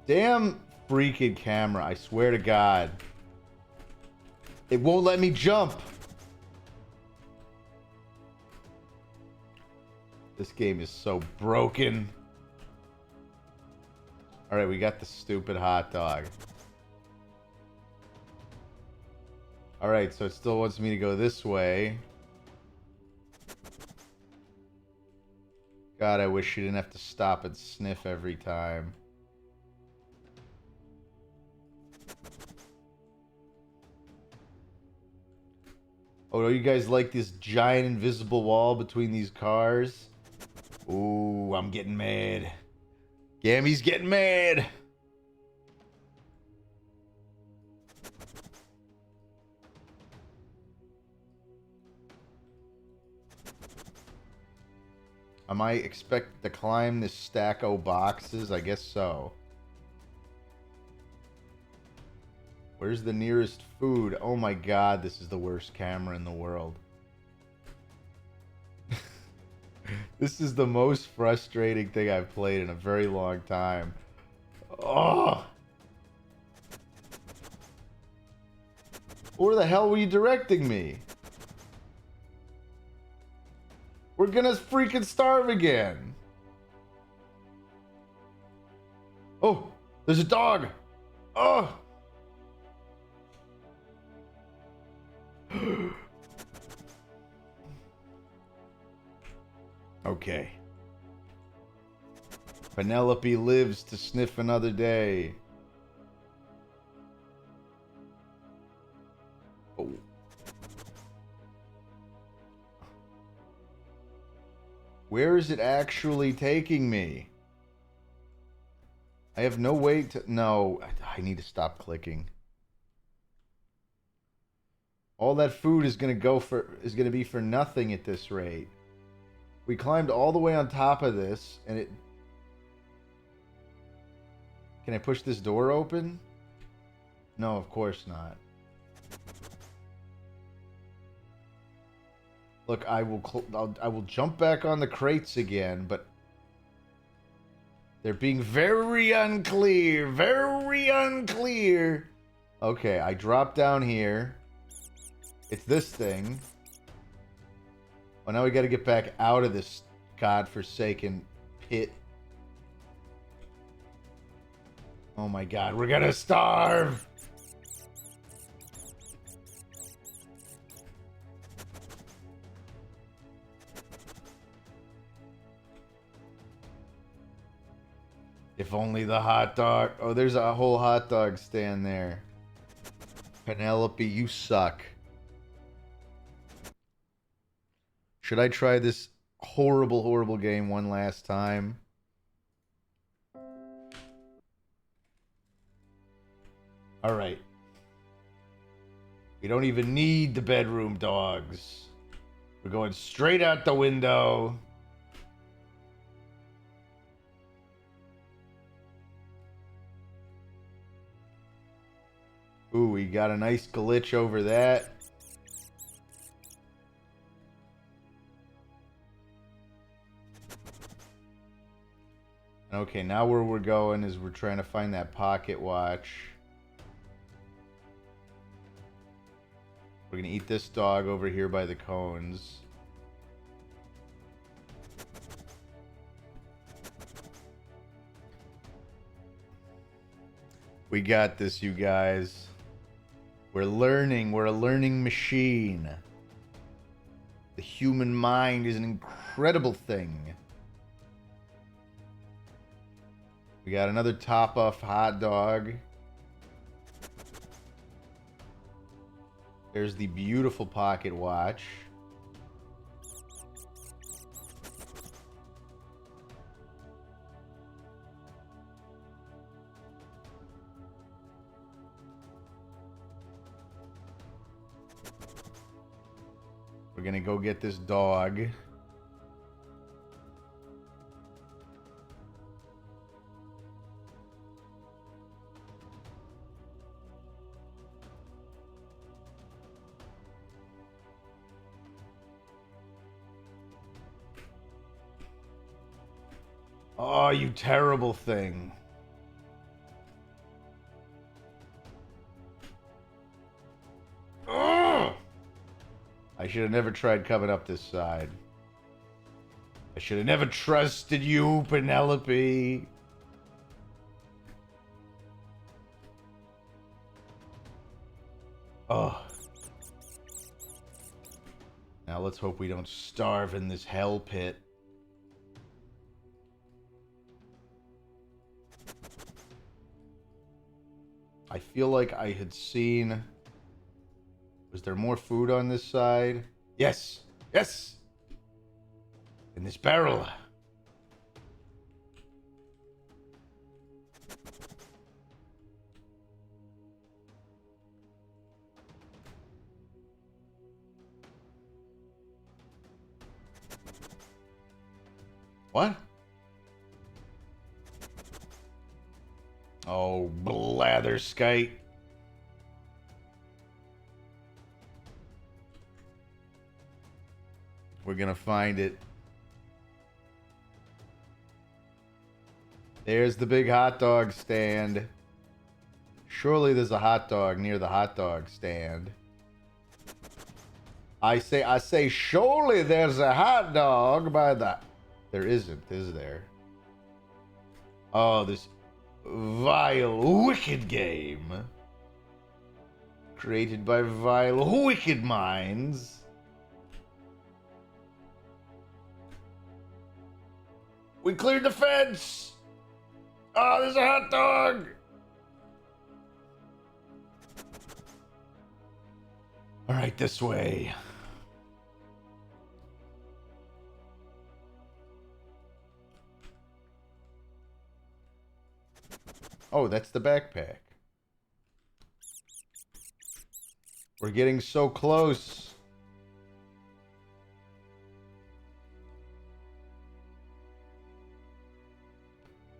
Damn freaking camera, I swear to God. It won't let me jump. This game is so broken. Alright, we got the stupid hot dog. Alright, so it still wants me to go this way. God, I wish you didn't have to stop and sniff every time. Oh, do you guys like this giant invisible wall between these cars? Ooh, I'm getting mad. Gammy's getting mad. Am I expected to climb this stack of boxes? I guess so. Where's the nearest food? Oh my God, this is the worst camera in the world. This is the most frustrating thing I've played in a very long time. Oh! Where the hell were you directing me? We're gonna freaking starve again. Oh, there's a dog. Oh! Okay. Penelope lives to sniff another day. Oh. Where is it actually taking me? I have no way to... No, I need to stop clicking. All that food is gonna be for nothing at this rate. We climbed all the way on top of this, and it... Can I push this door open? No, of course not. Look, I will jump back on the crates again, but they're being very unclear, very unclear. Okay, I drop down here. It's this thing. Well, now we got to get back out of this godforsaken pit. Oh my god, we're gonna starve! If only the hot dog... Oh, there's a whole hot dog stand there. Penelope, you suck. Should I try this horrible, horrible game one last time? Alright. We don't even need the bedroom dogs. We're going straight out the window. Ooh, we got a nice glitch over that. Okay, now where we're going is we're trying to find that pocket watch. We're gonna eat this dog over here by the cones. We got this, you guys. We're learning. We're a learning machine. The human mind is an incredible thing. We got another top-off hot dog. There's the beautiful pocket watch. We're gonna go get this dog. Oh, you terrible thing. Ugh! I should have never tried coming up this side. I should have never trusted you, Penelope. Oh. Now let's hope we don't starve in this hell pit. I feel like I had seen... Was there more food on this side? Yes! Yes! In this barrel. What? Oh, blatherskite. We're gonna find it. There's the big hot dog stand. Surely there's a hot dog near the hot dog stand. I say, surely there's a hot dog by the... There isn't, is there? Oh, this vile, wicked game. Created by vile, wicked minds. We cleared the fence! Oh, there's a hot dog! Alright, this way. Oh, that's the backpack. We're getting so close.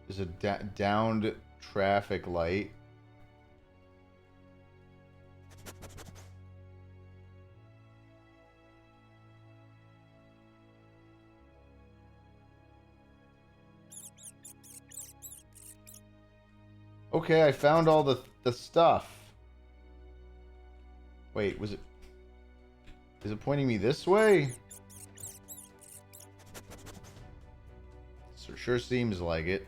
There's a downed traffic light. Okay, I found all the stuff. Wait, was it... Is it pointing me this way? Sure seems like it.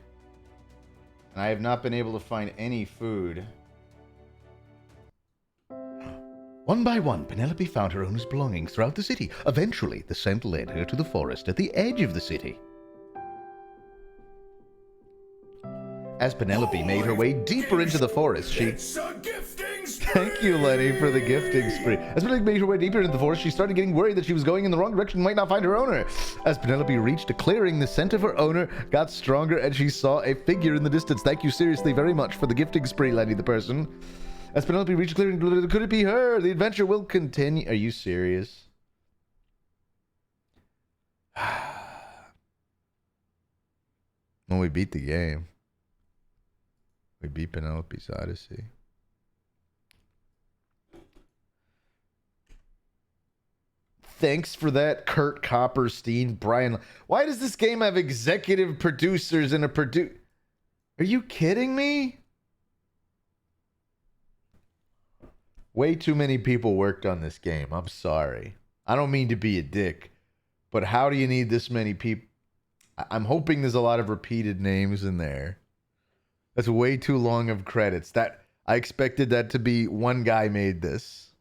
And I have not been able to find any food. One by one, Penelope found her owner's belongings throughout the city. Eventually, the scent led her to the forest at the edge of the city. As Penelope made her way deeper into the forest, she... It's a gifting spree! Thank you, Lenny, for the gifting spree. As Penelope made her way deeper into the forest, she started getting worried that she was going in the wrong direction and might not find her owner. As Penelope reached a clearing, the scent of her owner got stronger and she saw a figure in the distance. Thank you seriously very much for the gifting spree, Lenny the person. As Penelope reached a clearing, could it be her? The adventure will continue. Are you serious? Well, we beat the game. We beat Penelope's Odyssey. Thanks for that, Kurt Copperstein, Brian. Why does this game have executive producers and a Are you kidding me? Way too many people worked on this game. I'm sorry. I don't mean to be a dick, but how do you need this many people? I'm hoping there's a lot of repeated names in there. That's way too long of credits. I expected that to be one guy made this.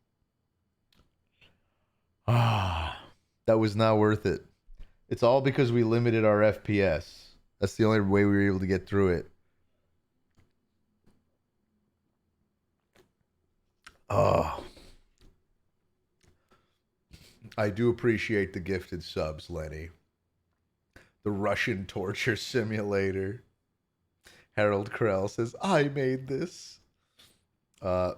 Ah, that was not worth it. It's all because we limited our FPS. That's the only way we were able to get through it. Oh. I do appreciate the gifted subs, Lenny. The Russian torture simulator. Harold Krell says, I made this. Why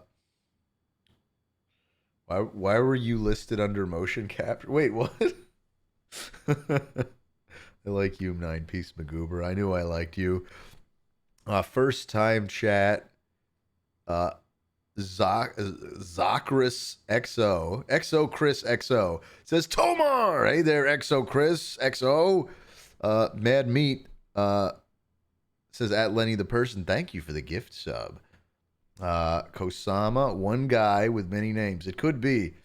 were you listed under motion capture? Wait, what? I like you, 9-Piece McGoober. I knew I liked you. First time chat. Zachris XO. XO Chris XO. Says, Tomar! Hey there, XO Chris XO. Mad Meat. Says at Lenny the person, thank you for the gift sub. Kosama, one guy with many names. It could be.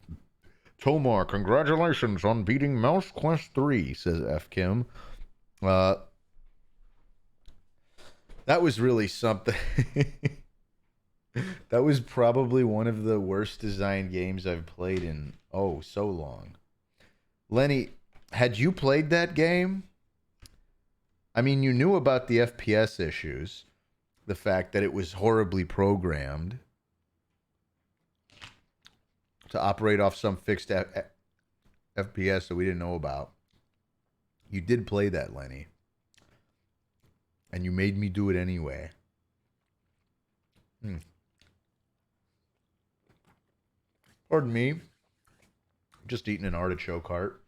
Tomar, congratulations on beating Mouse Quest 3, says F. Kim. That was really something. That was probably one of the worst designed games I've played in, so long. Lenny, had you played that game? I mean, you knew about the FPS issues, the fact that it was horribly programmed to operate off some fixed FPS that we didn't know about. You did play that, Lenny. And you made me do it anyway. Pardon me. Just eating an artichoke heart.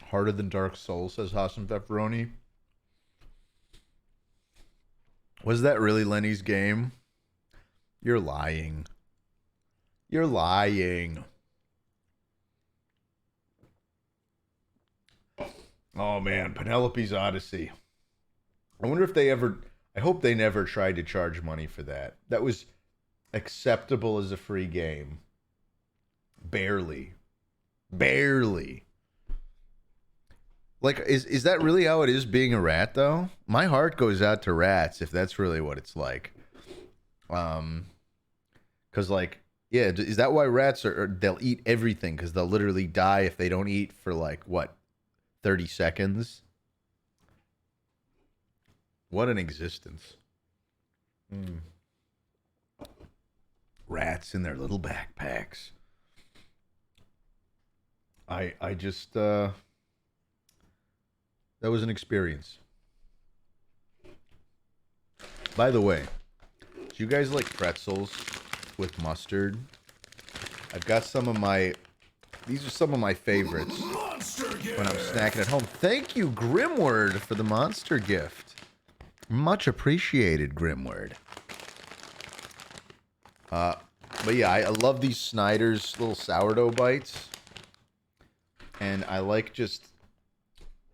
Harder than Dark Souls, says Hassam Pepperoni. Was that really Lenny's game? You're lying. You're lying. Oh man, Penelope's Odyssey. I wonder if they ever... I hope they never tried to charge money for that. That was acceptable as a free game. Barely. Barely. Like, is that really how it is being a rat, though? My heart goes out to rats if that's really what it's like. Because, like, Yeah, is that why rats they'll eat everything because they'll literally die if they don't eat for like what 30 seconds? What an existence. Rats in their little backpacks. I just that was an experience. By the way, do you guys like pretzels with mustard? I've got some of my these are some of my favorites when I'm snacking at home. Thank you, Grimward, for the monster gift. Much appreciated, Grimward. But yeah, I love these Snyder's little sourdough bites. And I like just...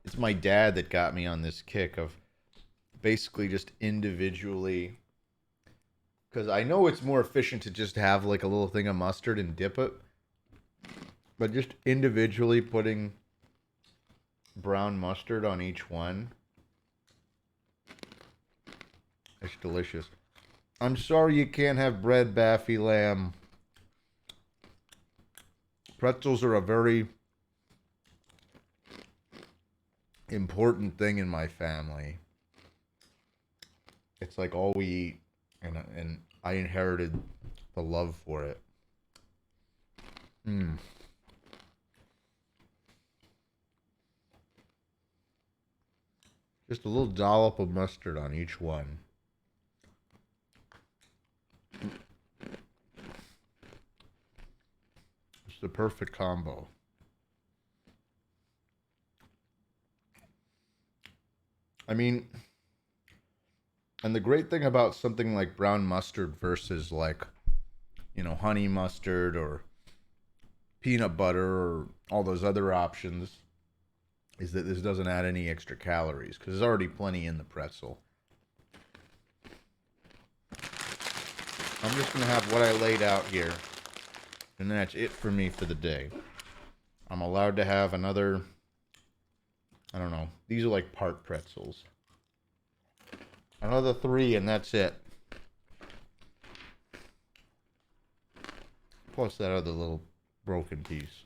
It's my dad that got me on this kick of basically just individually... Because I know it's more efficient to just have like a little thing of mustard and dip it. But just individually putting brown mustard on each one. It's delicious. I'm sorry you can't have bread, Baffy Lamb. Pretzels are a very important thing in my family. It's like all we eat, and I inherited the love for it. Just a little dollop of mustard on each one. It's the perfect combo. I mean, and the great thing about something like brown mustard versus like, you know, honey mustard or peanut butter or all those other options is that this doesn't add any extra calories because there's already plenty in the pretzel. I'm just going to have what I laid out here. And that's it for me for the day. I'm allowed to have another, I don't know. These are like part pretzels. Another 3 and that's it. Plus that other little broken piece.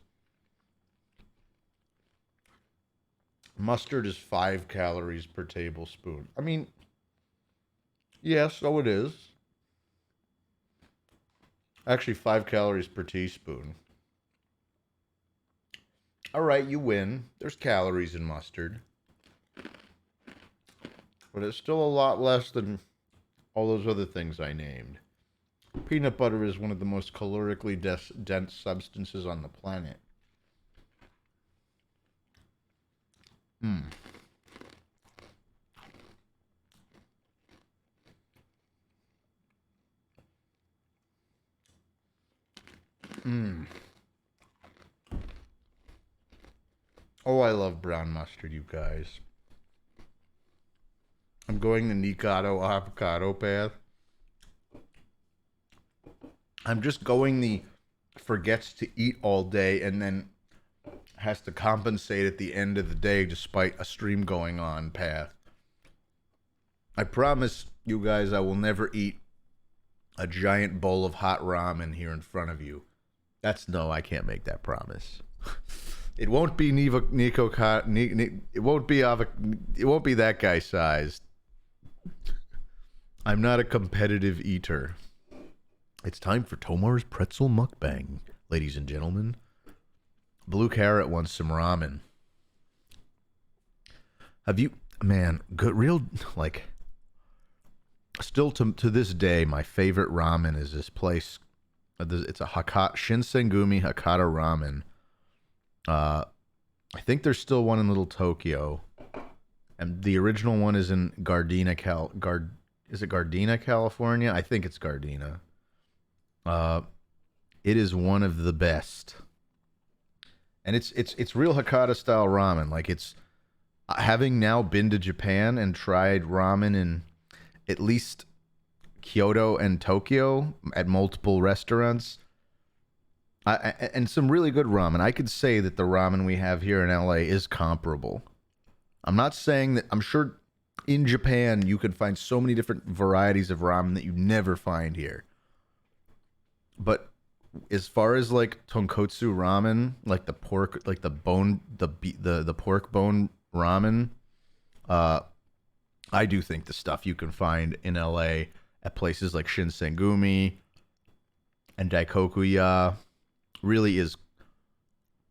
Mustard is 5 calories per tablespoon. I mean, yes, so it is. Actually, 5 calories per teaspoon. All right, you win. There's calories in mustard. But it's still a lot less than all those other things I named. Peanut butter is one of the most calorically dense substances on the planet. Oh, I love brown mustard, you guys. I'm going the Nikado avocado path. I'm just going the forgets to eat all day and then has to compensate at the end of the day despite a stream going on path. I promise you guys I will never eat a giant bowl of hot ramen here in front of you. No, I can't make that promise. It won't be it won't be that guy sized. I'm not a competitive eater. It's time for Tomar's pretzel mukbang, ladies and gentlemen. Blue Carrot wants some ramen. Have you, man, good, real, like, still to this day, my favorite ramen is this place. It's a Shinsengumi Hakata ramen. I think there's still one in Little Tokyo. And the original one is in Gardena, is it Gardena, California? I think it's Gardena. It is one of the best. And it's real Hakata style ramen. Like, it's having now been to Japan and tried ramen in at least Kyoto and Tokyo at multiple restaurants. And some really good ramen. I could say that the ramen we have here in LA is comparable. I'm not saying that, I'm sure in Japan you could find so many different varieties of ramen that you never find here. But as far as like tonkotsu ramen, like the pork, like the bone, the pork bone ramen, uh, I do think the stuff you can find in LA at places like Shinsengumi and Daikokuya really is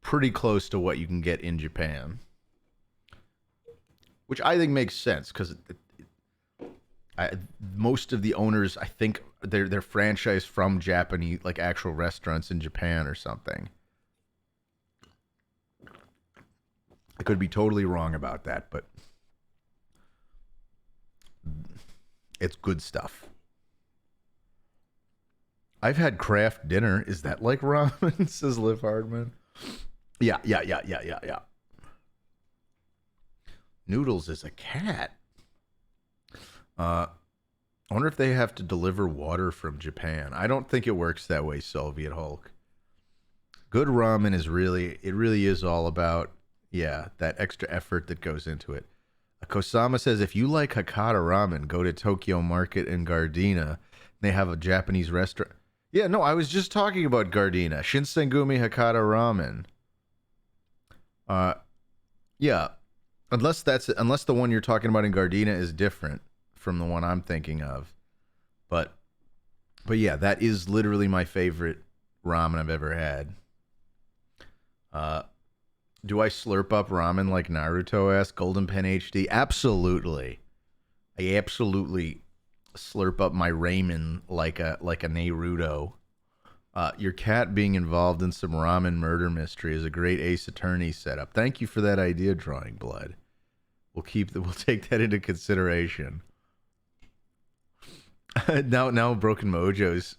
pretty close to what you can get in Japan, which I think makes sense because most of the owners, I think, they're franchised from Japanese, like actual restaurants in Japan or something. I could be totally wrong about that, but it's good stuff. I've had craft dinner. Is that like ramen? Says Liv Hardman. Yeah. Noodles is a cat. I wonder if they have to deliver water from Japan. I don't think it works that way, Soviet Hulk. Good ramen is it really is all about, that extra effort that goes into it. Kosama says, if you like Hakata ramen, go to Tokyo Market in Gardena. They have a Japanese restaurant. Yeah, no, I was just talking about Gardena. Shinsengumi Hakata ramen. Yeah. Unless the one you're talking about in Gardena is different from the one I'm thinking of. But yeah, that is literally my favorite ramen I've ever had. Do I slurp up ramen like Naruto asks? Golden Pen HD? Absolutely. I absolutely slurp up my ramen like a Naruto. Your cat being involved in some ramen murder mystery is a great Ace Attorney setup. Thank you for that idea, Drawing Blood. We'll take that into consideration. now Broken Mojo's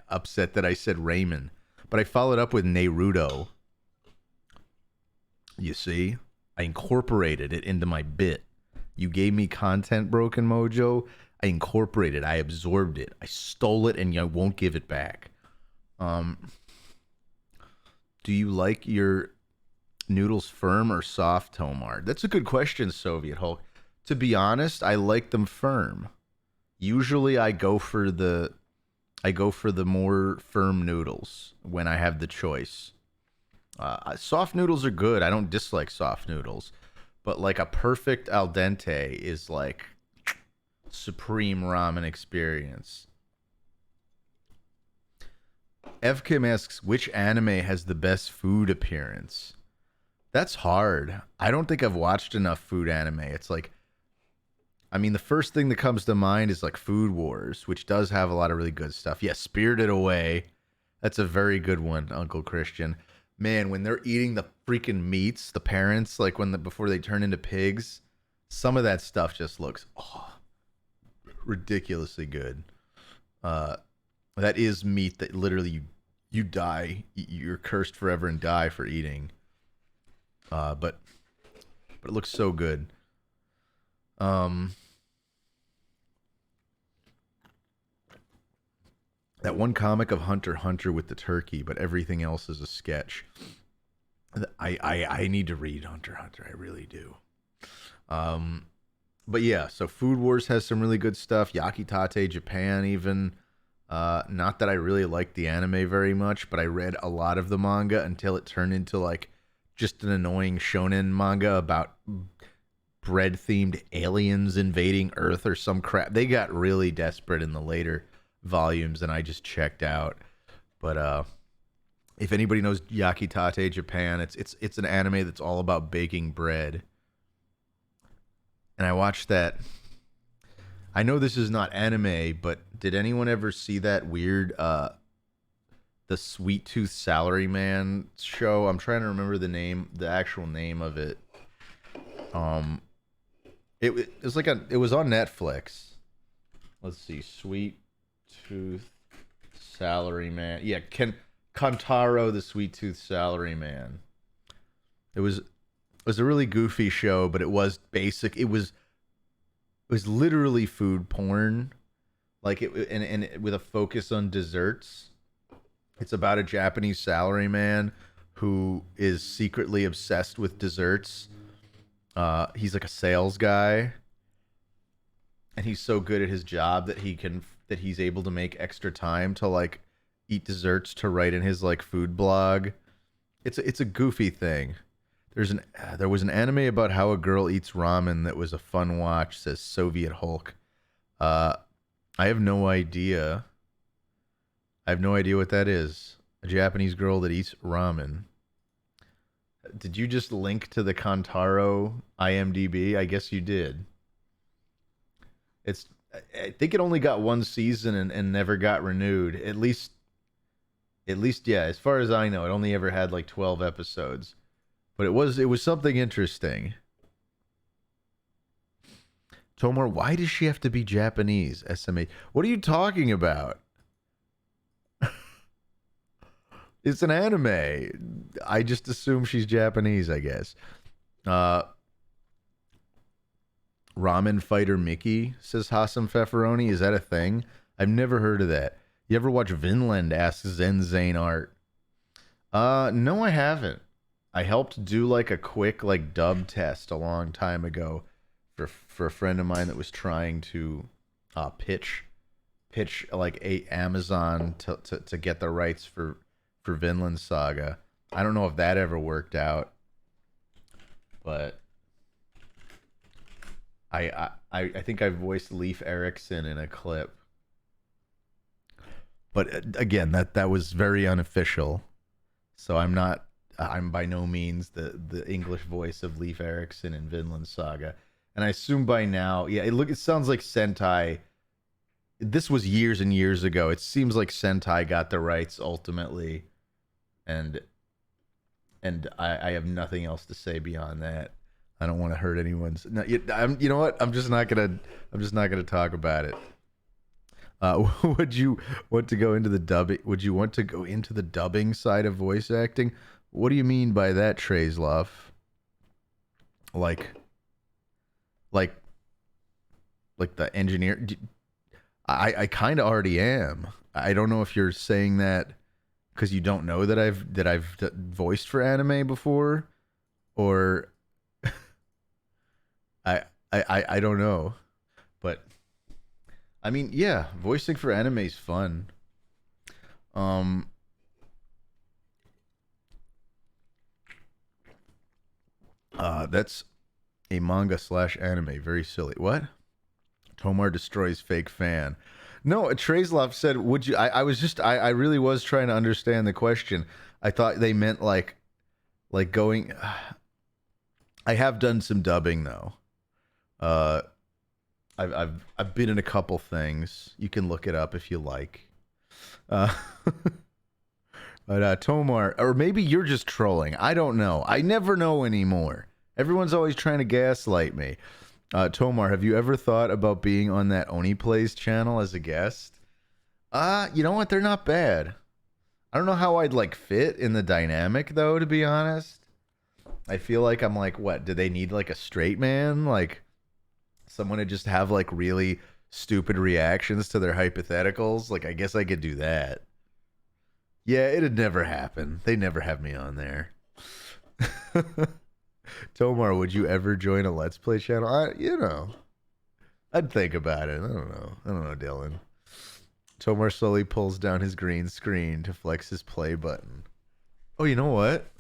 upset that I said ramen, but I followed up with Naruto. You see, I incorporated it into my bit. You gave me content, Broken Mojo. I incorporated. I absorbed it. I stole it, and I won't give it back. Do you like your noodles firm or soft, Tomart? That's a good question, Soviet Hulk. To be honest, I like them firm. Usually I go for the more firm noodles when I have the choice. Soft noodles are good. I don't dislike soft noodles, but like a perfect al dente is like supreme ramen experience. Evkim asks, which anime has the best food appearance? That's hard. I don't think I've watched enough food anime. It's like, I mean, the first thing that comes to mind is like Food Wars, which does have a lot of really good stuff. Yeah, Spirited Away. That's a very good one, Uncle Christian. Man, when they're eating the freaking meats, the parents, like before they turn into pigs, some of that stuff just looks ridiculously good. That is meat that literally you die, you're cursed forever and die for eating. But it looks so good. That one comic of Hunter x Hunter with the turkey, but everything else is a sketch. I need to read Hunter x Hunter. I really do. But yeah, so Food Wars has some really good stuff. Yakitate Japan even. Not that I really liked the anime very much, but I read a lot of the manga until it turned into like just an annoying shonen manga about bread-themed aliens invading Earth or some crap. They got really desperate in the later volumes, and I just checked out. But if anybody knows Yakitate Japan, it's an anime that's all about baking bread. And I watched that. I know this is not anime, but did anyone ever see that weird the Sweet Tooth Salaryman show? I'm trying to remember the actual name of it. It was on Netflix. Let's see, Sweet Tooth Salaryman. Yeah, Kantaro the Sweet Tooth Salaryman. It was a really goofy show, but it was basic. It was literally food porn, like and with a focus on desserts. It's about a Japanese salaryman who is secretly obsessed with desserts. He's like a sales guy, and he's so good at his job that he's able to make extra time to like eat desserts to write in his like food blog. It's a goofy thing. There was an anime about how a girl eats ramen that was a fun watch. Says Soviet Hulk. I have no idea. I have no idea what that is. A Japanese girl that eats ramen. Did you just link to the Kantaro IMDb? I guess you did. It's. I think it only got one season and never got renewed. At least, yeah. As far as I know, it only ever had like 12 episodes. But it was something interesting. Tomar, why does she have to be Japanese? SMA. What are you talking about? It's an anime. I just assume she's Japanese, I guess. Ramen Fighter Mickey, says Hassam Pfefferoni. Is that a thing? I've never heard of that. You ever watch Vinland? Asks Zen Zane Art. No, I haven't. I helped do like a quick like dub test a long time ago for a friend of mine that was trying to pitch like a Amazon to get the rights for Vinland Saga. I don't know if that ever worked out, but I think I voiced Leif Erikson in a clip. But again, that was very unofficial. So I'm by no means the English voice of Leif Erikson in Vinland Saga. And I assume by now, yeah, it sounds like Sentai. This was years and years ago. It seems like Sentai got the rights ultimately. And I have nothing else to say beyond that. I don't want to hurt anyone's. No, you know what? I'm just not gonna talk about it. Would you want to go into the dubbing? Would you want to go into the dubbing side of voice acting? What do you mean by that, Treyslov? Like the engineer? I kind of already am. I don't know if you're saying that because you don't know that I've voiced for anime before, or I don't know, but I mean, yeah, voicing for anime is fun. That's a manga / anime. Very silly. What? Tomar destroys fake fan. No, Treyslov said, would you? I really was trying to understand the question. I thought they meant like going. I have done some dubbing though. I've been in a couple things. You can look it up if you like. But Tomar, or maybe you're just trolling. I don't know. I never know anymore. Everyone's always trying to gaslight me. Tomar, have you ever thought about being on that Oni Plays channel as a guest? You know what? They're not bad. I don't know how I'd like fit in the dynamic though, to be honest. I feel like I'm like, what? Do they need like a straight man? Like someone to just have like really stupid reactions to their hypotheticals? Like I guess I could do that. Yeah, it'd never happen. They never have me on there. Tomar, would you ever join a Let's Play channel? I'd think about it. I don't know, Dylan. Tomar slowly pulls down his green screen to flex his play button. Oh, you know what?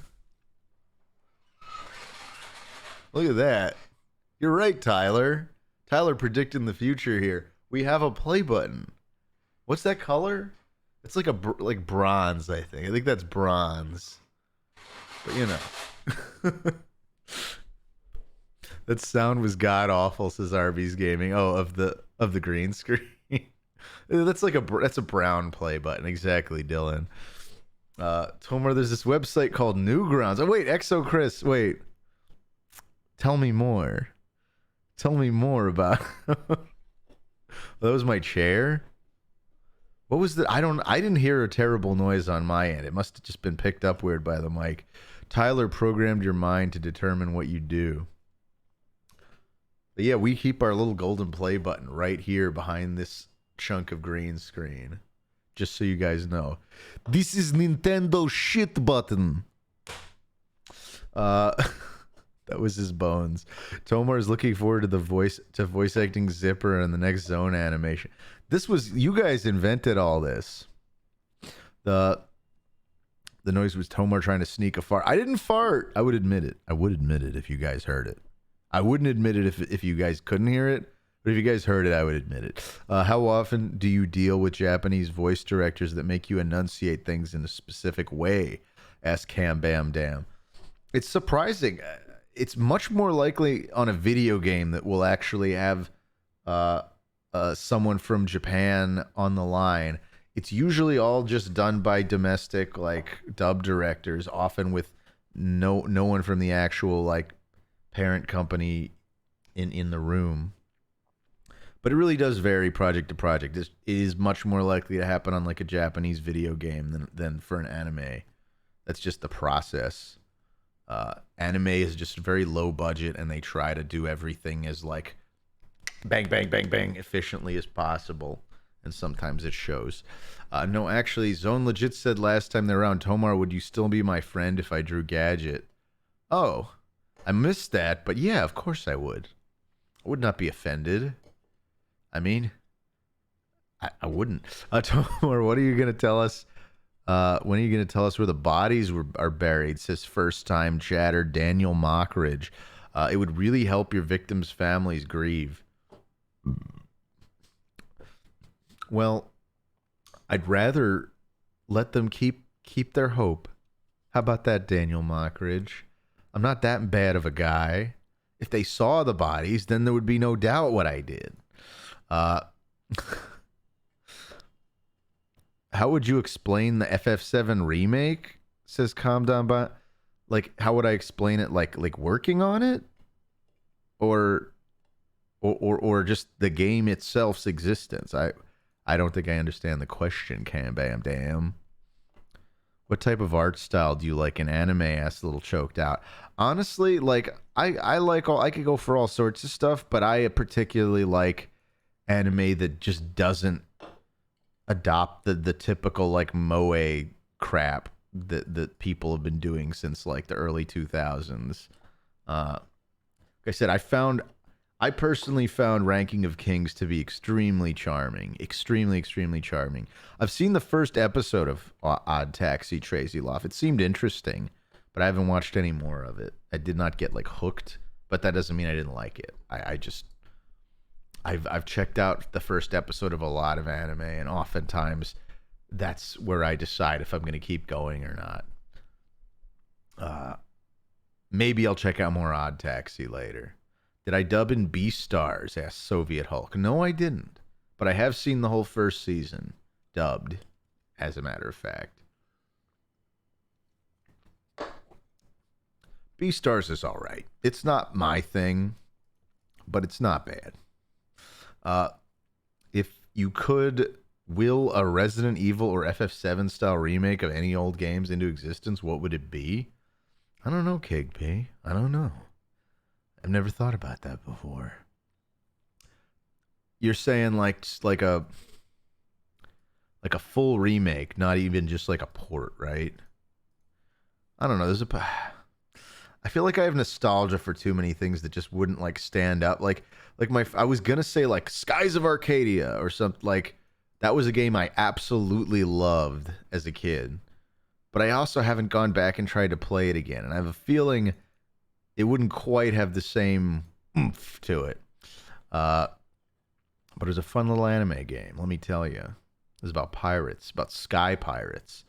Look at that. You're right, Tyler. Tyler predicting the future here. We have a play button. What's that color? It's like like bronze, I think. I think that's bronze. But you know. That sound was god awful, says Arby's Gaming. Oh, of the green screen. That's a brown play button. Exactly, Dylan. Tomar, there's this website called Newgrounds. Oh wait, Exo Chris, wait. Tell me more. Tell me more about that was my chair? What was the I didn't hear a terrible noise on my end. It must have just been picked up weird by the mic. Tyler programmed your mind to determine what you do. But yeah, we keep our little golden play button right here behind this chunk of green screen. Just so you guys know. This is Nintendo shit button. That was his bones. Tomar is looking forward to voice acting Zipper in the next Zone animation. You guys invented all this. The noise was Tomar trying to sneak a fart. I didn't fart. I would admit it. I would admit it if you guys heard it. I wouldn't admit it if you guys couldn't hear it. But if you guys heard it, I would admit it. How often do you deal with Japanese voice directors that make you enunciate things in a specific way? Asked Cam Bam Dam. It's surprising. It's much more likely on a video game that will actually have someone from Japan on the line. It's usually all just done by domestic like dub directors, often with no one from the actual like parent company in the room. But it really does vary project to project. It is much more likely to happen on like a Japanese video game than for an anime. That's just the process. Anime is just very low budget, and they try to do everything as like bang, bang, bang, bang efficiently as possible. And sometimes it shows. No, actually, Zone Legit said last time they were on, Tomar, would you still be my friend if I drew Gadget? Oh, I missed that, but yeah, of course I would. I would not be offended. I mean, I wouldn't. Tomar, what are you going to tell us? When are you going to tell us where the bodies are buried? Says first time chatter Daniel Mockridge. It would really help your victims' families grieve. Well, I'd rather let them keep their hope. How about that, Daniel Mockridge? I'm not that bad of a guy. If they saw the bodies, then there would be no doubt what I did. How would you explain the FF7 remake? Says Calm Down Bot. Like, how would I explain it? Like working on it, or just the game itself's existence? I don't think I understand the question. Cam Bam Damn. What type of art style do you like in anime? Asked a little choked out. Honestly, like I like all. I could go for all sorts of stuff, but I particularly like anime that just doesn't adopt the typical like moe crap that people have been doing since like the early 2000s. Like I said, I personally found Ranking of Kings to be extremely charming. Extremely, extremely charming. I've seen the first episode of Odd Taxi Tracy Loft. It seemed interesting, but I haven't watched any more of it. I did not get like hooked, but that doesn't mean I didn't like it. I've checked out the first episode of a lot of anime, and oftentimes that's where I decide if I'm going to keep going or not. Maybe I'll check out more Odd Taxi later. Did I dub in Beastars? Asked Soviet Hulk. No, I didn't. But I have seen the whole first season. Dubbed, as a matter of fact. Beastars is alright. It's not my thing, but it's not bad. If you could will a Resident Evil or FF7 style remake of any old games into existence, what would it be? I don't know, Kigp. I don't know. I've never thought about that before. You're saying like a full remake, not even just like a port, right? I don't know. I feel like I have nostalgia for too many things that just wouldn't like stand up. I was gonna say like Skies of Arcadia or something. Like that was a game I absolutely loved as a kid, but I also haven't gone back and tried to play it again, and I have a feeling it wouldn't quite have the same oomph to it. But it was a fun little anime game, let me tell you. It was about pirates, about sky pirates.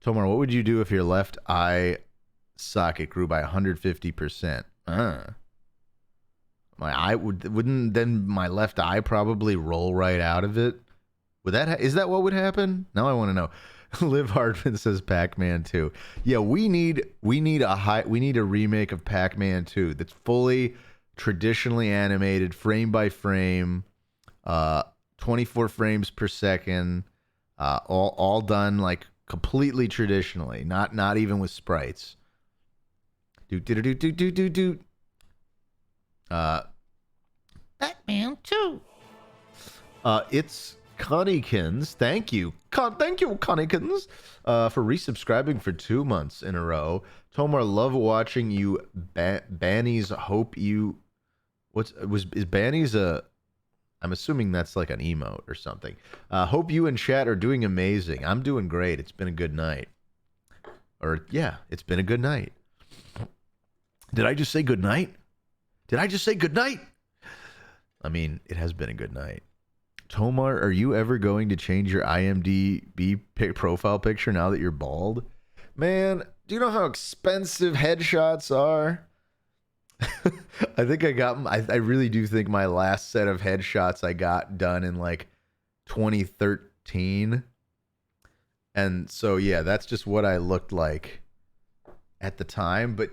Tomar, what would you do if your left eye socket grew by 150%? My eye wouldn't then my left eye probably roll right out of it? Is that what would happen? Now I want to know. Liv Hartman says Pac-Man 2. Yeah, we need a remake of Pac-Man 2 that's fully traditionally animated, frame by frame, 24 frames per second, all done like completely traditionally, not even with sprites. Pac-Man 2. It's Connikins. Thank you, Connikins, for resubscribing for 2 months in a row. Tomar, love watching you. Banny's hope you. Is Banny's a? I'm assuming that's like an emote or something. Hope you and chat are doing amazing. I'm doing great. It's been a good night. Or, yeah, it's been a good night. Did I just say good night? Did I just say good night? I mean, it has been a good night. Tomar, are you ever going to change your IMDb profile picture now that you're bald? Man, do you know how expensive headshots are? I think I really do think my last set of headshots I got done in like 2013. And so, yeah, that's just what I looked like at the time. But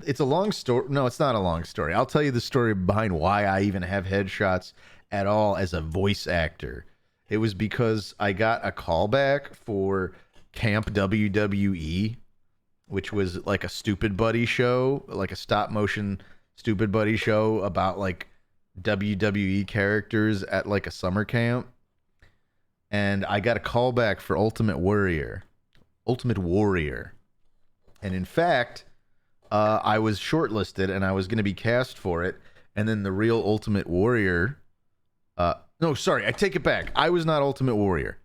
it's a long story. No, it's not a long story. I'll tell you the story behind why I even have headshots at all as a voice actor. It was because I got a callback for Camp WWE, which was like a Stupid Buddy show, like a stop motion Stupid Buddy show about like WWE characters at like a summer camp. And I got a callback for Ultimate Warrior. And in fact, I was shortlisted and I was going to be cast for it. And then the real Ultimate Warrior, no, sorry, I take it back. I was not Ultimate Warrior.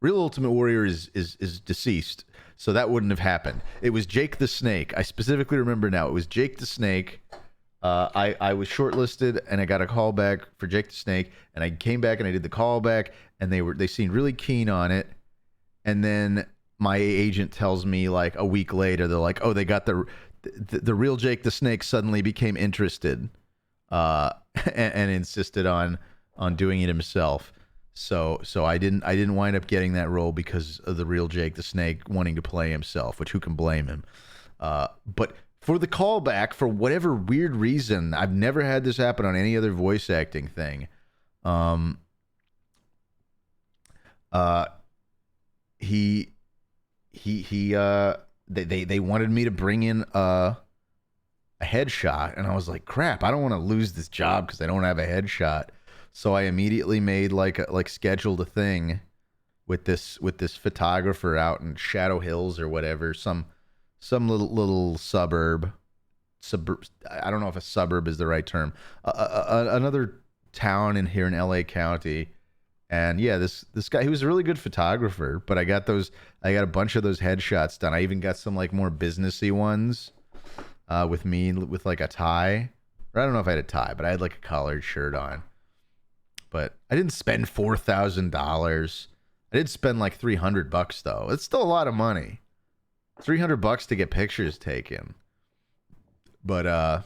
Real Ultimate Warrior is deceased, so that wouldn't have happened. It was Jake the Snake. I specifically remember now. It was Jake the Snake. I was shortlisted and I got a call back for Jake the Snake, and I came back and I did the call back, and they seemed really keen on it. And then my agent tells me like a week later, they're like, oh, they got the real Jake the Snake suddenly became interested, and insisted on doing it himself. So I didn't wind up getting that role because of the real Jake the Snake wanting to play himself, which who can blame him? But for the callback, for whatever weird reason, I've never had this happen on any other voice acting thing. They wanted me to bring in a headshot, and I was like, crap, I don't want to lose this job because I don't have a headshot. So I immediately made scheduled a thing with this photographer out in Shadow Hills or whatever, some little suburb. I don't know if a suburb is the right term. Another town here in LA County. And yeah, this guy, he was a really good photographer, but I got a bunch of those headshots done. I even got some like more businessy ones with me with like a tie. Or I don't know if I had a tie, but I had like a collared shirt on. But I didn't spend $4,000. I did spend like $300 though. It's still a lot of money. $300 to get pictures taken. But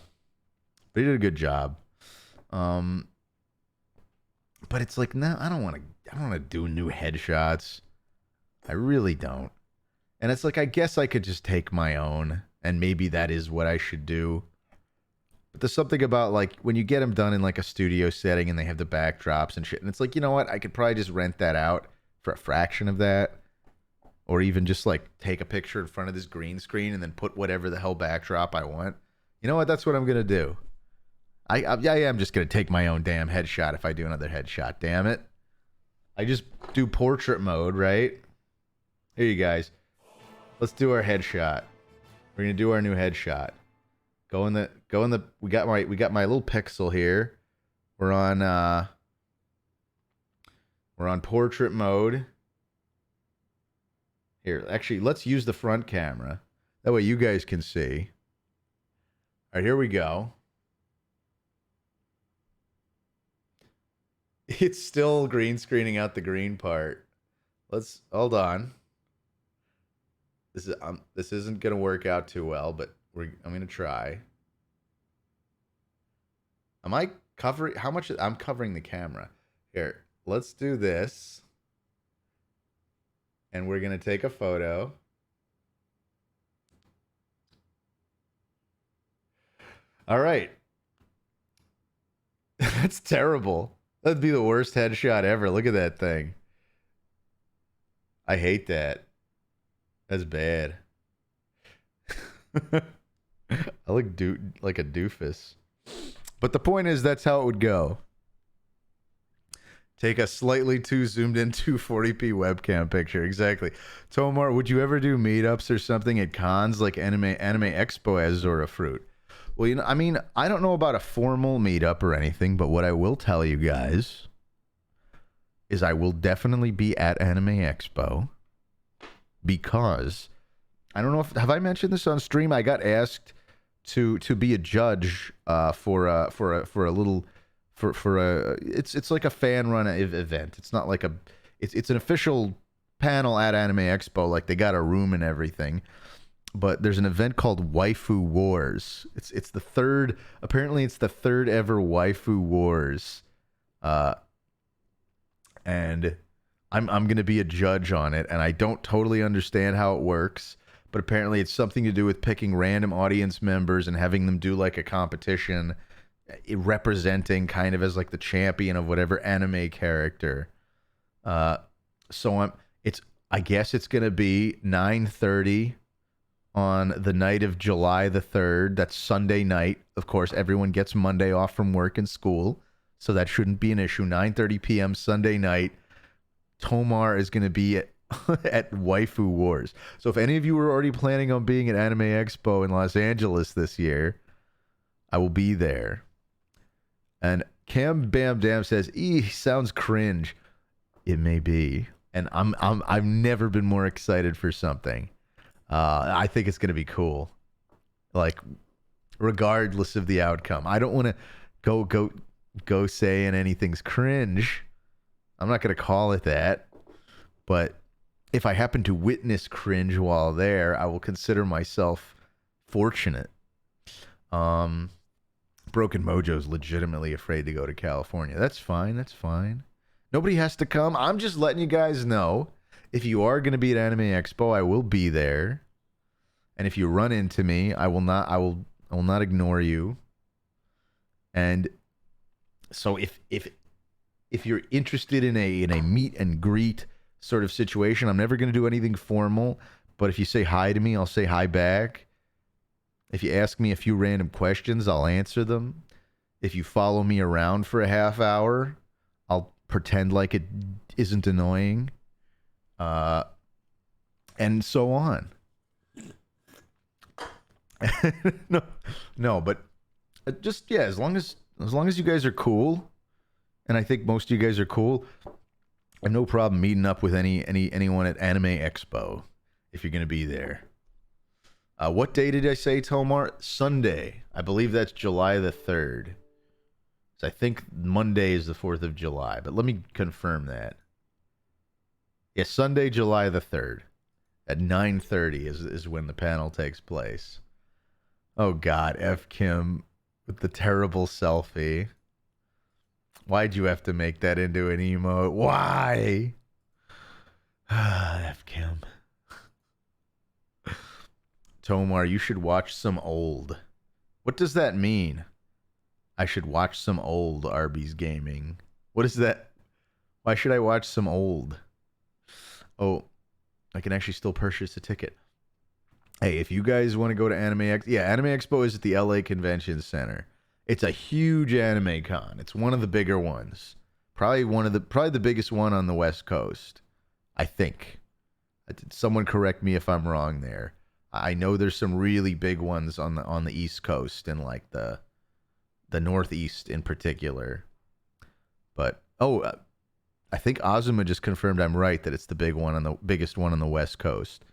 he did a good job. But it's like, no, I don't want to do new headshots. I really don't. And it's like, I guess I could just take my own, and maybe that is what I should do. But there's something about like when you get them done in like a studio setting and they have the backdrops and shit, and it's like, you know what? I could probably just rent that out for a fraction of that. Or even just like take a picture in front of this green screen and then put whatever the hell backdrop I want. You know what? That's what I'm going to do. I am just going to take my own damn headshot if I do another headshot. Damn it. I just do portrait mode, right? Here you guys. Let's do our headshot. We're going to do our new headshot. We got my little pixel here. We're on portrait mode. Here, actually, let's use the front camera. That way you guys can see. All right, here we go. It's still green screening out the green part. Let's hold on. This isn't gonna work out too well, but I'm gonna try. Am I covering? How much? I'm covering the camera. Here, let's do this. And we're gonna take a photo. All right. That's terrible. That'd be the worst headshot ever. Look at that thing. I hate that. That's bad. I look like a doofus. But the point is, that's how it would go. Take a slightly too zoomed in 240p webcam picture. Exactly. Tomar, would you ever do meetups or something at cons like Anime Expo as Zora Fruit? Well, I mean, I don't know about a formal meetup or anything, but what I will tell you guys is I will definitely be at Anime Expo because I don't know if have I mentioned this on stream. I got asked to be a judge for a little for a it's like a fan run event. It's not like it's an official panel at Anime Expo. Like they got a room and everything. But there's an event called Waifu Wars. It's the third. Apparently, it's the third ever Waifu Wars, and I'm gonna be a judge on it. And I don't totally understand how it works, but apparently, it's something to do with picking random audience members and having them do like a competition, representing kind of as like the champion of whatever anime character. So I guess it's gonna be 9:30. On the night of July the 3rd. That's Sunday night. Of course, everyone gets Monday off from work and school, so that shouldn't be an issue. 9:30 p.m. Sunday night. Tomar is going to be at Waifu Wars. So if any of you were already planning on being at Anime Expo in Los Angeles this year, I will be there. And Cam Bam Dam says, sounds cringe. It may be. And I've never been more excited for something. I think it's going to be cool. Like, regardless of the outcome. I don't want to go saying anything's cringe. I'm not going to call it that. But if I happen to witness cringe while there, I will consider myself fortunate. Broken Mojo's legitimately afraid to go to California. That's fine. That's fine. Nobody has to come. I'm just letting you guys know. If you are going to be at Anime Expo, I will be there. And if you run into me, I will not ignore you. And so if you're interested in a meet and greet sort of situation, I'm never going to do anything formal, but if you say hi to me, I'll say hi back. If you ask me a few random questions, I'll answer them. If you follow me around for a half hour, I'll pretend like it isn't annoying. And so on. no, but just as long as you guys are cool, and I think most of you guys are cool, I have no problem meeting up with anyone at Anime Expo if you're gonna be there. What day did I say, Tomar? Sunday. I believe that's July the 3rd. So I think Monday is the 4th of July, but let me confirm that. Yeah, Sunday, July the 3rd at 9:30 is when the panel takes place. Oh God, F Kim with the terrible selfie. Why'd you have to make that into an emote? Why? F Kim. Tomar, you should watch some old. What does that mean? I should watch some old Arby's Gaming. What is that? Why should I watch some old? Oh, I can actually still purchase a ticket. Hey, if you guys want to go to Anime Expo is at the LA Convention Center. It's a huge anime con. It's one of the bigger ones. Probably the biggest one on the West Coast. I think. Someone correct me if I'm wrong there. I know there's some really big ones on the East Coast and like the Northeast in particular. But I think Azuma just confirmed I'm right that it's the biggest one on the West Coast.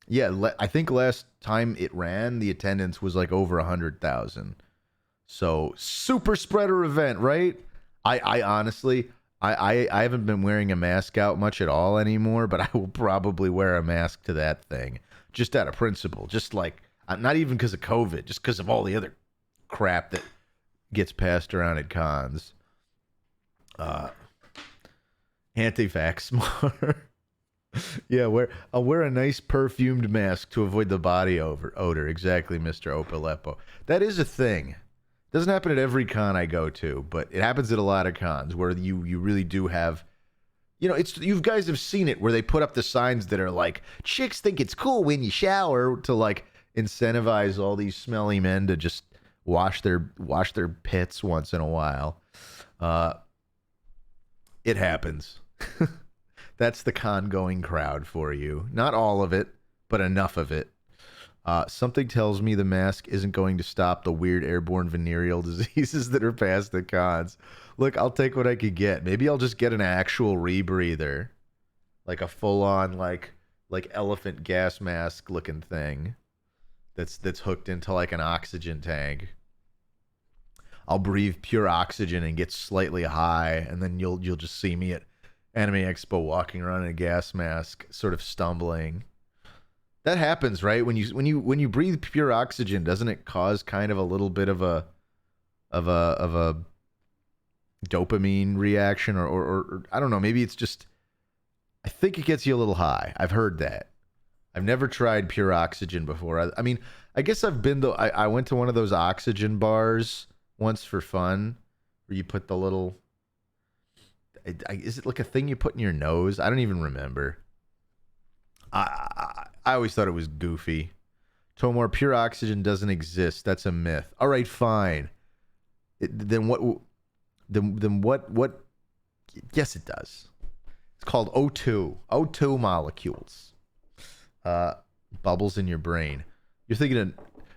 Yeah, I think last time it ran, the attendance was like over 100,000. So super spreader event, right? I honestly, I haven't been wearing a mask out much at all anymore, but I will probably wear a mask to that thing just out of principle. Just like, not even because of COVID, just because of all the other crap that gets passed around at cons. Anti-vax smart. Yeah, I'll wear a nice perfumed mask to avoid the body odor. Exactly, Mr. Opalepo. That is a thing. It doesn't happen at every con I go to, but it happens at a lot of cons where you really do have, you guys have seen it where they put up the signs that are like, chicks think it's cool when you shower, to like incentivize all these smelly men to just wash their pits once in a while. It happens. That's the con-going crowd for you. Not all of it, but enough of it. Something tells me the mask isn't going to stop the weird airborne venereal diseases that are passed at cons. Look, I'll take what I could get. Maybe I'll just get an actual rebreather, like a full-on like elephant gas mask looking thing that's hooked into like an oxygen tank. I'll breathe pure oxygen and get slightly high, and then you'll just see me at Anime Expo walking around in a gas mask, sort of stumbling. That happens, right? When you breathe pure oxygen, doesn't it cause kind of a little bit of a dopamine reaction, or I don't know, maybe it's just, I think it gets you a little high. I've heard that. I've never tried pure oxygen before. I mean, I guess I've been to, I went to one of those oxygen bars once for fun, where you put the little, is it like a thing you put in your nose? I don't even remember. I always thought it was goofy. Tomar, pure oxygen doesn't exist. That's a myth. All right, fine. Then what? Then what? Yes, it does. It's called O2. O2 molecules. Bubbles in your brain. You're thinking of,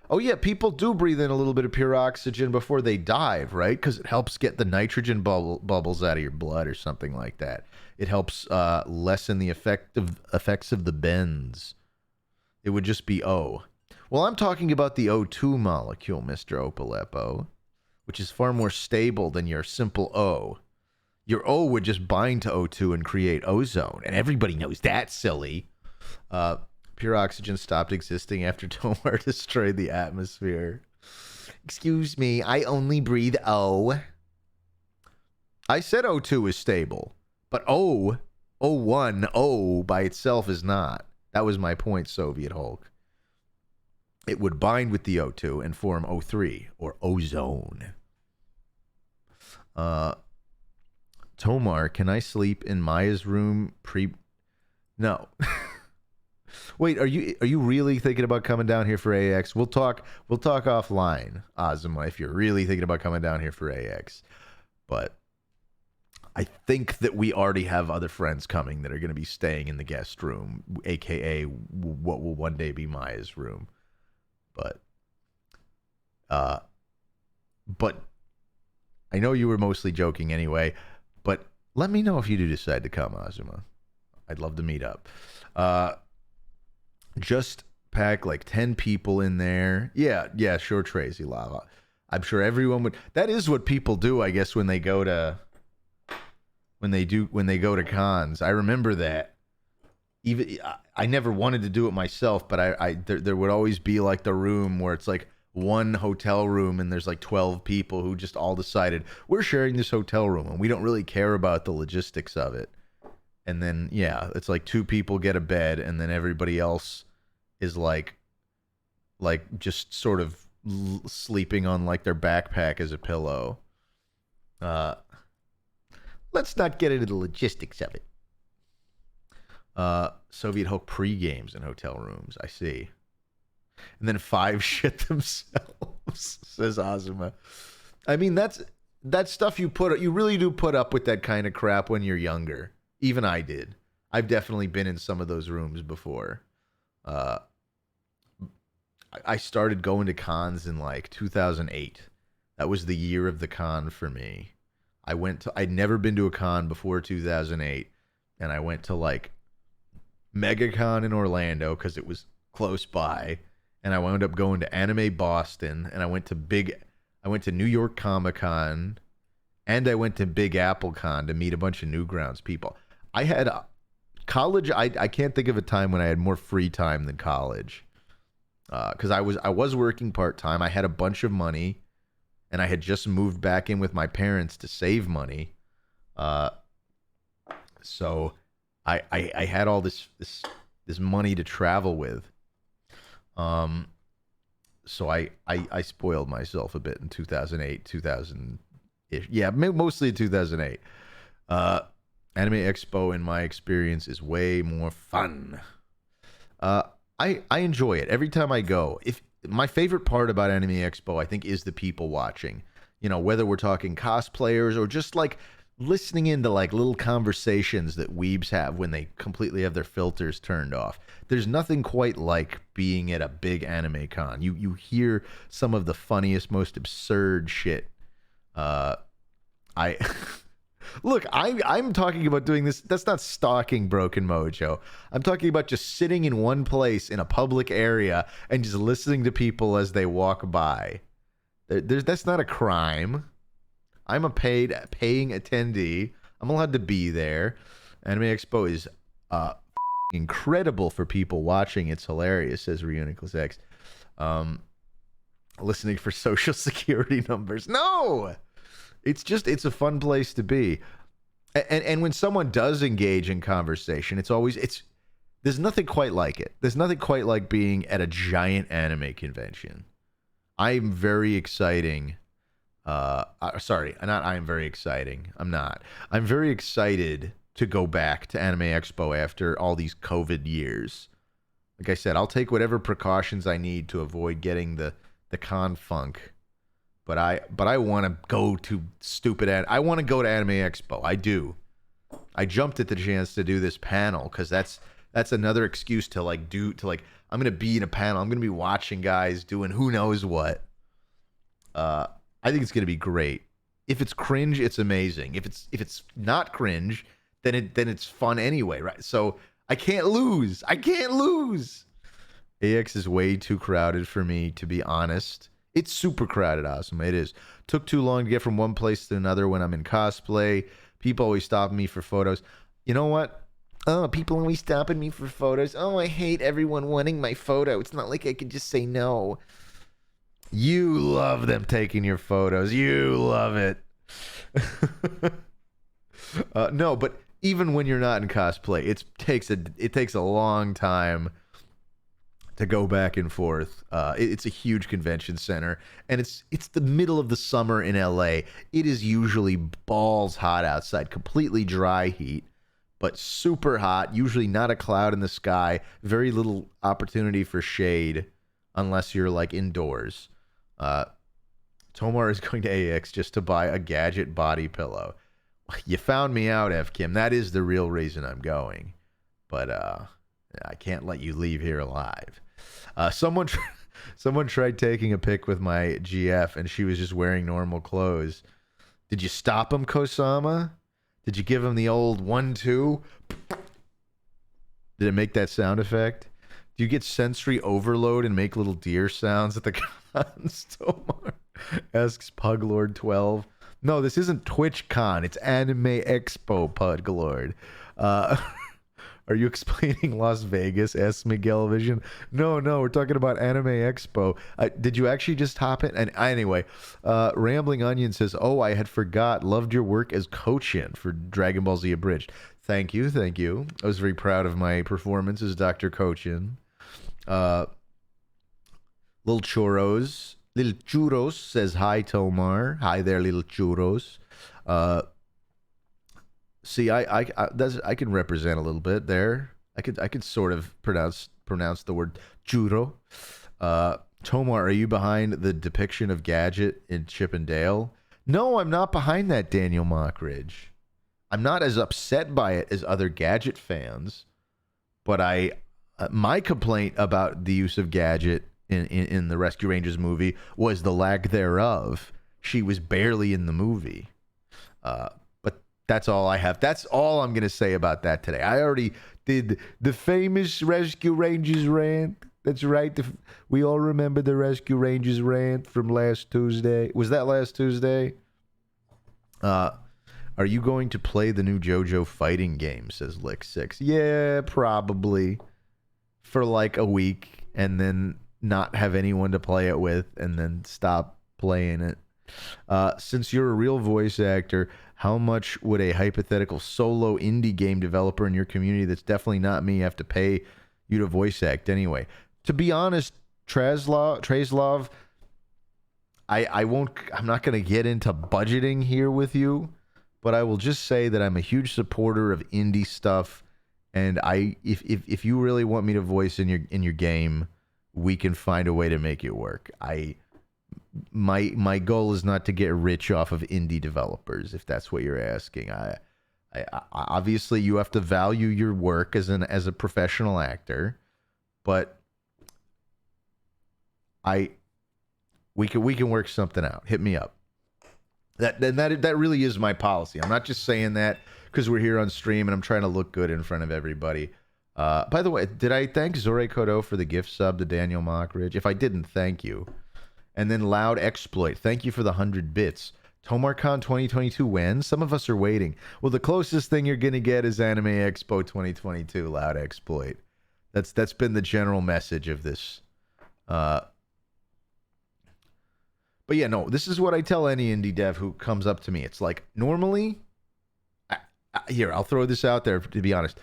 oh yeah, people do breathe in a little bit of pure oxygen before they dive, right? Because it helps get the nitrogen bubbles out of your blood or something like that. It helps lessen the effects of the bends. It would just be O. Well, I'm talking about the O2 molecule, Mr. Opalepo, which is far more stable than your simple O. Your O would just bind to O2 and create ozone, and everybody knows that, silly. Pure oxygen stopped existing after Tomar destroyed the atmosphere. Excuse me, I only breathe O. I said O2 is stable, but O1 by itself is not. That was my point, Soviet Hulk. It would bind with the O2 and form O3, or ozone. Tomar, can I sleep in Maya's room No. Wait, are you really thinking about coming down here for AX? We'll talk offline, Azuma, if you're really thinking about coming down here for AX. But I think that we already have other friends coming that are going to be staying in the guest room, aka what will one day be Maya's room. But I know you were mostly joking anyway, but let me know if you do decide to come, Azuma. I'd love to meet up. Just pack like 10 people in there. Yeah, sure, Tracy Lava. I'm sure everyone would. That is what people do, I guess, when they go to cons. I remember that. Even I never wanted to do it myself, but there would always be like the room where it's like one hotel room and there's like 12 people who just all decided we're sharing this hotel room and we don't really care about the logistics of it. And then, yeah, it's like 2 people get a bed and then everybody else is like just sort of sleeping on like their backpack as a pillow. Let's not get into the logistics of it. Soviet Hulk pre-games in hotel rooms. I see. And then 5 shit themselves, says Azuma. I mean, that's stuff you really do put up with that kind of crap when you're younger. Even I did. I've definitely been in some of those rooms before. I started going to cons in like 2008. That was the year of the con for me. I'd never been to a con before 2008, and I went to like MegaCon in Orlando because it was close by, and I wound up going to Anime Boston, and I went to New York Comic Con, and I went to Big Apple Con to meet a bunch of Newgrounds people. I had college. I can't think of a time when I had more free time than college, because I was working part-time. I had a bunch of money, and I had just moved back in with my parents to save money. So I had all this money to travel with. So I spoiled myself a bit in 2008, 2000-ish. Yeah, mostly in 2008. Anime Expo, in my experience, is way more fun. I enjoy it every time I go. My favorite part about Anime Expo, I think, is the people watching. You know, whether we're talking cosplayers or just like listening into like little conversations that weebs have when they completely have their filters turned off. There's nothing quite like being at a big anime con. You hear some of the funniest, most absurd shit. I look, I'm talking about doing this. That's not stalking Broken Mojo. I'm talking about just sitting in one place in a public area and just listening to people as they walk by. That's not a crime. I'm a paying attendee. I'm allowed to be there. Anime Expo is incredible for people watching. It's hilarious, says Reuniclus X. Listening for social security numbers. No! It's a fun place to be. And when someone does engage in conversation, there's nothing quite like it. There's nothing quite like being at a giant anime convention. I'm very exciting. Sorry, I'm very exciting. I'm not. I'm very excited to go back to Anime Expo after all these COVID years. Like I said, I'll take whatever precautions I need to avoid getting the con funk. But I want to go to I want to go to Anime Expo. I do. I jumped at the chance to do this panel because that's another excuse to I'm gonna be in a panel. I'm gonna be watching guys doing who knows what. I think it's gonna be great. If it's cringe, it's amazing. If it's not cringe, then it's fun anyway, right? So I can't lose. AX is way too crowded for me, to be honest. It's super crowded, awesome. It is. Took too long to get from one place to another when I'm in cosplay. People always stop me for photos. You know what? Oh, people always stopping me for photos. Oh, I hate everyone wanting my photo. It's not like I could just say no. You love them taking your photos. You love it. No, but even when you're not in cosplay, it takes a long time to go back and forth. It's a huge convention center, and it's the middle of the summer in LA. It is usually balls hot outside, completely dry heat, but super hot, usually not a cloud in the sky, very little opportunity for shade unless you're like indoors. Tomar is going to AX just to buy a gadget body pillow. You found me out, F. Kim. That is the real reason I'm going. But I can't let you leave here alive. Someone tried taking a pic with my GF, and she was just wearing normal clothes. Did you stop him, Kosama? Did you give him the old 1-2? Did it make that sound effect? Do you get sensory overload and make little deer sounds at the cons, Tomar? Asks Puglord12. No, this isn't TwitchCon. It's Anime Expo, Puglord. Are you explaining Las Vegas? Asks Miguel Vision. No, we're talking about Anime Expo. Did you actually just hop in? And anyway, Rambling Onion says, "Oh, I had forgot. Loved your work as Kochin for Dragon Ball Z Abridged." Thank you. I was very proud of my performance as Dr. Kochin. Little Churros says, "Hi, Tomar." Hi there, Little Churros. See, I can represent a little bit there. I could sort of pronounce the word churro. Tomar, are you behind the depiction of Gadget in Chip and Dale? No, I'm not behind that, Daniel Mockridge. I'm not as upset by it as other Gadget fans, but my complaint about the use of Gadget in the Rescue Rangers movie was the lack thereof. She was barely in the movie. But that's all I have. That's all I'm going to say about that today. I already did the famous Rescue Rangers rant. That's right. We all remember the Rescue Rangers rant from last Tuesday. Was that last Tuesday? Are you going to play the new JoJo fighting game, says Lick6. Yeah, probably. For like a week, and then not have anyone to play it with, and then stop playing it. Since you're a real voice actor, how much would a hypothetical solo indie game developer in your community that's definitely not me have to pay you to voice act anyway? To be honest, Traslov, I'm not going to get into budgeting here with you, but I will just say that I'm a huge supporter of indie stuff, and if you really want me to voice in your game, we can find a way to make it work. my goal is not to get rich off of indie developers, if that's what you're asking. Obviously you have to value your work as a professional actor, but we can work something out. Hit me up. That really is my policy. I'm not just saying that because we're here on stream and I'm trying to look good in front of everybody. By the way, did I thank Zore Kodo for the gift sub to Daniel Mockridge? If I didn't, thank you. And then Loud Exploit, thank you for the 100 bits. TomarCon 2022 when? Some of us are waiting. Well, the closest thing you're going to get is Anime Expo 2022, Loud Exploit. That's been the general message of this. But yeah, no, this is what I tell any indie dev who comes up to me. It's like, normally, here, I'll throw this out there to be honest.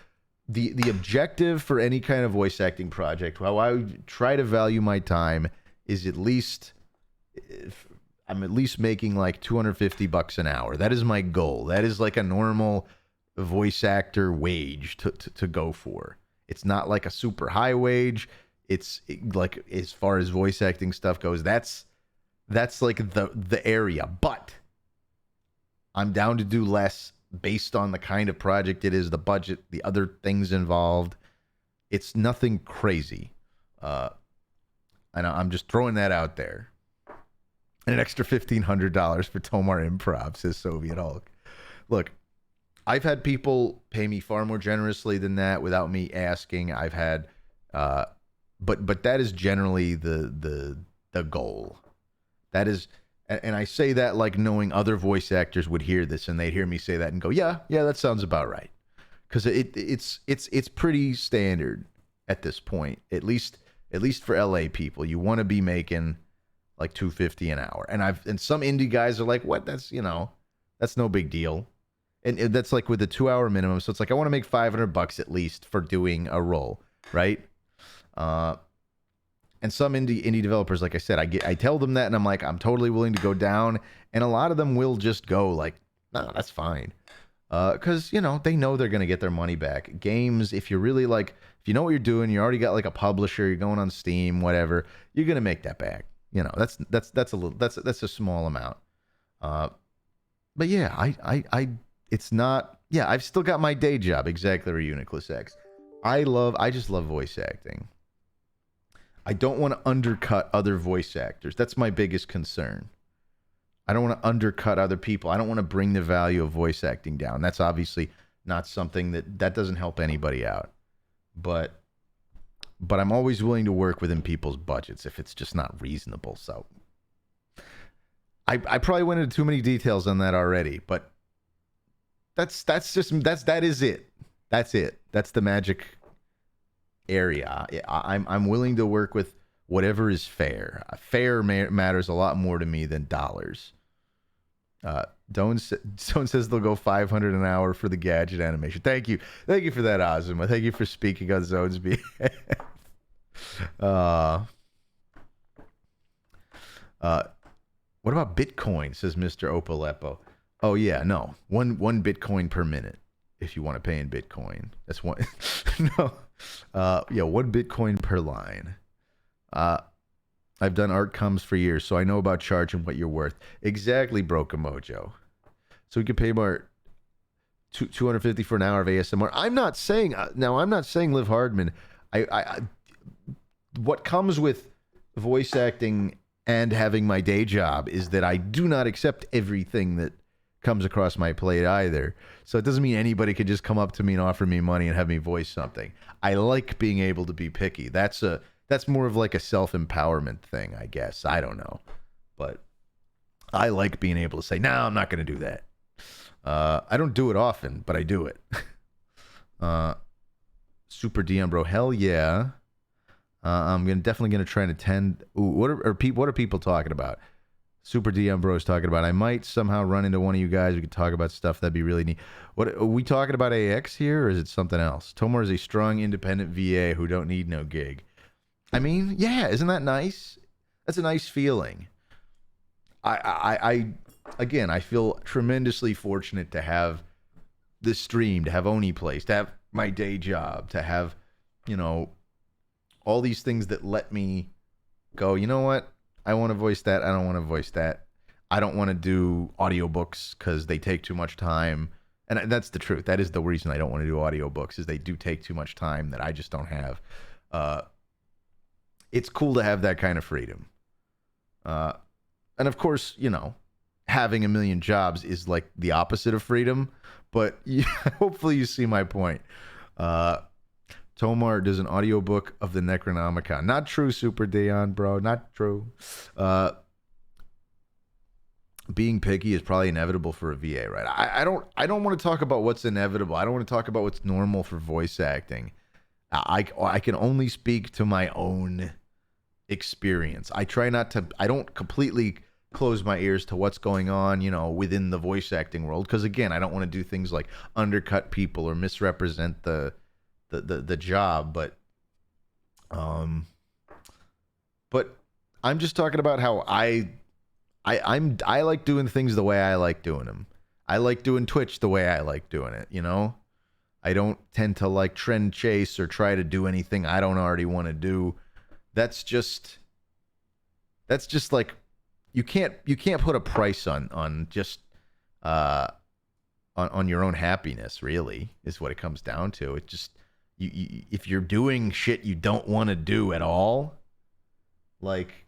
The objective for any kind of voice acting project, how I try to value my time, is at least, I'm at least making like $250 an hour. That is my goal. That is like a normal voice actor wage to go for. It's not like a super high wage. It's like, as far as voice acting stuff goes, that's like the area. But I'm down to do less based on the kind of project it is, the budget, the other things involved. It's nothing crazy. And I'm just throwing that out there. And an extra $1,500 for Tomar Improv, says Soviet Hulk. Look, I've had people pay me far more generously than that without me asking. I've had, but that is generally the goal. That is, and I say that like knowing other voice actors would hear this and they'd hear me say that and go, yeah, that sounds about right. Because it's pretty standard at this point, at least for LA people. You want to be making like $250 an hour, and some indie guys are like, what? That's that's no big deal, and that's like with the 2 hour minimum. So it's like I want to make $500 at least for doing a role, right? And some indie developers, like I said, I tell them that, and I'm like, I'm totally willing to go down, and a lot of them will just go like, no, that's fine, because they know they're gonna get their money back. Games, if you're really like, if you know what you're doing, you already got like a publisher, you're going on Steam, whatever, you're gonna make that back. That's a small amount. But yeah, it's not. Yeah, I've still got my day job, exactly, Uniclus X. I just love voice acting. I don't want to undercut other voice actors. That's my biggest concern. I don't want to undercut other people. I don't want to bring the value of voice acting down. That's obviously not something that doesn't help anybody out. But I'm always willing to work within people's budgets if it's just not reasonable. So I probably went into too many details on that already, but that is it. That's it. That's the magic area. I'm willing to work with whatever is fair. Fair matters a lot more to me than dollars. Stone says they'll go $500 an hour for the gadget animation. Thank you for that, Azuma. Thank you for speaking on Zone's behalf. What about Bitcoin? Says Mr. Opalepo. Oh yeah, no, one Bitcoin per minute if you want to pay in Bitcoin. That's one. No, yeah, 1 Bitcoin per line. I've done art comes for years, so I know about charging what you're worth. Exactly, Broken Mojo. So we could pay more $250 for an hour of ASMR. I'm not saying Liv Hardman. What comes with voice acting and having my day job is that I do not accept everything that comes across my plate either. So it doesn't mean anybody could just come up to me and offer me money and have me voice something. I like being able to be picky. That's more of like a self-empowerment thing, I guess. I don't know. But I like being able to say, no, I'm not going to do that. I don't do it often, but I do it. Super DM, bro. Hell yeah. I'm definitely going to try and attend. Ooh, what are people talking about? Super DM Bros talking about. I might somehow run into one of you guys. We could talk about stuff. That'd be really neat. What are we talking about? AX here, or is it something else? Tomar is a strong, independent VA who don't need no gig. I mean, yeah, isn't that nice? That's a nice feeling. Again, I feel tremendously fortunate to have this stream, to have Oni Place, to have my day job, to have, all these things that let me go, you know what? I want to voice that. I don't want to voice that. I don't want to do audiobooks because they take too much time. And that's the truth. That is the reason I don't want to do audiobooks is they do take too much time that I just don't have. It's cool to have that kind of freedom. And of course, you know, having a million jobs is like the opposite of freedom. But hopefully you see my point. Tomart does an audiobook of the Necronomicon. Not true, Super Dion, bro. Not true. Being picky is probably inevitable for a VA, right? I don't want to talk about what's inevitable. I don't want to talk about what's normal for voice acting. I can only speak to my own experience. I try not to. I don't completely close my ears to what's going on, you know, within the voice acting world. Because again, I don't want to do things like undercut people or misrepresent the job. But I'm just talking about how I like doing things the way I like doing them. I like doing Twitch the way I like doing it, you know? I don't tend to like trend chase or try to do anything I don't already want to do. That's just like you can't put a price on just on your own happiness, really, is what it comes down to. It just you if you're doing shit you don't want to do at all, like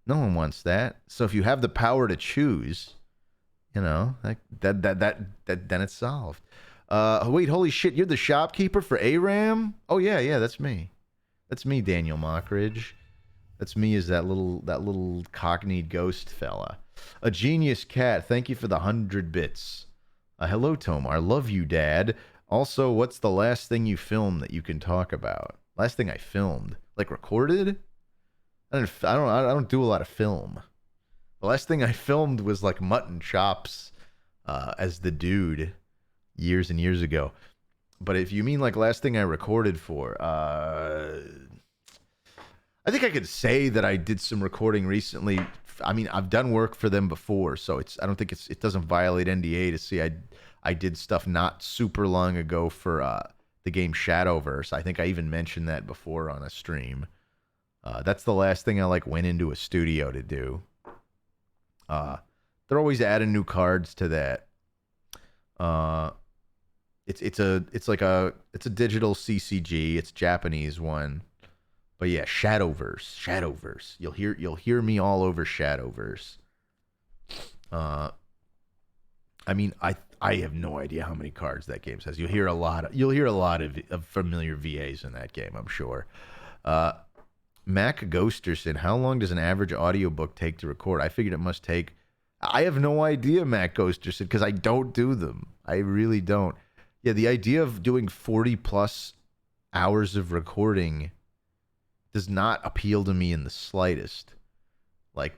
no one wants that. So if you have the power to choose, you know, like that then it's solved. Wait, holy shit, you're the shopkeeper for ARAM? Oh yeah, that's me. That's me, Daniel Mockridge. That's me as that little cockneyed ghost fella. A genius cat, thank you for the 100 bits. Hello, Tomar. Love you, Dad. Also, what's the last thing you filmed that you can talk about? Last thing I filmed, like recorded? I don't do a lot of film. The last thing I filmed was like mutton chops as the dude years and years ago. But if you mean like last thing I recorded for, I think I could say that I did some recording recently. I mean, I've done work for them before, so I don't think it doesn't violate NDA to see I did stuff not super long ago for the game Shadowverse. I think I even mentioned that before on a stream. That's the last thing I like went into a studio to do. They're always adding new cards to that. It's a digital CCG. It's a Japanese one. But yeah, Shadowverse. You'll hear me all over Shadowverse. I mean, I have no idea how many cards that game has. You'll hear a lot of familiar VAs in that game, I'm sure. Mac Ghosterson, how long does an average audiobook take to record? I figured it must take. I have no idea, Mac Ghosterson, because I don't do them. I really don't. Yeah, the idea of doing 40 plus hours of recording does not appeal to me in the slightest. Like,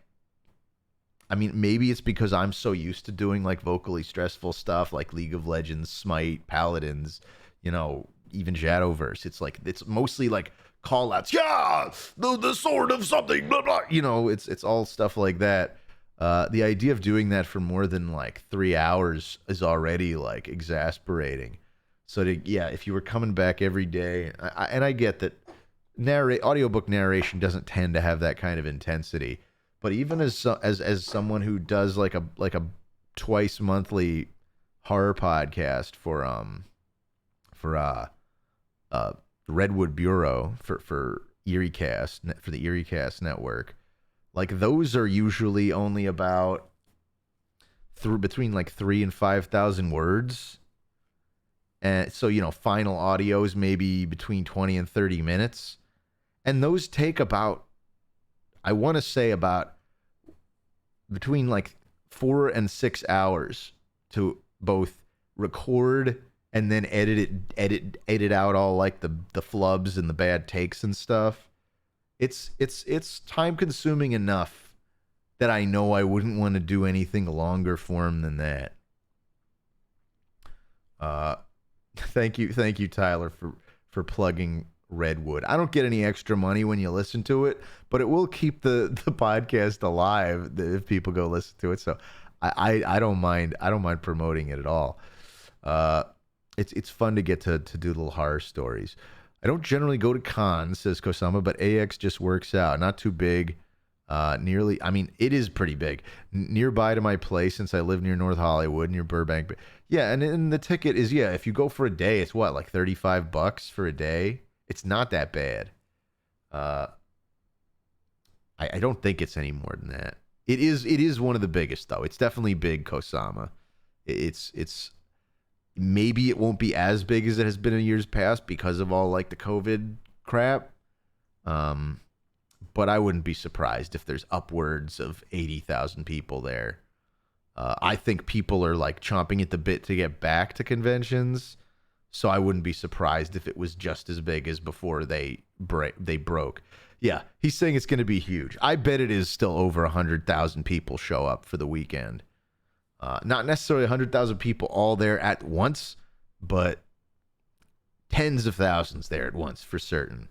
I mean, maybe it's because I'm so used to doing like vocally stressful stuff like League of Legends, Smite, Paladins, you know, even Shadowverse. It's like, it's mostly like call outs. Yeah, the sword of something, blah, blah. You know, it's all stuff like that. The idea of doing that for more than like 3 hours is already like exasperating. So if you were coming back every day, and I get that audiobook narration doesn't tend to have that kind of intensity, but even as someone who does like a twice monthly horror podcast for Redwood Bureau for EerieCast for the EerieCast network, like those are usually only about between like 3,000 and 5,000 words. And so, you know, final audio is maybe between 20 and 30 minutes. And those take about, I want to say about between like 4 and 6 hours to both record and then edit out all like the flubs and the bad takes and stuff. It's time consuming enough that I know I wouldn't want to do anything longer form than that. Thank you, Tyler, for plugging Redwood. I don't get any extra money when you listen to it, but it will keep the podcast alive if people go listen to it. So I don't mind promoting it at all. It's fun to get to do little horror stories. I don't generally go to cons, says Kosama, but AX just works out. Not too big. Nearly, I mean, it is pretty big. Nearby to my place, since I live near North Hollywood, near Burbank. Yeah, and the ticket is, yeah, if you go for a day, it's what, like $35 for a day? It's not that bad. I don't think it's any more than that. It is one of the biggest though. It's definitely big, Kosama. It's maybe it won't be as big as it has been in years past because of all like the COVID crap. But I wouldn't be surprised if there's upwards of 80,000 people there. I think people are like chomping at the bit to get back to conventions, so I wouldn't be surprised if it was just as big as before they broke. Yeah, he's saying it's going to be huge. I bet it is still over 100,000 people show up for the weekend. Not necessarily 100,000 people all there at once, but tens of thousands there at once for certain.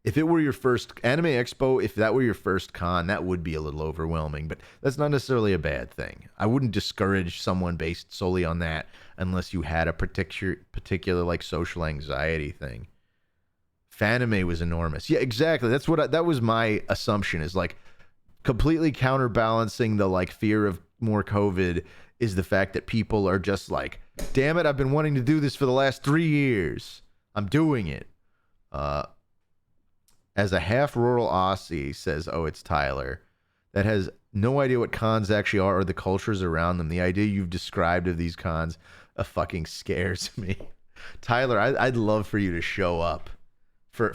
If it were your first Anime Expo, if that were your first con, that would be a little overwhelming, but that's not necessarily a bad thing. I wouldn't discourage someone based solely on that unless you had a particular like social anxiety thing. Fanime was enormous. Yeah, exactly. That was my assumption, is like completely counterbalancing the like fear of more COVID is the fact that people are just like, damn it, I've been wanting to do this for the last 3 years. I'm doing it. As a half rural Aussie, says, oh, it's Tyler, that has no idea what cons actually are or the cultures around them. The idea you've described of these cons fucking scares me. Tyler, I'd love for you to show up for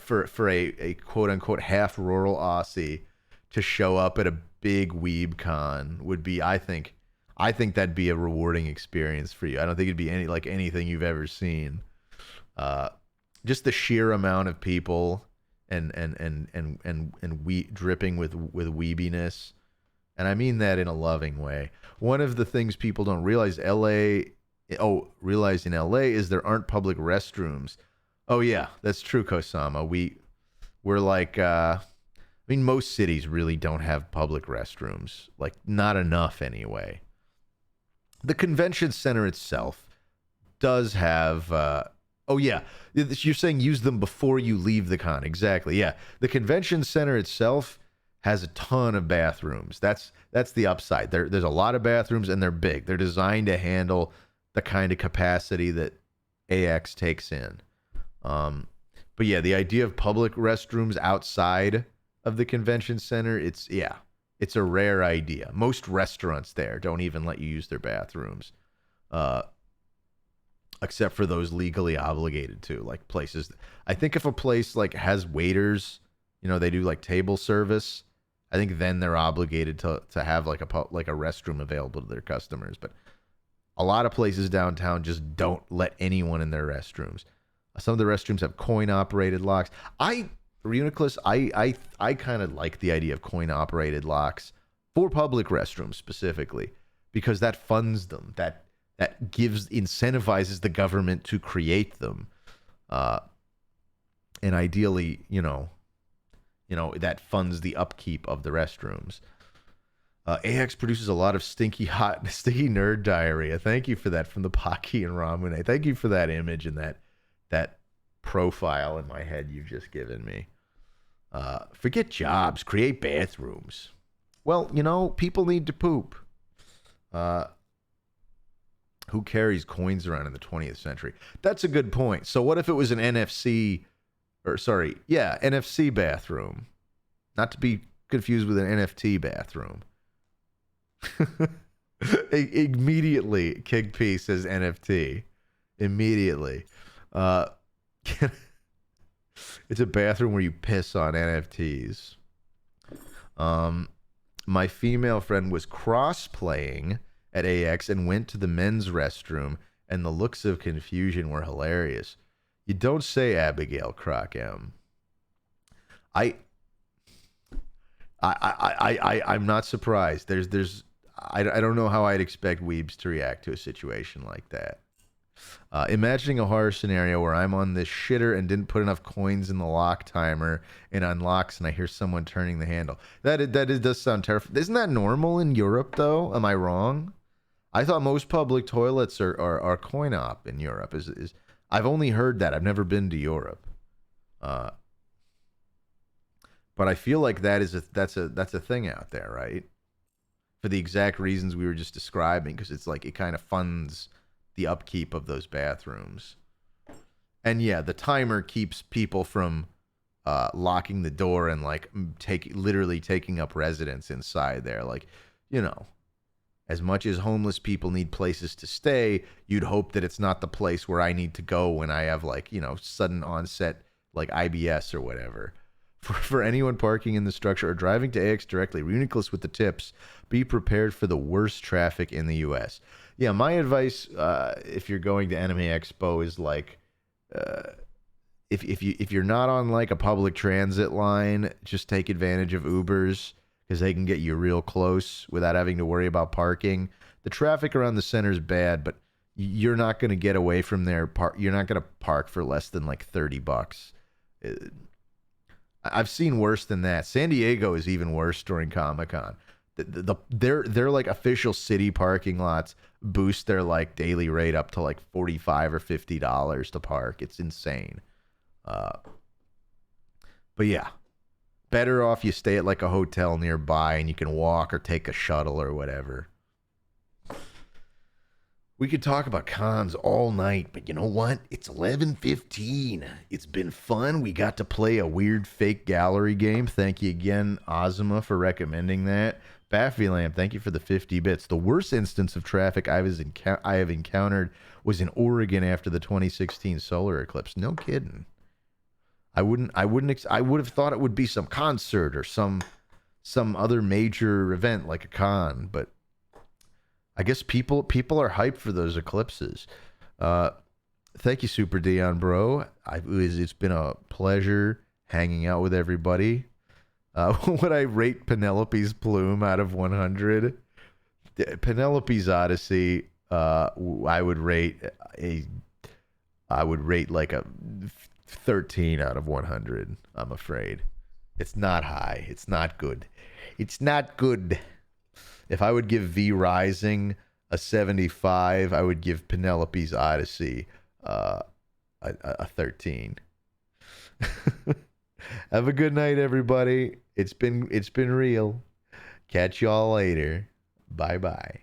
a quote unquote half rural Aussie to show up at a big weeb con would be, I think that'd be a rewarding experience for you. I don't think it'd be anything you've ever seen. Just the sheer amount of people and dripping with weebiness, and I mean that in a loving way. One of the things people don't realize in LA is there aren't public restrooms. Oh yeah, that's true, Kosama. We're like I mean, most cities really don't have public restrooms. Like, not enough anyway. The convention center itself does have oh yeah, you're saying use them before you leave the con. Exactly. Yeah. The convention center itself has a ton of bathrooms. That's the upside. There's a lot of bathrooms and they're big. They're designed to handle the kind of capacity that AX takes in. But yeah, the idea of public restrooms outside of the convention center, it's a rare idea. Most restaurants there don't even let you use their bathrooms. Except for those legally obligated to, like places. I think if a place like has waiters, they do like table service, I think then they're obligated to have like a restroom available to their customers. But a lot of places downtown just don't let anyone in their restrooms. Some of the restrooms have coin-operated locks. Reuniclus, I kind of like the idea of coin-operated locks for public restrooms specifically, because that funds them. That incentivizes the government to create them, and ideally, that funds the upkeep of the restrooms. AX produces a lot of sticky nerd diarrhea. Thank you for that from the Pocky and Ramune. Thank you for that image and that profile in my head you've just given me. Forget jobs, create bathrooms. Well, people need to poop. Who carries coins around in the 20th century? That's a good point. So what if it was an NFC bathroom? Not to be confused with an NFT bathroom. Immediately, Kigp says NFT. Immediately. It's a bathroom where you piss on NFTs. My female friend was cross-playing at AX and went to the men's restroom, and the looks of confusion were hilarious. You don't say, Abigail Croc M. I'm not surprised. I don't know how I'd expect weebs to react to a situation like that. Imagining a horror scenario where I'm on this shitter and didn't put enough coins in the lock timer and unlocks and I hear someone turning the handle. That does sound terrifying. Isn't that normal in Europe though? Am I wrong? I thought most public toilets are coin op in Europe. I've only heard that. I've never been to Europe. But But I feel like that's a thing out there, right? For the exact reasons we were just describing, because it's like it kind of funds the upkeep of those bathrooms. And yeah, the timer keeps people from locking the door and like literally taking up residence inside there. Like, you know, as much as homeless people need places to stay, you'd hope that it's not the place where I need to go when I have like, you know, sudden onset like IBS or whatever. For anyone parking in the structure or driving to AX directly, Reuniclus with the tips, be prepared for the worst traffic in the U.S. Yeah, my advice, if you're going to Anime Expo, is like, if you're not on like a public transit line, just take advantage of Ubers because they can get you real close without having to worry about parking. The traffic around the center is bad, but you're not going to get away from there. You're not going to park for less than like $30. I've seen worse than that. San Diego is even worse during Comic-Con. Their like official city parking lots boost their like daily rate up to like $45 or $50 to park. It's insane. But yeah, better off you stay at like a hotel nearby and you can walk or take a shuttle or whatever. We could talk about cons all night, but you know what? It's 11:15. It's been fun. We got to play a weird fake gallery game. Thank you again, Ozma, for recommending that. Baffylamp, thank you for the 50 bits. The worst instance of traffic I have encountered was in Oregon after the 2016 solar eclipse. No kidding. I would have thought it would be some concert or some other major event like a con, but I guess people are hyped for those eclipses. Thank you, Super Dion, bro. It's been a pleasure hanging out with everybody. Would I rate Penelope's plume out of 100? Penelope's Odyssey, I would rate like a 13 out of 100. I'm afraid it's not high. It's not good. It's not good. If I would give V Rising a 75, I would give Penelope's Odyssey a 13. Have a good night, everybody. It's been real. Catch y'all later. Bye bye.